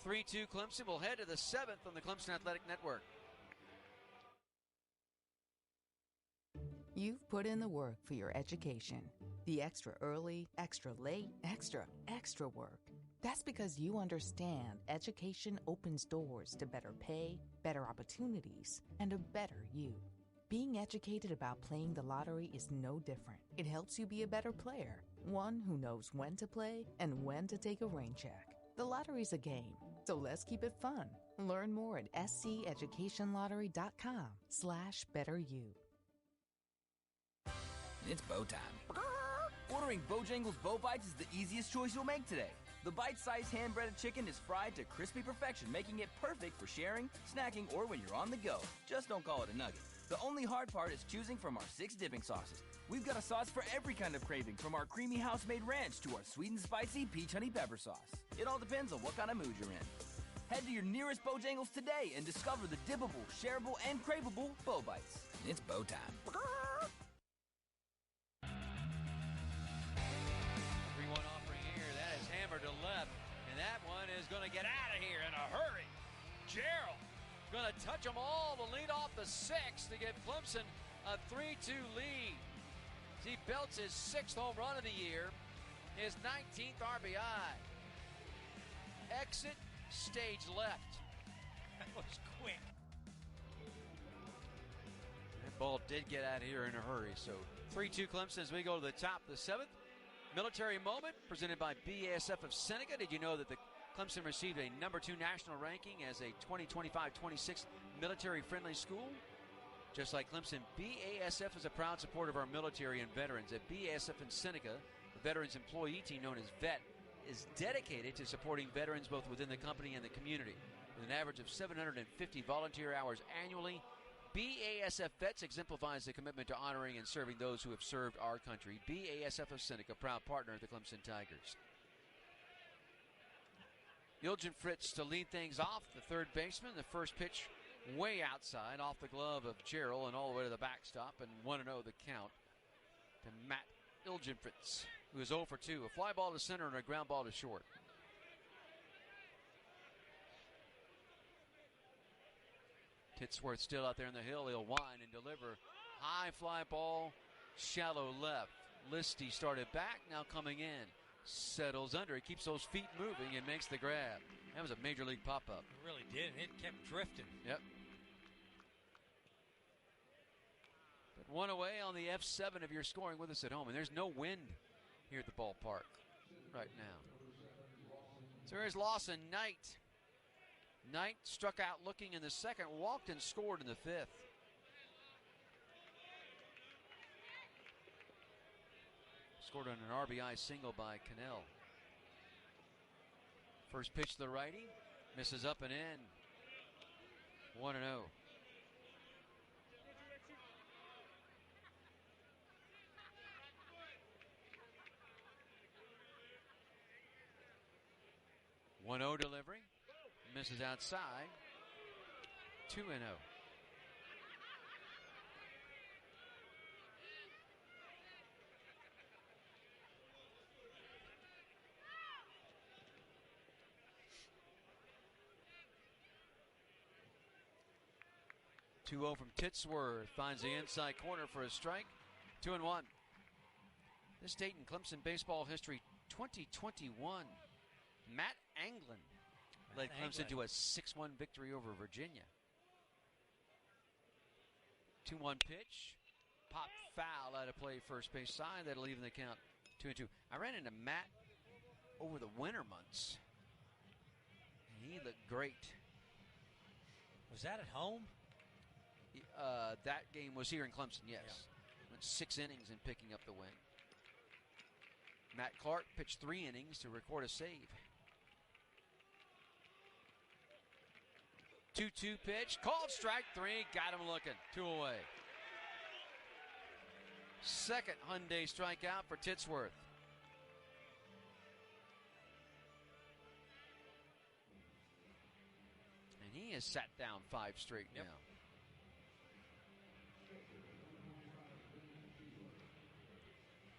3-2 Clemson will head to the 7th on the Clemson Athletic Network. You've put in the work for your education. The extra early, extra late, extra work. That's because you understand education opens doors to better pay, better opportunities, and a better you. Being educated about playing the lottery is no different. It helps you be a better player, one who knows when to play and when to take a rain check. The lottery's a game, so let's keep it fun. Learn more at sceducationlottery.com/betteryou. It's bow time. Ordering Bojangles Bow Bites is the easiest choice you'll make today. The bite-sized hand-breaded chicken is fried to crispy perfection, making it perfect for sharing, snacking, or when you're on the go. Just don't call it a nugget. The only hard part is choosing from our 6 dipping sauces. We've got a sauce for every kind of craving, from our creamy house-made ranch to our sweet and spicy peach honey pepper sauce. It all depends on what kind of mood you're in. Head to your nearest Bojangles today and discover the dippable, shareable, and craveable Bow Bites. It's bow time. 3-1 offering here. That is hammered to left, and that one is going to get out of here in a hurry. Gerald Going to touch them all to lead off the 6th to give Clemson a 3-2 lead. He belts his 6th home run of the year, his 19th RBI. Exit stage left. That was quick. That ball did get out of here in a hurry. So 3-2 Clemson as we go to the top of the 7th. Military moment presented by BASF of Seneca. Did you know that the Clemson received a number 2 national ranking as a 2025-26 military-friendly school? Just like Clemson, BASF is a proud supporter of our military and veterans. At BASF in Seneca, the veterans employee team known as VET is dedicated to supporting veterans both within the company and the community. With an average of 750 volunteer hours annually, BASF Vets exemplifies the commitment to honoring and serving those who have served our country. BASF of Seneca, proud partner of the Clemson Tigers. Ilgen Fritz to lead things off, the third baseman. The first pitch way outside, off the glove of Gerald and all the way to the backstop, and 1-0 the count to Matt Ilgen Fritz, who is 0 for 2. A fly ball to center and a ground ball to short. Titsworth still out there in the hill. He'll wind and deliver. High fly ball, shallow left. Listy started back, now coming in. Settles under. He keeps those feet moving and makes the grab. That was a major league pop-up. It really did. It kept drifting. Yep. But one away on the F7 if you're scoring with us at home. And there's no wind here at the ballpark right now. So here's Lawson Knight. Knight struck out looking in the second, walked and scored in the 5th. Scored on an RBI single by Cannell. First pitch to the righty, misses up and in. 1-0. Delivery. Misses outside. 2-0. From Titsworth. Finds the inside corner for a strike. 2-1. This date in Clemson baseball history, 2021. Matt Anglin led Clemson to a 6-1 victory over Virginia. 2-1 pitch. Pop foul out of play first base side. That'll even the count 2-2. I ran into Matt over the winter months. And he looked great. Was that at home? That game was here in Clemson, yes. Yeah. Went 6 innings in picking up the win. Matt Clark pitched 3 innings to record a save. 2-2 pitch, called strike 3, got him looking, 2 away. Second Hyundai strikeout for Titsworth. And he has sat down 5 straight now.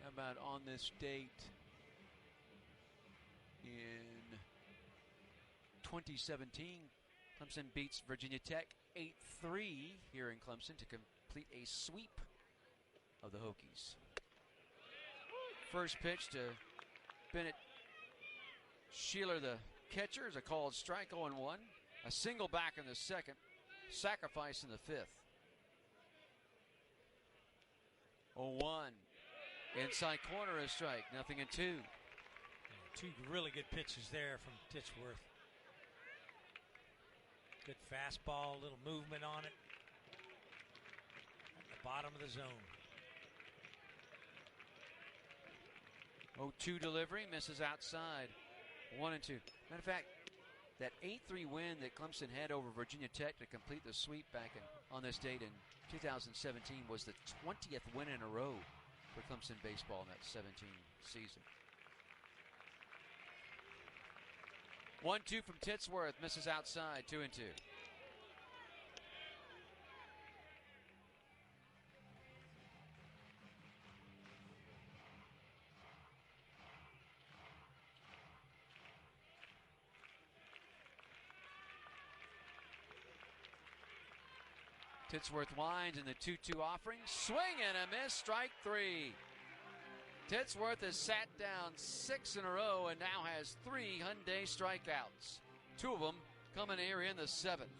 How about on this date in 2017, Clemson beats Virginia Tech 8-3 here in Clemson to complete a sweep of the Hokies. First pitch to Bennett Sheeler, the catcher, is a called strike, 0-1. A single back in the second, sacrifice in the 5th. 0-1. Inside corner, a strike, 0-2. Yeah, 2 really good pitches there from Titsworth. Good fastball, a little movement on it. At the bottom of the zone. 0-2 delivery, misses outside. 1-2. Matter of fact, that 8-3 win that Clemson had over Virginia Tech to complete the sweep back on this date in 2017 was the 20th win in a row for Clemson baseball in that 17 season. 1-2 from Titsworth, misses outside, 2-2. Titsworth winds in the 2-2 offering. Swing and a miss. Strike 3. Titsworth has sat down 6 in a row and now has 3 Hyundai strikeouts. 2 of them coming here in the 7th.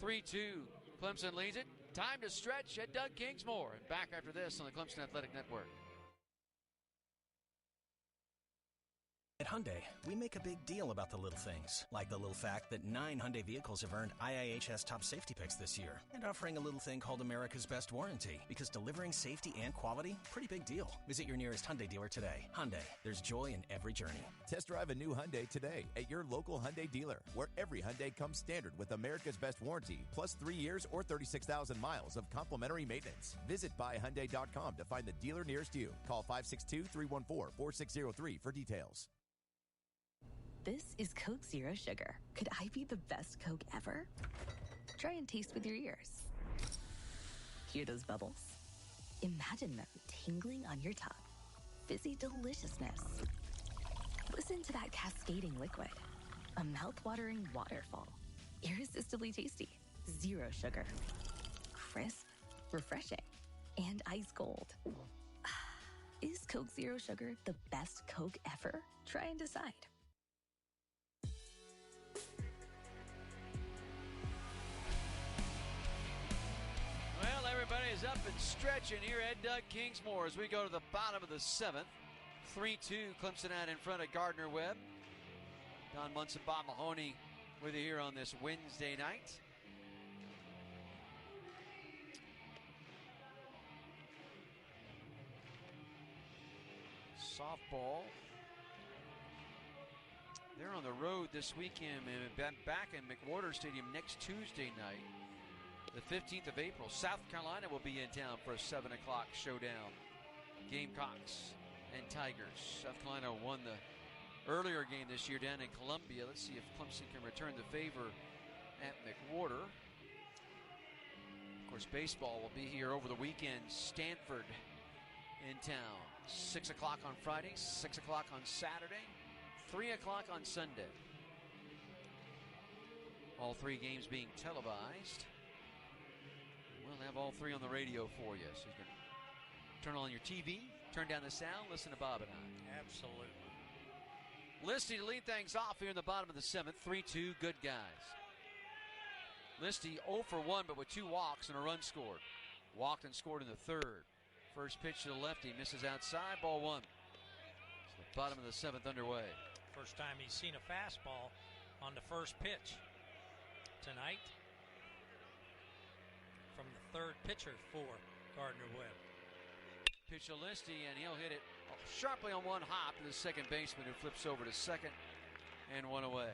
3-2. Clemson leads it. Time to stretch at Doug Kingsmore. And back after this on the Clemson Athletic Network. At Hyundai, we make a big deal about the little things, like the little fact that 9 Hyundai vehicles have earned IIHS top safety picks this year, and offering a little thing called America's Best Warranty, because delivering safety and quality, pretty big deal. Visit your nearest Hyundai dealer today. Hyundai, there's joy in every journey. Test drive a new Hyundai today at your local Hyundai dealer, where every Hyundai comes standard with America's Best Warranty, plus 3 years or 36,000 miles of complimentary maintenance. Visit buyhyundai.com to find the dealer nearest you. Call 562-314-4603 for details. This is Coke Zero Sugar. Could I be the best Coke ever? Try and taste with your ears. Hear those bubbles? Imagine them tingling on your tongue. Fizzy deliciousness. Listen to that cascading liquid. A mouth-watering waterfall. Irresistibly tasty. Zero sugar. Crisp, refreshing, and ice cold. Is Coke Zero Sugar the best Coke ever? Try and decide. Well, everybody is up and stretching here at Doug Kingsmore as we go to the bottom of the 7th. 3-2, Clemson out in front of Gardner-Webb. Don Munson, Bob Mahoney with you here on this Wednesday night. Softball. They're on the road this weekend and back in McWhorter Stadium next Tuesday night, the 15th of April. South Carolina will be in town for a 7 o'clock showdown. Gamecocks and Tigers. South Carolina won the earlier game this year down in Columbia. Let's see if Clemson can return the favor at McWhorter. Of course, baseball will be here over the weekend. Stanford in town. 6 o'clock on Friday, 6 o'clock on Saturday, 3 o'clock on Sunday. All 3 games being televised. We'll have all 3 on the radio for you. So you can turn on your TV, turn down the sound, listen to Bob and I. Absolutely. Listy to lead things off here in the bottom of the 7th. 3-2, good guys. Listy 0 for 1, but with 2 walks and a run scored. Walked and scored in the 3rd. First pitch to the lefty, misses outside, ball 1. So the bottom of the 7th underway. First time he's seen a fastball on the first pitch tonight from the 3rd pitcher for Gardner-Webb. Pitch to Listy, and he'll hit it sharply on one hop to the second baseman, who flips over to second and 1 away.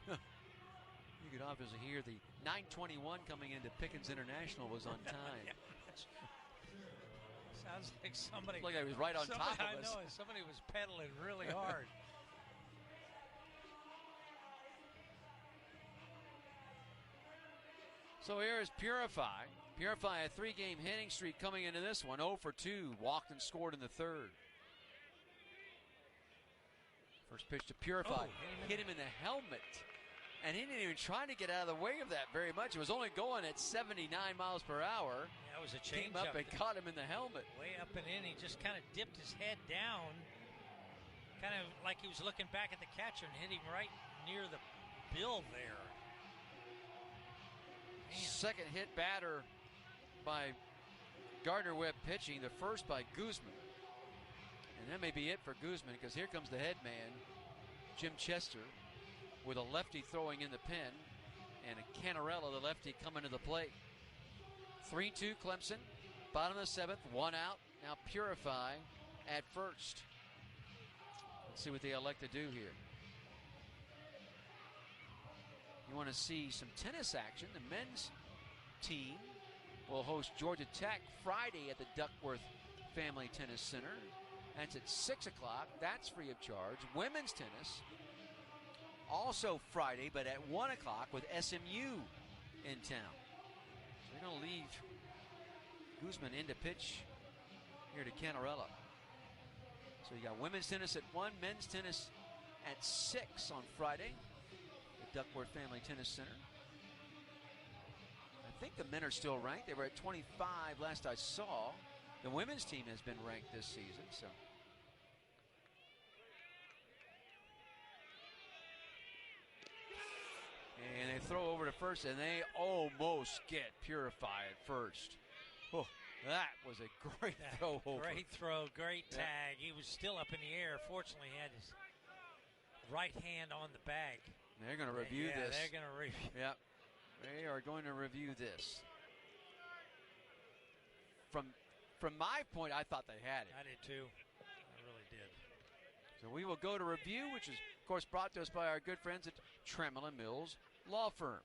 You could obviously hear the 921 coming into Pickens International was on time. Sounds like somebody. Like I was right on top of us. I know, somebody was pedaling really hard. So here is Purify. Purify, a 3-game hitting streak coming into this one. 0 for 2, walked and scored in the 3rd. First pitch to Purify, hit him in the helmet. And he didn't even try to get out of the way of that very much. It was only going at 79 miles per hour. That was a change Came up and caught him in the helmet. Way up and in, he just kind of dipped his head down, kind of like he was looking back at the catcher, and hit him right near the bill there. Man. Second hit batter by Gardner-Webb pitching, the first by Guzman. And that may be it for Guzman, because here comes the head man, Jim Chester, with a lefty throwing in the pen, and a Canarella, the lefty, coming to the plate. 3-2 Clemson, bottom of the 7th, 1 out. Now Purify at first. Let's see what they elect to do here. You want to see some tennis action. The men's team will host Georgia Tech Friday at the Duckworth Family Tennis Center. That's at 6 o'clock. That's free of charge. Women's tennis, also Friday, but at 1 o'clock with SMU in town. So they're going to leave Guzman in to pitch here to Canarella. So you got women's tennis at 1, men's tennis at 6 on Friday at Duckworth Family Tennis Center. I think the men are still ranked. They were at 25 last I saw. The women's team has been ranked this season, so. And they throw over to first, and they almost get Purify at first. Oh, that was a great throw over. Great throw, great tag. He was still up in the air. Fortunately, he had his right hand on the bag. They're going to review this. They're going to review. Yep. They are going to review this. From my point, I thought they had it. I did too. I really did. So we will go to review, which is, of course, brought to us by our good friends at Trammell & Mills Law Firm.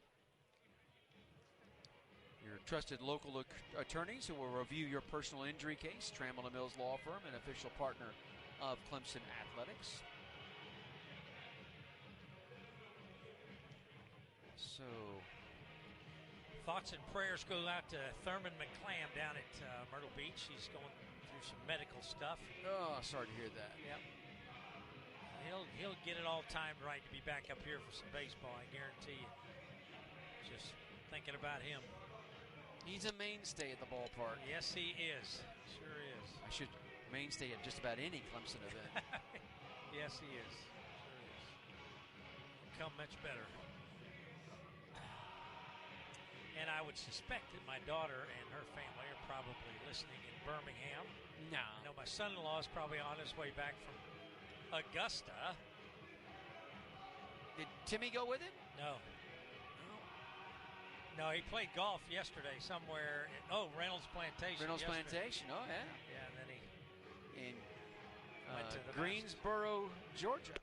Your trusted local attorneys who will review your personal injury case. Trammell & Mills Law Firm, an official partner of Clemson Athletics. So, thoughts and prayers go out to Thurman McClam down at Myrtle Beach. He's going through some medical stuff. Oh, sorry to hear that. Yep. He'll get it all timed right to be back up here for some baseball, I guarantee you. Just thinking about him. He's a mainstay at the ballpark. Yes, he is. Sure is. I should mainstay at just about any Clemson event. Yes, he is. Sure is. Come much better. And I would suspect that my daughter and her family are probably listening in Birmingham. No. I know my son-in-law is probably on his way back from Augusta. Did Timmy go with him? No. No, he played golf yesterday somewhere. Reynolds Plantation. Reynolds yesterday. Plantation, oh, yeah. Yeah, and then he in went to the Greensboro, Georgia.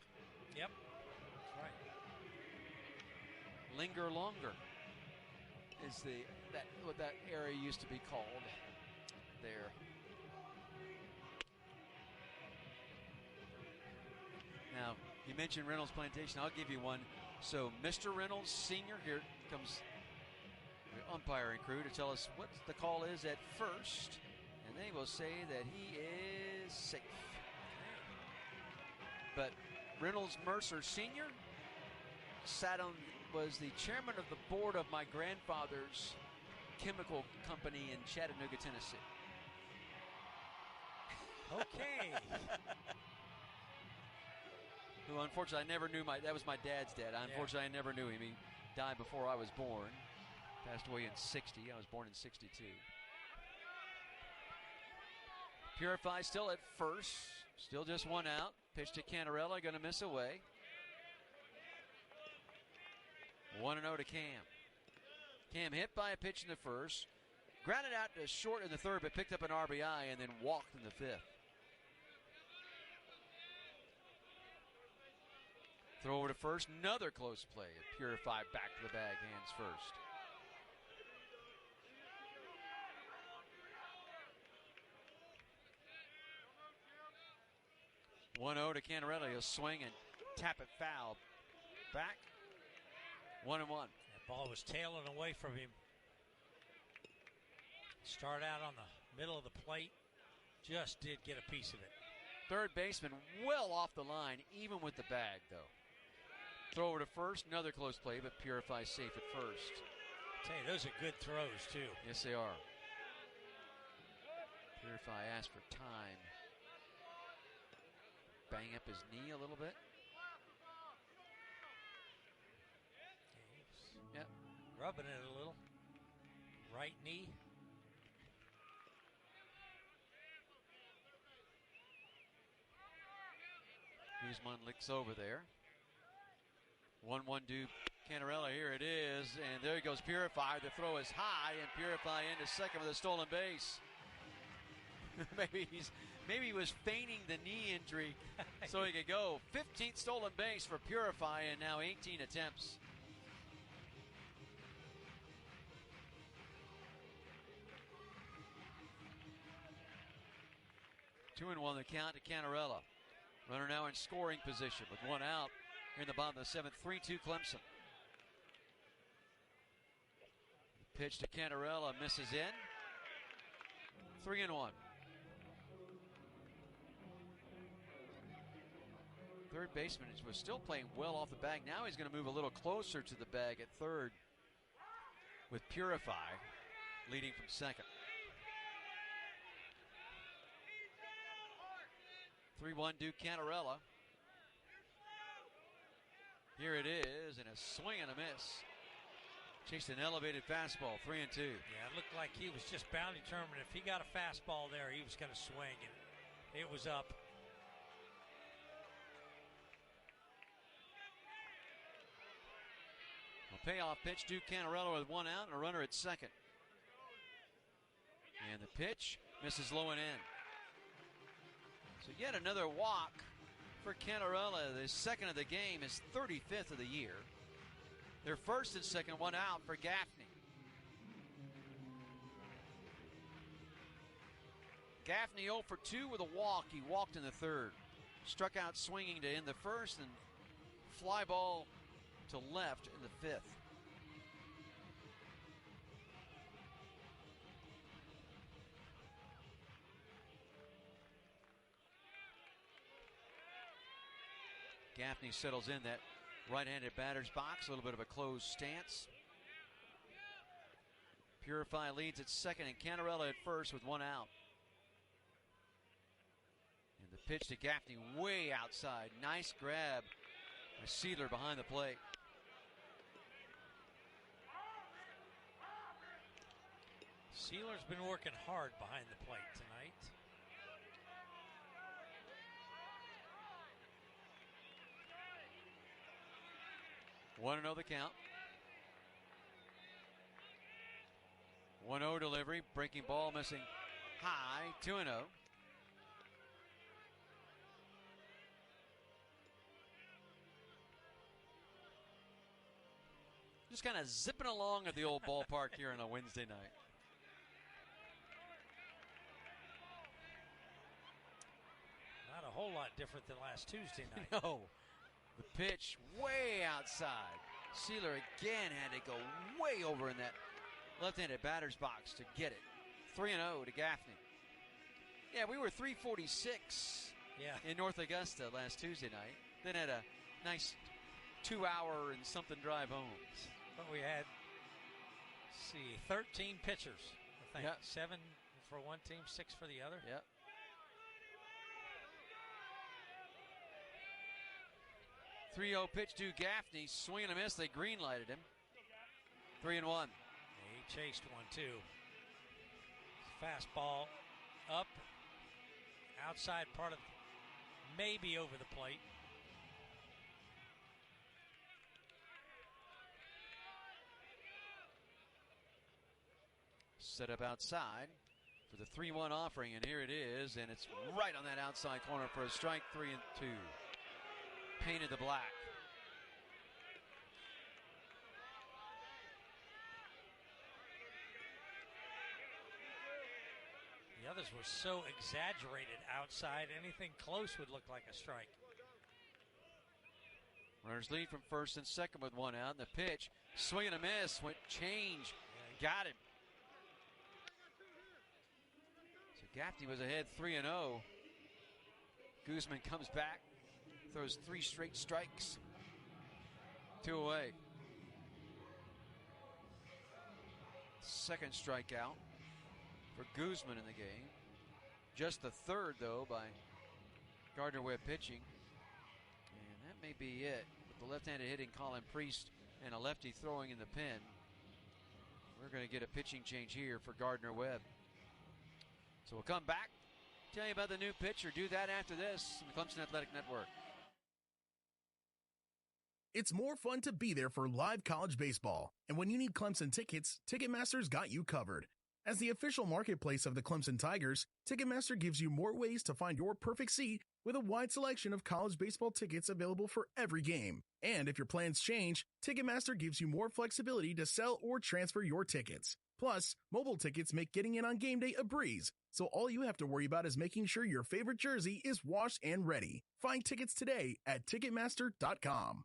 Yep, that's right. Linger Longer is what that area used to be called there. Now, you mentioned Reynolds Plantation. I'll give you one. So, Mr. Reynolds, Sr., here comes the umpiring crew to tell us what the call is at first. And they will say that he is safe. But Reynolds Mercer, Sr. was the chairman of the board of my grandfather's chemical company in Chattanooga, Tennessee. Okay. Who, unfortunately, I never knew. That was my dad's dad. Unfortunately, I never knew him. He died before I was born. Passed away in 60. I was born in 62. Purify still at first. Still just one out. Pitch to Cantarella. Going to miss away. 1-0 to Cam. Cam hit by a pitch in the first. Grounded out to short in the third, but picked up an RBI and then walked in the fifth. Throw over to first, another close play. Purify back to the bag, hands first. (1-0) to Cantarella. He'll swing and tap it foul. Back. 1-1. That ball was tailing away from him. Start out on the middle of the plate. Just did get a piece of it. Third baseman well off the line, even with the bag, though. Throw over to first, another close play, but Purify safe at first. I tell you, those are good throws, too. Yes, they are. Purify asked for time. Bang up his knee a little bit. Yep. Rubbing it a little. Right knee. Guzman licks over there. 1-1 to Cantarella. Here it is. And there he goes, Purify. The throw is high, and Purify into second with a stolen base. Maybe he was feigning the knee injury so he could go. 15th stolen base for Purify, and now 18 attempts. Two and 1 the count to Cantarella. Runner now in scoring position with one out here in the bottom of the seventh. 3-2 Clemson. Pitch to Cantarella, misses in. 3-1. Third baseman was still playing well off the bag. Now he's going to move a little closer to the bag at third. with Purify leading from second. 3-1 Duke Cantarella. Here it is, and a swing and a miss. Chased an elevated fastball, 3-2. Yeah, it looked like he was just bound determined. If he got a fastball there, he was going to swing, and it was up. A payoff pitch, Duke Cantarella with one out and a runner at second. And the pitch misses low and in. So yet another walk for Cantarella. The second of the game, is 35th of the year. Their first and second, one out for Gaffney. Gaffney 0 for 2 with a walk. He walked in the third. Struck out swinging to end the first, and fly ball to left in the fifth. Gaffney settles in that right-handed batter's box, a little bit of a closed stance. Purify leads at second, and Cantarella at first with one out. And the pitch to Gaffney way outside. Nice grab by Seidler behind the plate. Seidler's been working hard behind the plate tonight. 1-0 the count. 1-0 delivery. Breaking ball missing high. 2-0. Just kind of zipping along at the old ballpark here on a Wednesday night. Not a whole lot different than last Tuesday night. No. The pitch way outside. Seidler again had to go way over in that left-handed batter's box to get it. 3-0 to Gaffney. Yeah, we were 346 in North Augusta last Tuesday night. Then had a nice 2-hour and something drive home. But we had, 13 pitchers, I think. Yep. 7 for one team, 6 for the other. Yep. 3-0 pitch to Gaffney. Swing and a miss. They green-lighted him. 3-1. He chased one, too. Fastball up. Outside part of, maybe over the plate. Set up outside for the 3-1 offering, and here it is, and it's right on that outside corner for a strike. 3-2. Painted the black. The others were so exaggerated outside. Anything close would look like a strike. Runners lead from first and second with one out. And the pitch, swing and a miss, went change. Got him. So Gaffney was ahead 3-0. Guzman comes back. Throws 3 straight strikes. 2 away. Second strikeout for Guzman in the game. Just the third, though, by Gardner-Webb pitching. And that may be it. With the left-handed hitting Colin Priest and a lefty throwing in the pen, we're going to get a pitching change here for Gardner-Webb. So we'll come back, tell you about the new pitcher. Do that after this on the Clemson Athletic Network. It's more fun to be there for live college baseball. And when you need Clemson tickets, Ticketmaster's got you covered. As the official marketplace of the Clemson Tigers, Ticketmaster gives you more ways to find your perfect seat with a wide selection of college baseball tickets available for every game. And if your plans change, Ticketmaster gives you more flexibility to sell or transfer your tickets. Plus, mobile tickets make getting in on game day a breeze. So all you have to worry about is making sure your favorite jersey is washed and ready. Find tickets today at Ticketmaster.com.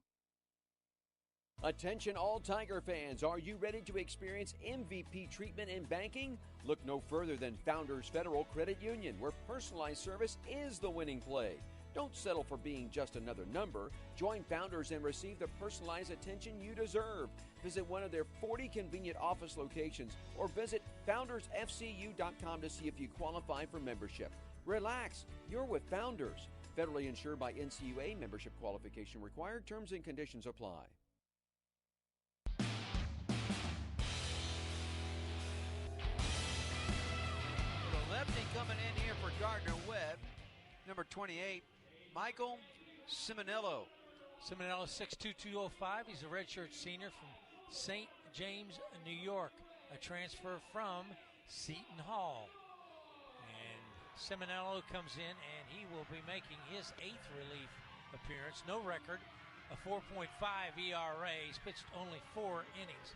Attention all Tiger fans, are you ready to experience MVP treatment in banking? Look no further than Founders Federal Credit Union, where personalized service is the winning play. Don't settle for being just another number. Join Founders and receive the personalized attention you deserve. Visit one of their 40 convenient office locations or visit foundersfcu.com to see if you qualify for membership. Relax, you're with Founders. Federally insured by NCAA, membership qualification required. Terms and conditions apply. The lefty coming in here for Gardner Webb, number 28, Michael Ciminello. Ciminello, 6'2", 205. He's a redshirt senior from St. James, New York, a transfer from Seton Hall. And Ciminello comes in, and he will be making his 8th relief appearance. No record, a 4.5 ERA. He's pitched only 4 innings,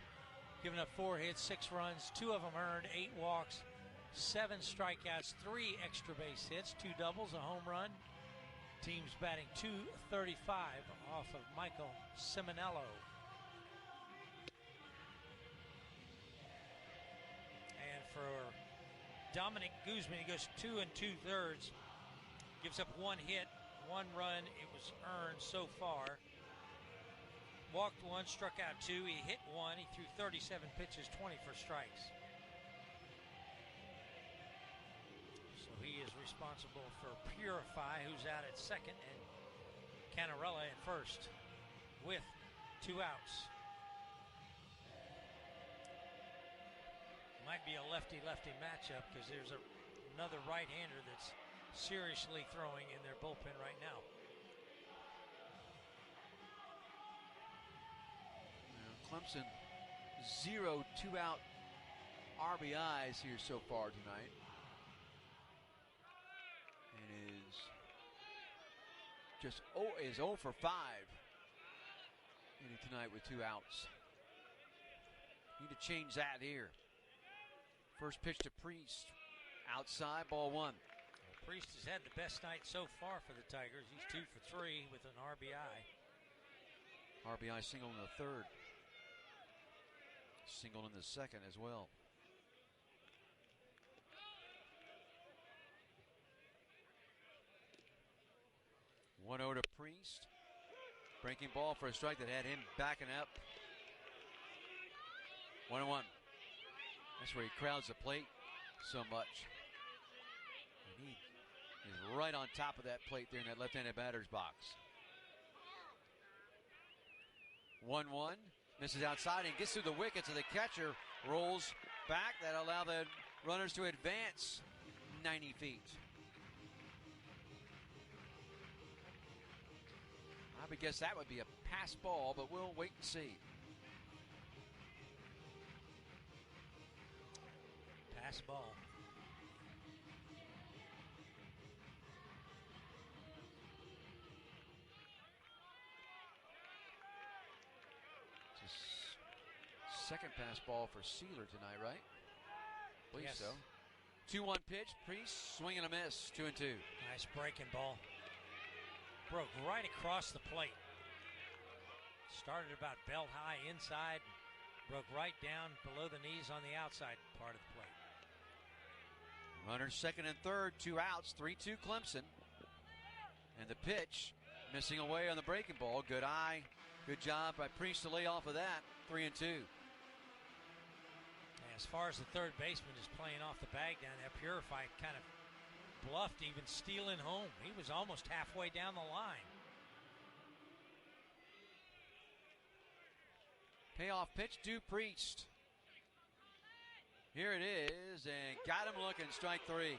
given up 4 hits, 6 runs, 2 of them earned, 8 walks, 7 strikeouts, 3 extra base hits, 2 doubles, a home run. Team's batting .235 off of Michael Ciminello. And for Dominic Guzman, he goes 2 2/3, gives up 1 hit, 1 run. It was earned so far. Walked 1, struck out 2. He hit 1. He threw 37 pitches, 24 strikes. So he is responsible for Purify, who's out at second, and Canarella at first with 2 outs. Might be a lefty-lefty matchup because there's another right-hander that's seriously throwing in their bullpen right now. Clemson, 0 2-out RBIs here so far tonight. And is 0 for 5 tonight with 2 outs. Need to change that here. First pitch to Priest. Outside, ball 1. Priest has had the best night so far for the Tigers. He's 2 for 3 with an RBI. RBI single in the 3rd. Single in the 2nd as well. One 0 to Priest. Breaking ball for a strike that had him backing up. 1-1. That's where he crowds the plate so much. And he is right on top of that plate there in that left-handed batter's box. 1-1. Misses outside and gets through the wickets, and the catcher rolls back. That'll allow the runners to advance 90 feet. I would guess that would be a pass ball, but we'll wait and see. Pass ball. Second pass ball for Sealer tonight, right? Believe yes. so. 2-1 pitch. Priest, swing and a miss. 2-2. Nice breaking ball. Broke right across the plate. Started about belt high inside. Broke right down below the knees on the outside part of the plate. Runners second and third. 2 outs. 3-2 Clemson. And the pitch missing away on the breaking ball. Good eye. Good job by Priest to lay off of that. 3-2. As far as the third baseman is playing off the bag down there, Purify kind of bluffed, even stealing home. He was almost halfway down the line. Payoff pitch to Priest. Here it is, and got him looking, strike 3.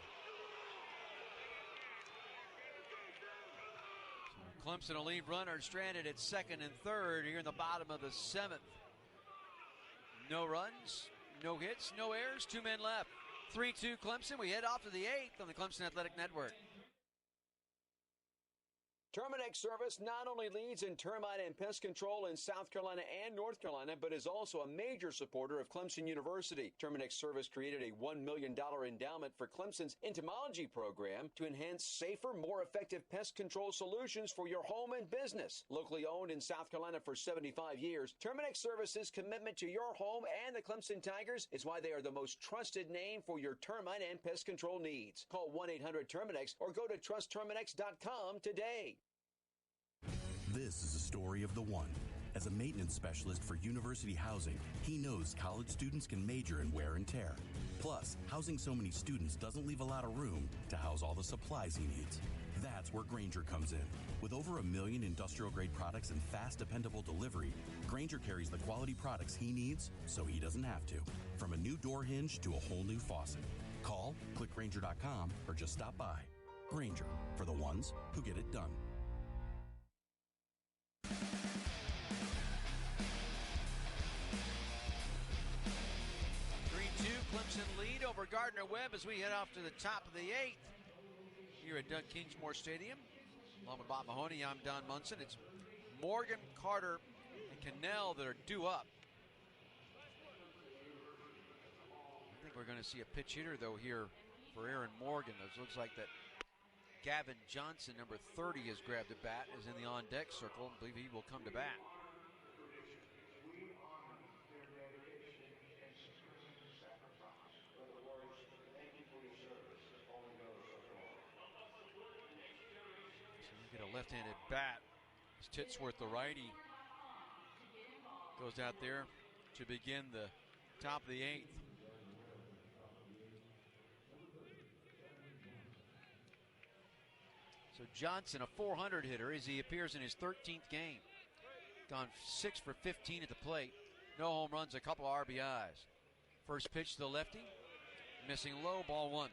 So Clemson will leave runners stranded at second and third here in the bottom of the 7th. No runs, no hits, no errors, 2 men left. 3-2 Clemson. We head off to the 8th on the Clemson Athletic Network. Terminix Service not only leads in termite and pest control in South Carolina and North Carolina, but is also a major supporter of Clemson University. Terminix Service created a $1 million endowment for Clemson's entomology program to enhance safer, more effective pest control solutions for your home and business. Locally owned in South Carolina for 75 years, Terminix Service's commitment to your home and the Clemson Tigers is why they are the most trusted name for your termite and pest control needs. Call 1-800-TERMINIX or go to trustterminix.com today. This is a story of the one. As a maintenance specialist for university housing, he knows college students can major in wear and tear. Plus, housing so many students doesn't leave a lot of room to house all the supplies he needs. That's where Grainger comes in. With over 1 million industrial-grade products and fast, dependable delivery, Grainger carries the quality products he needs so he doesn't have to. From a new door hinge to a whole new faucet. Call, click Grainger.com, or just stop by. Grainger, for the ones who get it done. 3-2, Clemson lead over Gardner-Webb as we head off to the top of the 8th. Here at Doug Kingsmore Stadium. Along with Bob Mahoney, I'm Don Munson. It's Morgan, Carter, and Cannell that are due up. I think we're going to see a pitch hitter, though, here for Aaron Morgan. It looks like that Gavin Johnson, number 30, has grabbed a bat, is in the on-deck circle. I believe he will come to bat. Get a left-handed bat. It's Titsworth, the righty, goes out there to begin the top of the 8th. So Johnson, a 400 hitter, as he appears in his 13th game. Gone 6 for 15 at the plate. No home runs, a couple of RBIs. First pitch to the lefty, missing low, ball 1.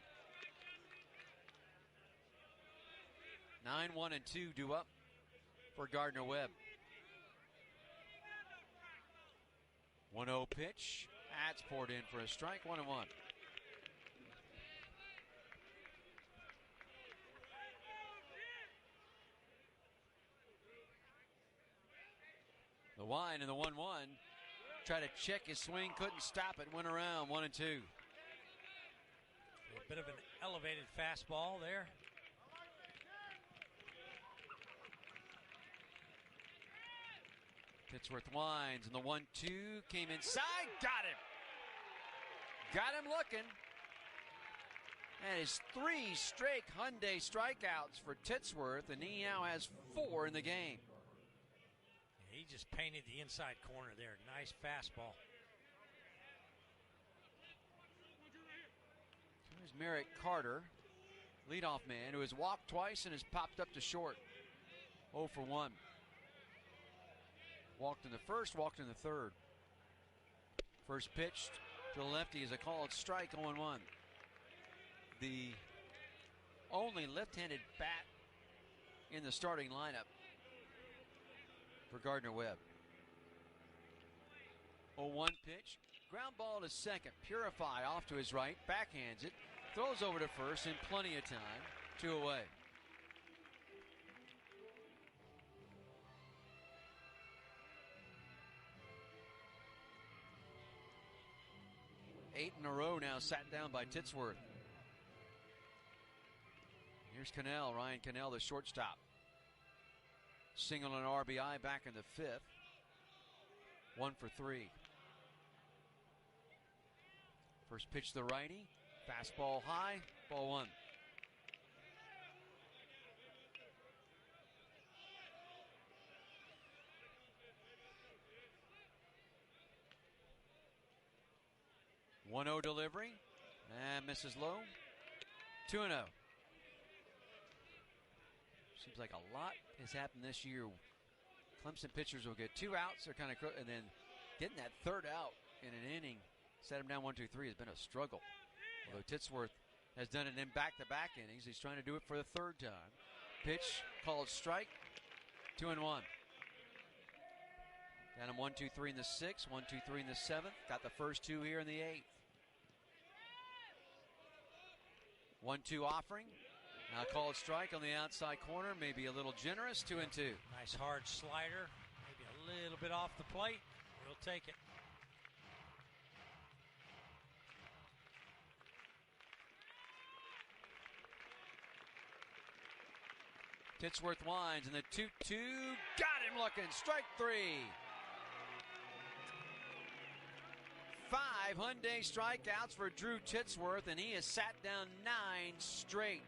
9-1-2 due up for Gardner-Webb. 1-0 pitch. That's poured in for a strike. 1-1. The wind and the 1-1. Try to check his swing, couldn't stop it. Went around 1-2. A bit of an elevated fastball there. Titsworth winds, and the 1-2 came inside. Got him. Got him looking. And his 3 straight Hyundai strikeouts for Titsworth, and he now has 4 in the game. He just painted the inside corner there. Nice fastball. Here's Merrick Carter, leadoff man, who has walked twice and has popped up to short. 0 for 1. Walked in the first, walked in the third. First pitch to the lefty is a called strike, 0-1. The only left-handed bat in the starting lineup for Gardner-Webb. 0-1 pitch. Ground ball to second. Purify off to his right. Backhands it. Throws over to first in plenty of time. 2 away. 8 in a row now sat down by Titsworth. Here's Cannell, Ryan Cannell, the shortstop. Single and RBI back in the 5th. 1 for 3. First pitch to the righty. Fastball high. Ball 1. One-0 delivery. And misses low. 2-0. Seems like a lot has happened this year. Clemson pitchers will get 2 outs. They're kind of, and then getting that third out in an inning, set him down 1-2-3 has been a struggle. Although Titsworth has done it in back-to-back innings, he's trying to do it for the 3rd time. Pitch called strike. 2-1. Down him 1-2-3 in the 6th, 1-2-3 in the 7th. Got the first 2 here in the 8th. 1-2 offering. Now called strike on the outside corner, maybe a little generous, 2-2. Nice hard slider, maybe a little bit off the plate. We'll take it. Titsworth winds, and the 2-2, got him looking, strike 3. 5 Hyundai strikeouts for Drew Titsworth, and he has sat down 9 straight.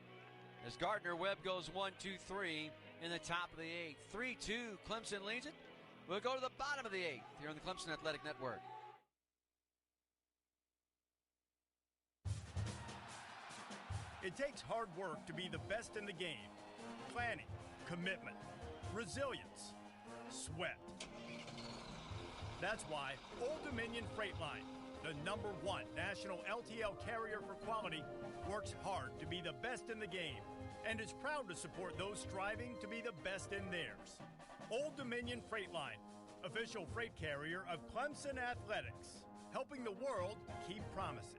As Gardner Webb goes 1-2-3 in the top of the 8th. 3-2, Clemson leads it. We'll go to the bottom of the 8th here on the Clemson Athletic Network. It takes hard work to be the best in the game. Planning, commitment, resilience, sweat. That's why Old Dominion Freight Line, the #1 national LTL carrier for quality, works hard to be the best in the game and is proud to support those striving to be the best in theirs. Old Dominion Freight Line, official freight carrier of Clemson Athletics, helping the world keep promises.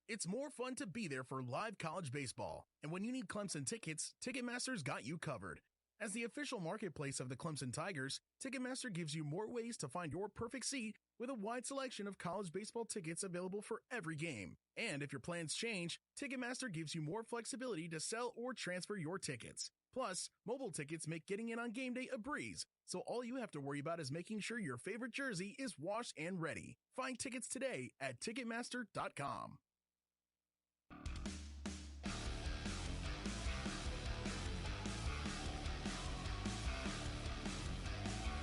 It's more fun to be there for live college baseball. And when you need Clemson tickets, Ticketmaster's got you covered. As the official marketplace of the Clemson Tigers, Ticketmaster gives you more ways to find your perfect seat with a wide selection of college baseball tickets available for every game. And if your plans change, Ticketmaster gives you more flexibility to sell or transfer your tickets. Plus, mobile tickets make getting in on game day a breeze. So all you have to worry about is making sure your favorite jersey is washed and ready. Find tickets today at Ticketmaster.com.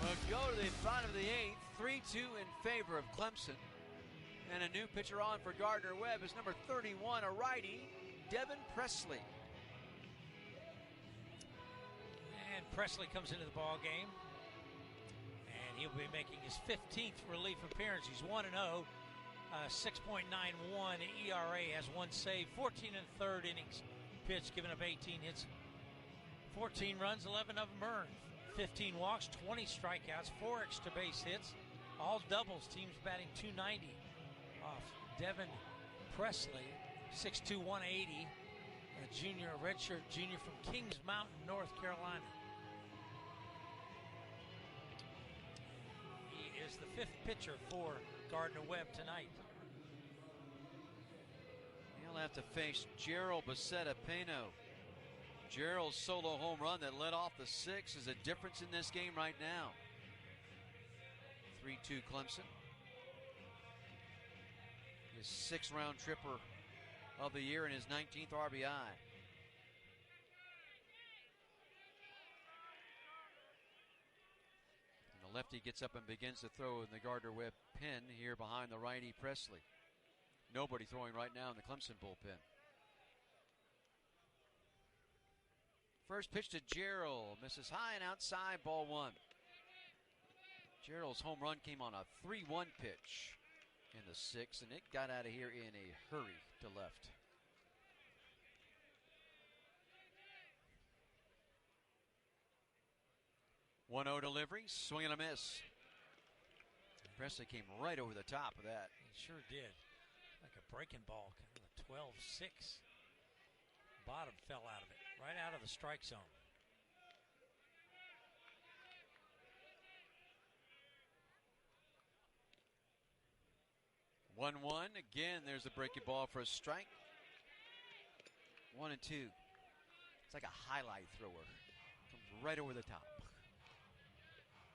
We'll go to the bottom of the 8th, 3-2 in favor of Clemson. And a new pitcher on for Gardner Webb is number 31, a righty, Devin Presley. And Presley comes into the ball game, and he'll be making his 15th relief appearance. He's 1-0, 6.91 ERA, has 1 save, 14 and third innings pitched, giving up 18 hits, 14 runs, 11 of them earned. 15 walks, 20 strikeouts, 4 extra base hits, all doubles. Teams batting .290 off Devin Presley, 6'2", 180, a redshirt junior from Kings Mountain, North Carolina. He is the 5th pitcher for Gardner Webb tonight. He'll have to face Gerald Bacetta-Peno. Gerald's solo home run that led off the 6 is a difference in this game right now. 3-2 Clemson. His 6th round tripper of the year and his 19th RBI. And the lefty gets up and begins to throw in the Gardner Webb pen here behind the righty Presley. Nobody throwing right now in the Clemson bullpen. First pitch to Gerald, misses high and outside, ball 1. Gerald's home run came on a 3-1 pitch in the 6th, and it got out of here in a hurry to left. One-0 delivery, swing and a miss. Presley came right over the top of that. He sure did. Like a breaking ball, kind of a 12-6. Bottom fell out of it, right out of the strike zone. One-one. Again, there's a breaking ball for a strike. 1-2. It's like a highlight thrower. Comes right over the top.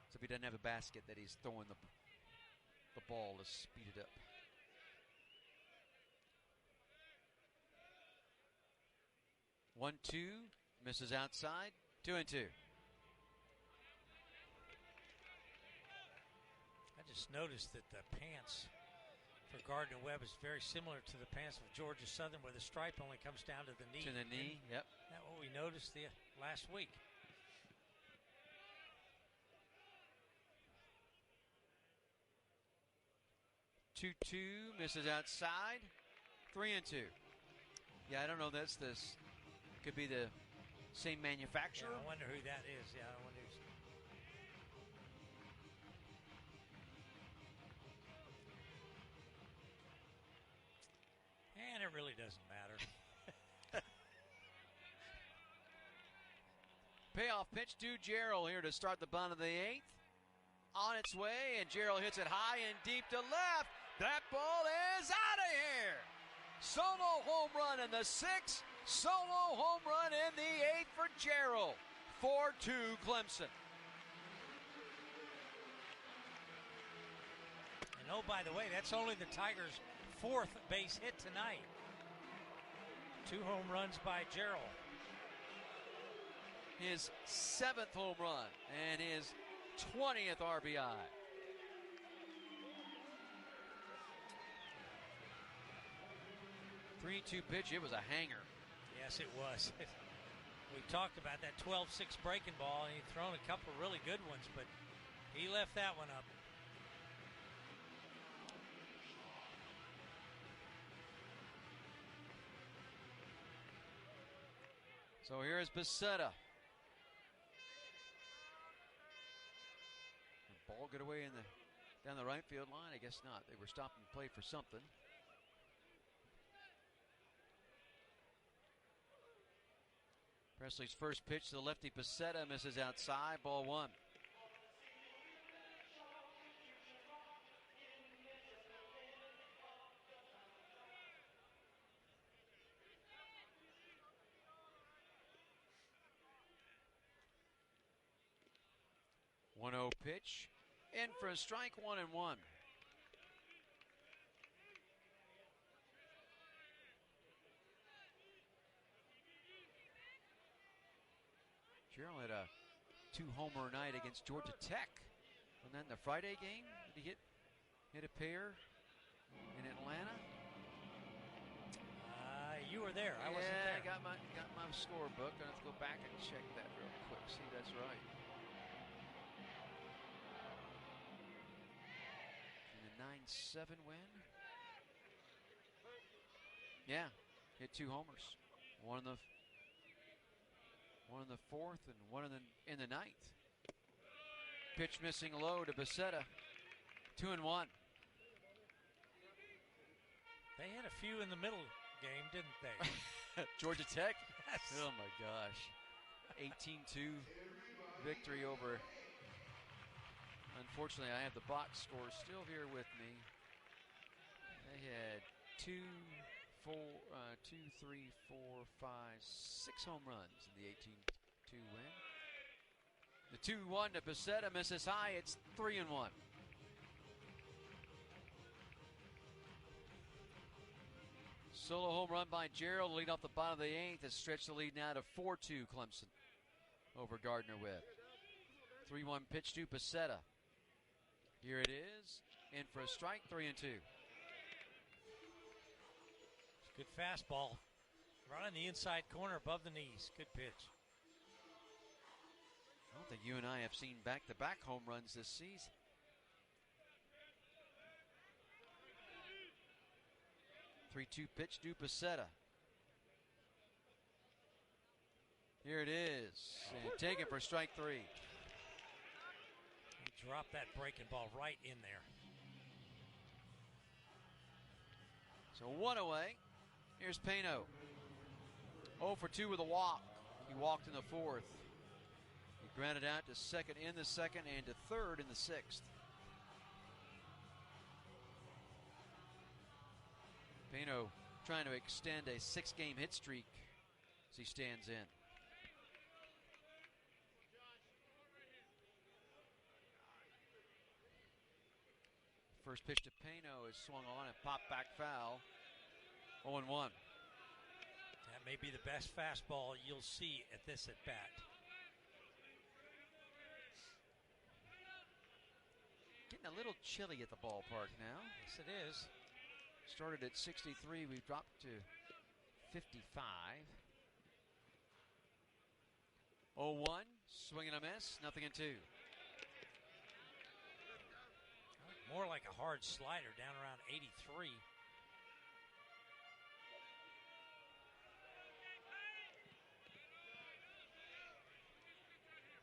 So if he doesn't have a basket that he's throwing the ball to speed it up. 1-2, misses outside, 2-2. I just noticed that the pants for Gardner Webb is very similar to the pants of Georgia Southern, where the stripe only comes down to the knee. To the knee, yep. That's what we noticed last week. Two, misses outside, 3-2. Yeah, I don't know. Could be the same manufacturer. Yeah, I wonder who that is. Yeah, I wonder. And it really doesn't matter. Payoff pitch to Gerald here to start the bottom of the 8th. On its way, and Gerald hits it high and deep to left. That ball is out of here. Solo home run in the 6th. Solo home run in the 8th for Gerald. 4-2 Clemson. And oh, by the way, that's only the Tigers' 4th base hit tonight. 2 home runs by Gerald. His 7th home run and his 20th RBI. Three-two pitch. It was a hanger. Yes, it was. We talked about that 12-6 breaking ball, and he'd thrown a couple really good ones, but he left that one up. So here is Becerra. Ball get away down the right field line? I guess not. They were stopping play for something. Presley's first pitch to the lefty Becerra misses outside. Ball 1. One-0 pitch. In for a strike, 1-1. Gerald had a 2-homer night against Georgia Tech. And then the Friday game, did he hit a pair in Atlanta? You were there. I wasn't there. I got my scorebook. I have to go back and check that real quick. See, that's right. And a 9-7 win. Yeah, hit 2 homers. One in the 4th and one in the 9th. Pitch missing low to Becerra. 2-1. They had a few in the middle game, didn't they? Georgia Tech? Yes. Oh my gosh. 18-2 victory over. Unfortunately, I have the box score still here with me. They had 6 home runs in the 18-2 win. The 2-1 to Becerra misses high. It's 3-1. Solo home run by Gerald, lead off the bottom of the 8th, has stretched the lead now to 4-2 Clemson over Gardner-Webb. 3-1 pitch to Becerra. Here it is, in for a strike, 3-2. Good fastball. Right on the inside corner above the knees. Good pitch. I don't think you and I have seen back-to-back home runs this season. Three-two pitch to Becerra. Here it is. And taken for strike 3. He dropped that breaking ball right in there. So 1 away. Here's Pano. 0 for 2 with a walk. He walked in the 4th. He grounded out to second in the 2nd and to 3rd in the 6th. Pano trying to extend a 6-game hit streak as he stands in. First pitch to Pano is swung on and popped back foul. 0-1. That may be the best fastball you'll see at this at-bat. Getting a little chilly at the ballpark now. Yes, it is. Started at 63, we've dropped to 55. 0-1, swing and a miss, 0-2. More like a hard slider down around 83.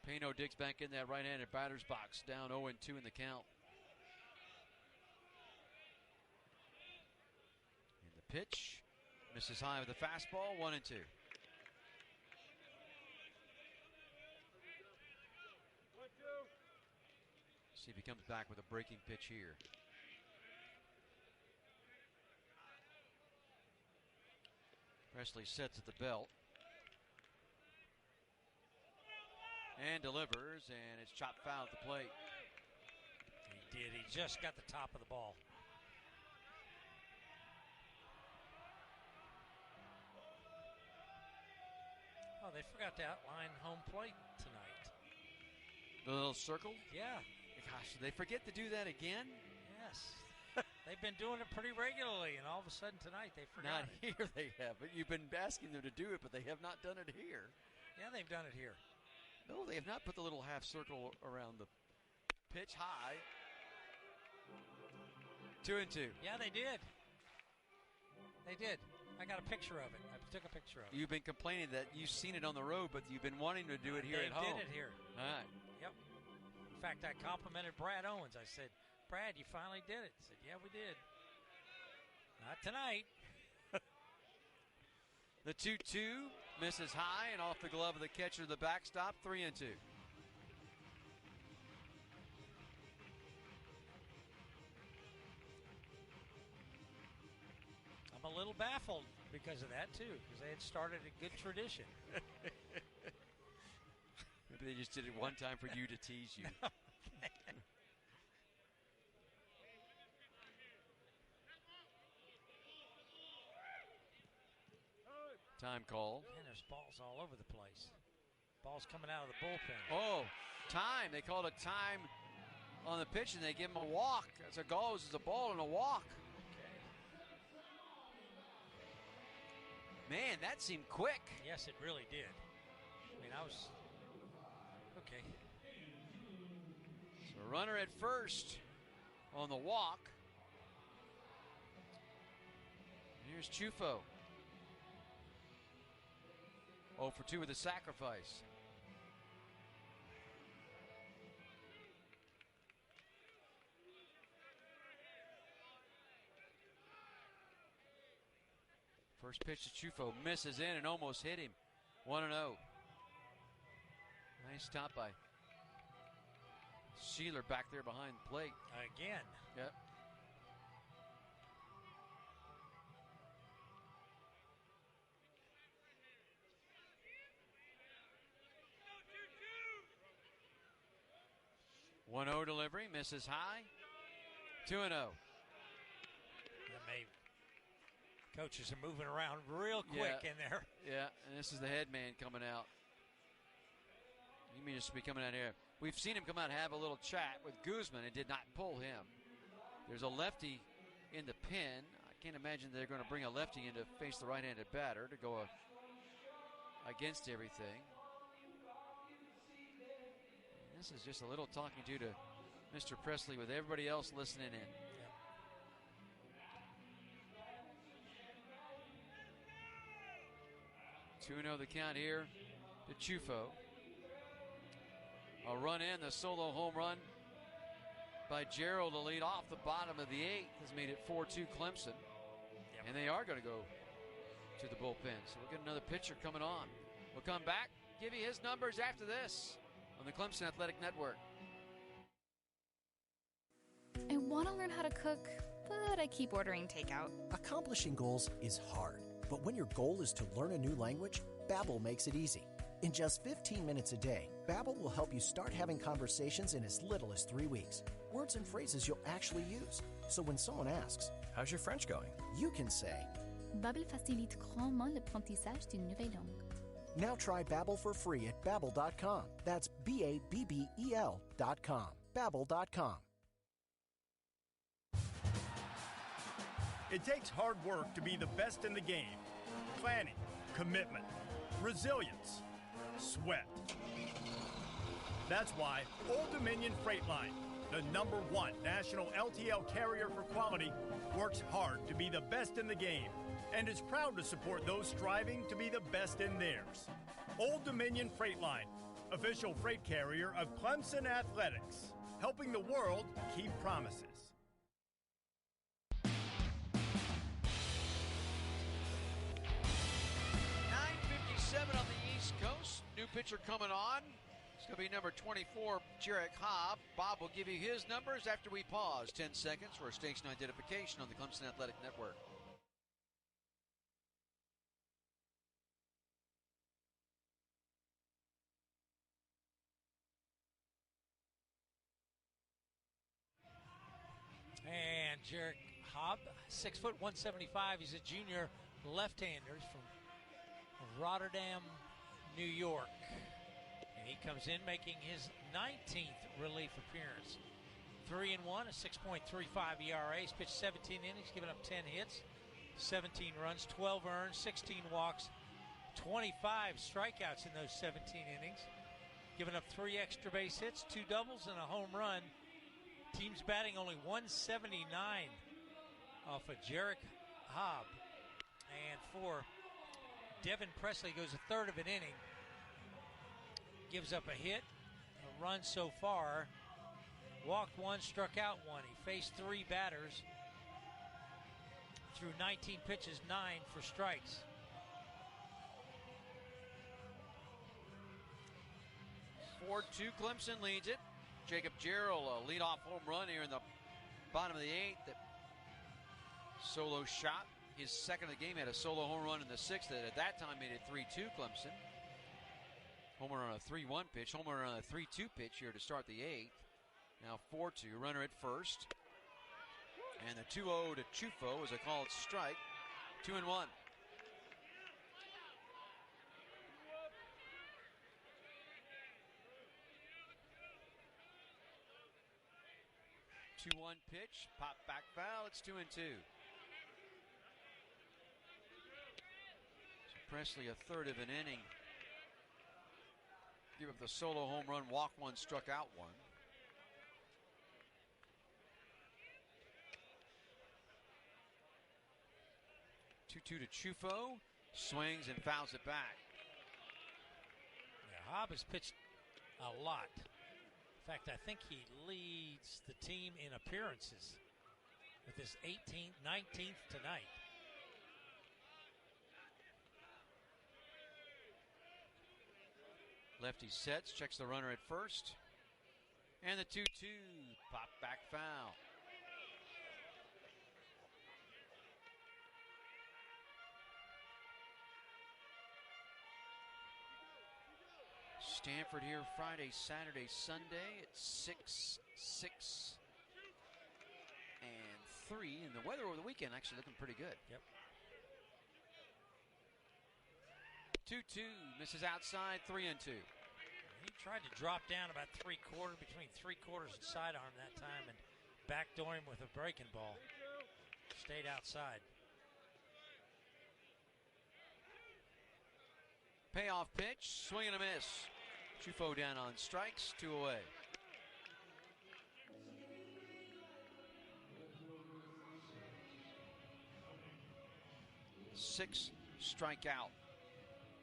Pano digs back in that right-handed batter's box, down 0-2 in the count. And the pitch misses high with the fastball, 1-2. See if he comes back with a breaking pitch here. Presley sets at the belt. And delivers, and it's chopped foul at the plate. He did. He just got the top of the ball. Oh, they forgot to outline home plate tonight. The little circle? Yeah. Gosh, did they forget to do that again? Yes. They've been doing it pretty regularly, and all of a sudden tonight they forgot. Not here they have. But you've been asking them to do it, but they have not done it here. Yeah, they've done it here. No, they have not put the little half circle around the pitch high. 2-2. Yeah, they did. They did. I got a picture of it. I took a picture of it. You've been complaining that you've seen it on the road, but you've been wanting to do it here at home. They did it here. All right. Yep. In fact, I complimented Brad Owens. I said, Brad, you finally did it. He said, yeah, we did. Not tonight. The 2-2 misses high and off the glove of the catcher, the backstop, 3-2. I'm a little baffled because of that, too, because they had started a good tradition. Maybe they just did it one time for you to tease you. Time call. Man, there's balls all over the place. Balls coming out of the bullpen. Oh, time. They called a time on the pitch, and they give him a walk. As it goes, it's a ball and a walk. Okay. Man, that seemed quick. Yes, it really did. I mean, I was... Okay. So runner at first on the walk. Here's Chufo. 0 for 2 with a sacrifice. First pitch to Chufo, misses in and almost hit him. 1-0. Nice stop by Sheeler back there behind the plate. Again. Yep. One 1-0 delivery, misses high. 2-0. Coaches are moving around real quick in there. Yeah, and this is the head man coming out. You mean just be coming out here. We've seen him come out and have a little chat with Guzman and did not pull him. There's a lefty in the pen. I can't imagine they're going to bring a lefty in to face the right-handed batter to go against everything. This is just a little talking to Mr. Presley with everybody else listening in. Yep. 2-0 the count here to Chufo. A run in, the solo home run by Gerald to lead off the bottom of the 8th has made it 4-2 Clemson. Yep. And they are going to go to the bullpen. So we'll get another pitcher coming on. We'll come back, give you his numbers after this on the Clemson Athletic Network. I want to learn how to cook, but I keep ordering takeout. Accomplishing goals is hard, but when your goal is to learn a new language, Babbel makes it easy. In just 15 minutes a day, Babbel will help you start having conversations in as little as 3 weeks. Words and phrases you'll actually use. So when someone asks, "How's your French going?" you can say, Babbel facilite grandement l'apprentissage d'une nouvelle langue. Now try Babbel for free at Babbel.com. That's Babbel.com. Babbel.com. It takes hard work to be the best in the game. Planning, commitment, resilience, sweat. That's why Old Dominion Freight Line, the #1 national LTL carrier for quality, works hard to be the best in the game and is proud to support those striving to be the best in theirs. Old Dominion Freight Line, official freight carrier of Clemson Athletics, helping the world keep promises. 9:57 on the East Coast. New pitcher coming on. It'll be number 24, Jarek Hobb. Bob will give you his numbers after we pause 10 seconds for station identification on the Clemson Athletic Network. And Jarek Hobb, 6 foot 175. He's a junior left-hander from Rotterdam, New York. And he comes in making his 19th relief appearance. 3-1, a 6.35 ERA. He's pitched 17 innings, given up 10 hits, 17 runs, 12 earned, 16 walks, 25 strikeouts in those 17 innings. Given up 3 extra base hits, 2 doubles, and a home run. Team's batting only 179 off of Jarek Hobb. And for Devin Presley, goes a third of an inning. Gives up a hit, a run so far. Walked 1, struck out 1. He faced 3 batters. Threw 19 pitches, 9 for strikes. Four 2, Clemson leads it. Jacob Jarrell, a leadoff home run here in the bottom of the 8th. That solo shot. His second of the game, had a solo home run in the 6th that at that time made it 3-2 Clemson. Homer on a 3-1 pitch, homer on a 3-2 pitch here to start the 8th. Now 4-2, runner at first. And the 2-0 to Chufo is a called strike. 2-1. Two-one pitch, pop back foul. It's 2-2. So Presley, a third of an inning. Give up the solo home run, walk 1, struck out 1. Two to Chufo, swings and fouls it back. Yeah, Hobb has pitched a lot. In fact, I think he leads the team in appearances with his 18th, 19th tonight. Lefty sets, checks the runner at first. And the 2-2, pop back foul. Stanford here Friday, Saturday, Sunday at 6, 6, and 3. And the weather over the weekend actually looking pretty good. Yep. 2-2, misses outside, 3-2. He tried to drop down about between three quarters and sidearm that time and backdoor him with a breaking ball. Stayed outside. Payoff pitch, swing and a miss. Chufo down on strikes, 2 away. Six strikeout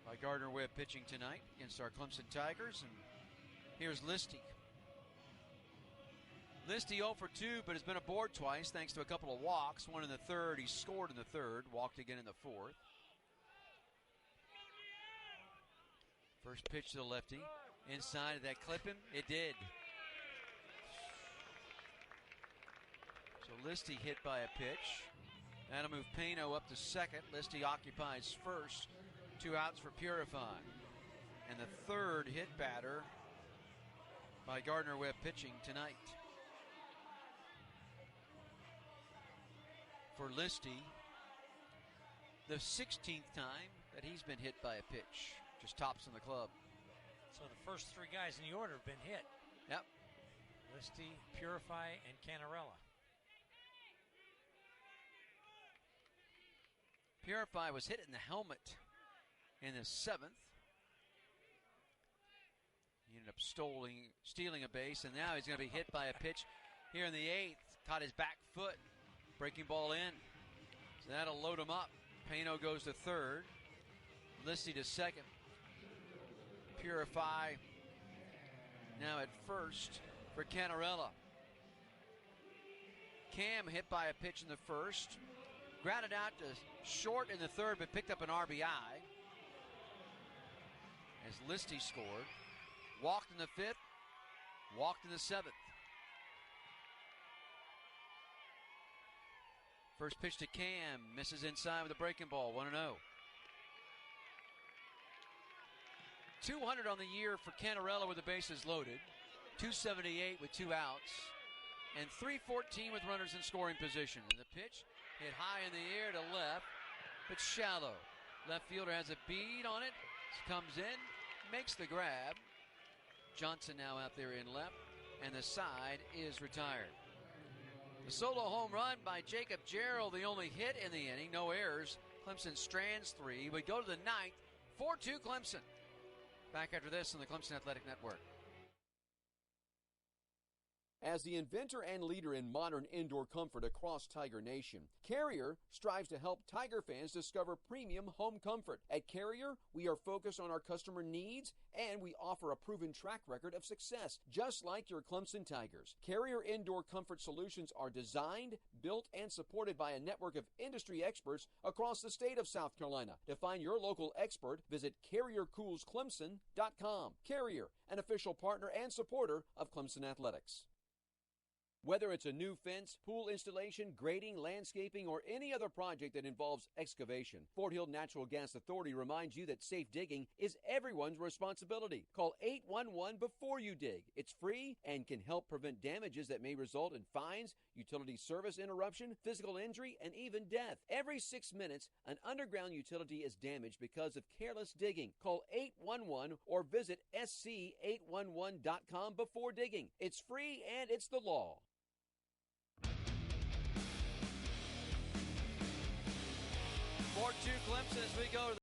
by Gardner Webb pitching tonight against our Clemson Tigers. And here's Listy. Listy 0 for 2, but has been aboard twice thanks to a couple of walks. One in the 3rd, he scored in the 3rd, walked again in the 4th. First pitch to the lefty. Inside, did that clip him? It did. So Listy hit by a pitch. That'll move Pano up to second. Listy occupies first. 2 outs for Purify. And the 3rd hit batter by Gardner Webb pitching tonight. For Listy, the 16th time that he's been hit by a pitch. Just tops in the club. So the first 3 guys in the order have been hit. Yep. Listy, Purify, and Canarella. Purify was hit in the helmet in the 7th. He ended up stealing a base, and now he's going to be hit by a pitch here in the 8th. Caught his back foot. Breaking ball in. So that'll load him up. Pano goes to 3rd. Listy to 2nd. Purify now at first for Canarella. Cam hit by a pitch in the 1st. Grounded out to short in the 3rd, but picked up an RBI as Listy scored. Walked in the 5th. Walked in the 7th. First pitch to Cam. Misses inside with a breaking ball. 1-0. 200 on the year for Canarella with the bases loaded. 278 with 2 outs. And 314 with runners in scoring position. And the pitch hit high in the air to left, but shallow. Left fielder has a bead on it. Comes in, makes the grab. Johnson now out there in left, and the side is retired. The solo home run by Jacob Gerald, the only hit in the inning. No errors. Clemson strands 3. We go to the 9th. 4-2 Clemson. Back after this on the Clemson Athletic Network. As the inventor and leader in modern indoor comfort across Tiger Nation, Carrier strives to help Tiger fans discover premium home comfort. At Carrier, we are focused on our customer needs, and we offer a proven track record of success, just like your Clemson Tigers. Carrier Indoor Comfort Solutions are designed, built, and supported by a network of industry experts across the state of South Carolina. To find your local expert, visit CarrierCoolsClemson.com. Carrier, an official partner and supporter of Clemson Athletics. Whether it's a new fence, pool installation, grading, landscaping, or any other project that involves excavation, Fort Hill Natural Gas Authority reminds you that safe digging is everyone's responsibility. Call 811 before you dig. It's free and can help prevent damages that may result in fines, utility service interruption, physical injury, and even death. Every 6 minutes, an underground utility is damaged because of careless digging. Call 811 or visit sc811.com before digging. It's free and it's the law. 4-2 Clemson as we go to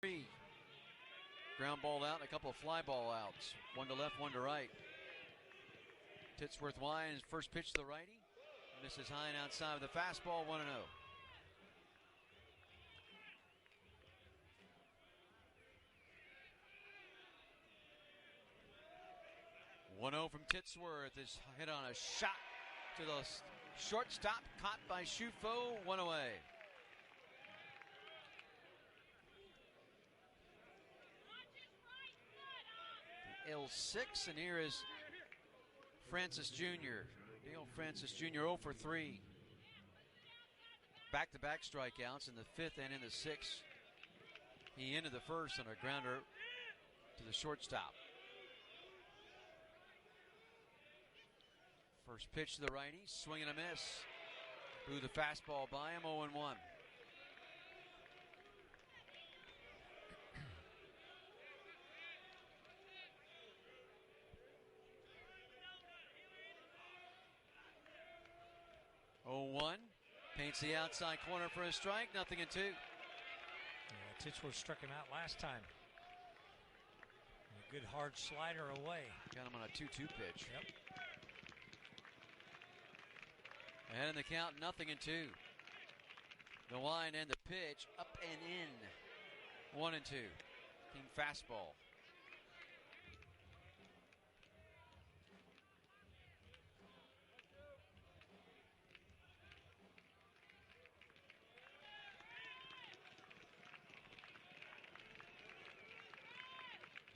the ground ball out and a couple of fly ball outs. One to left, one to right. Titsworth Wines first pitch to the righty. Misses high and outside with a fastball, 1-0. 1-0 from Titsworth is hit on a shot to the shortstop, caught by Shufo, 1 away. L6, and here is Francis Jr. Dale Francis Jr. 0 for 3. Back-to-back strikeouts in the 5th and in the 6th. He ended the first on a grounder to the shortstop. First pitch to the righty, swing and a miss. Blew the fastball by him, 0-1. 0-1. Paints the outside corner for a strike. 0-2. Yeah, Titsworth struck him out last time. A good hard slider away. Got him on a 2-2 pitch. Yep. Ahead in the count, 0-2. The wind and the pitch, up and in. 1-2. Team fastball.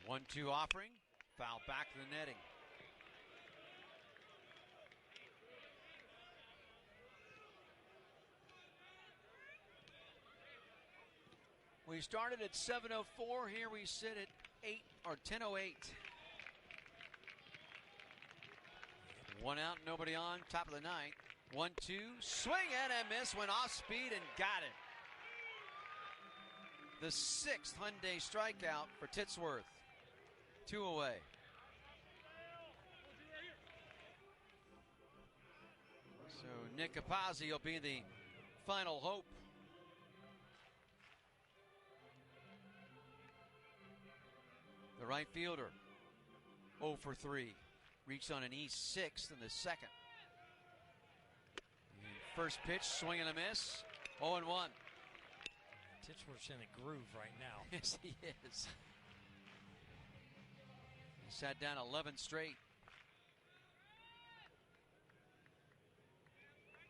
One-two offering, foul back to the netting. We We started at 7:04. Here we sit at 10:08. One out, nobody on. Top of the ninth. 1-2. Swing and a miss. Went off speed and got it. The 6th Hyundai strikeout for Titsworth. 2 away. So Nick Capazzi will be the final hope. The right fielder, 0 for 3. Reached on an E6 in the second. And first pitch, swing and a miss, 0-1. Titsworth's in a groove right now. Yes, he is. He sat down 11 straight.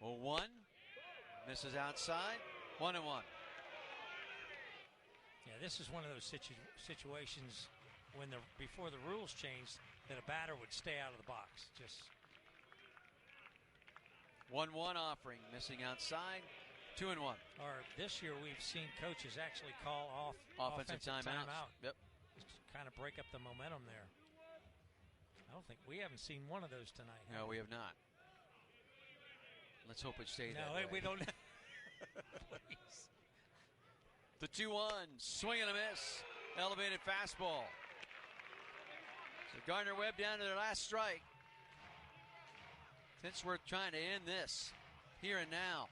0-1. Misses outside, 1-1. Yeah, this is one of those situations when before the rules changed that a batter would stay out of the box. Just 1-1 offering, missing outside, 2-1. Or this year we've seen coaches actually call off offensive timeout. Yep. Just to kind of break up the momentum there. We haven't seen one of those tonight. No, we have not. Let's hope it stays that way. No, we don't. Please. The 2-1, swing and a miss, elevated fastball. So Gardner-Webb down to their last strike. Titsworth trying to end this here and now.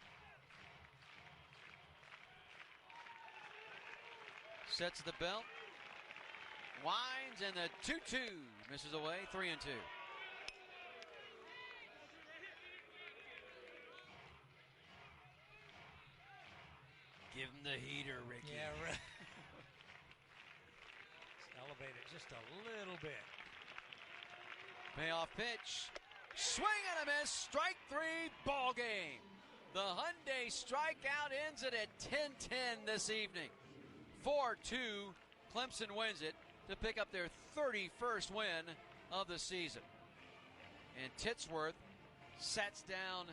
Sets the belt, winds, and the 2-2 misses away, 3-2. Give him the heater, Ricky. Yeah, right. Elevate it just a little bit. Payoff pitch. Swing and a miss. Strike 3. Ball game. The Hyundai strikeout ends it at 10-10 this evening. 4-2. Clemson wins it to pick up their 31st win of the season. And Titsworth sets down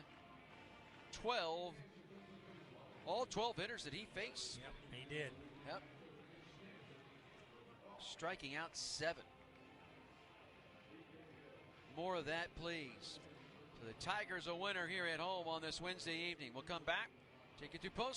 12. All 12 hitters that he faced. Yep, he did. Yep. Striking out 7. More of that, please. So the Tigers a winner here at home on this Wednesday evening. We'll come back, take you through post.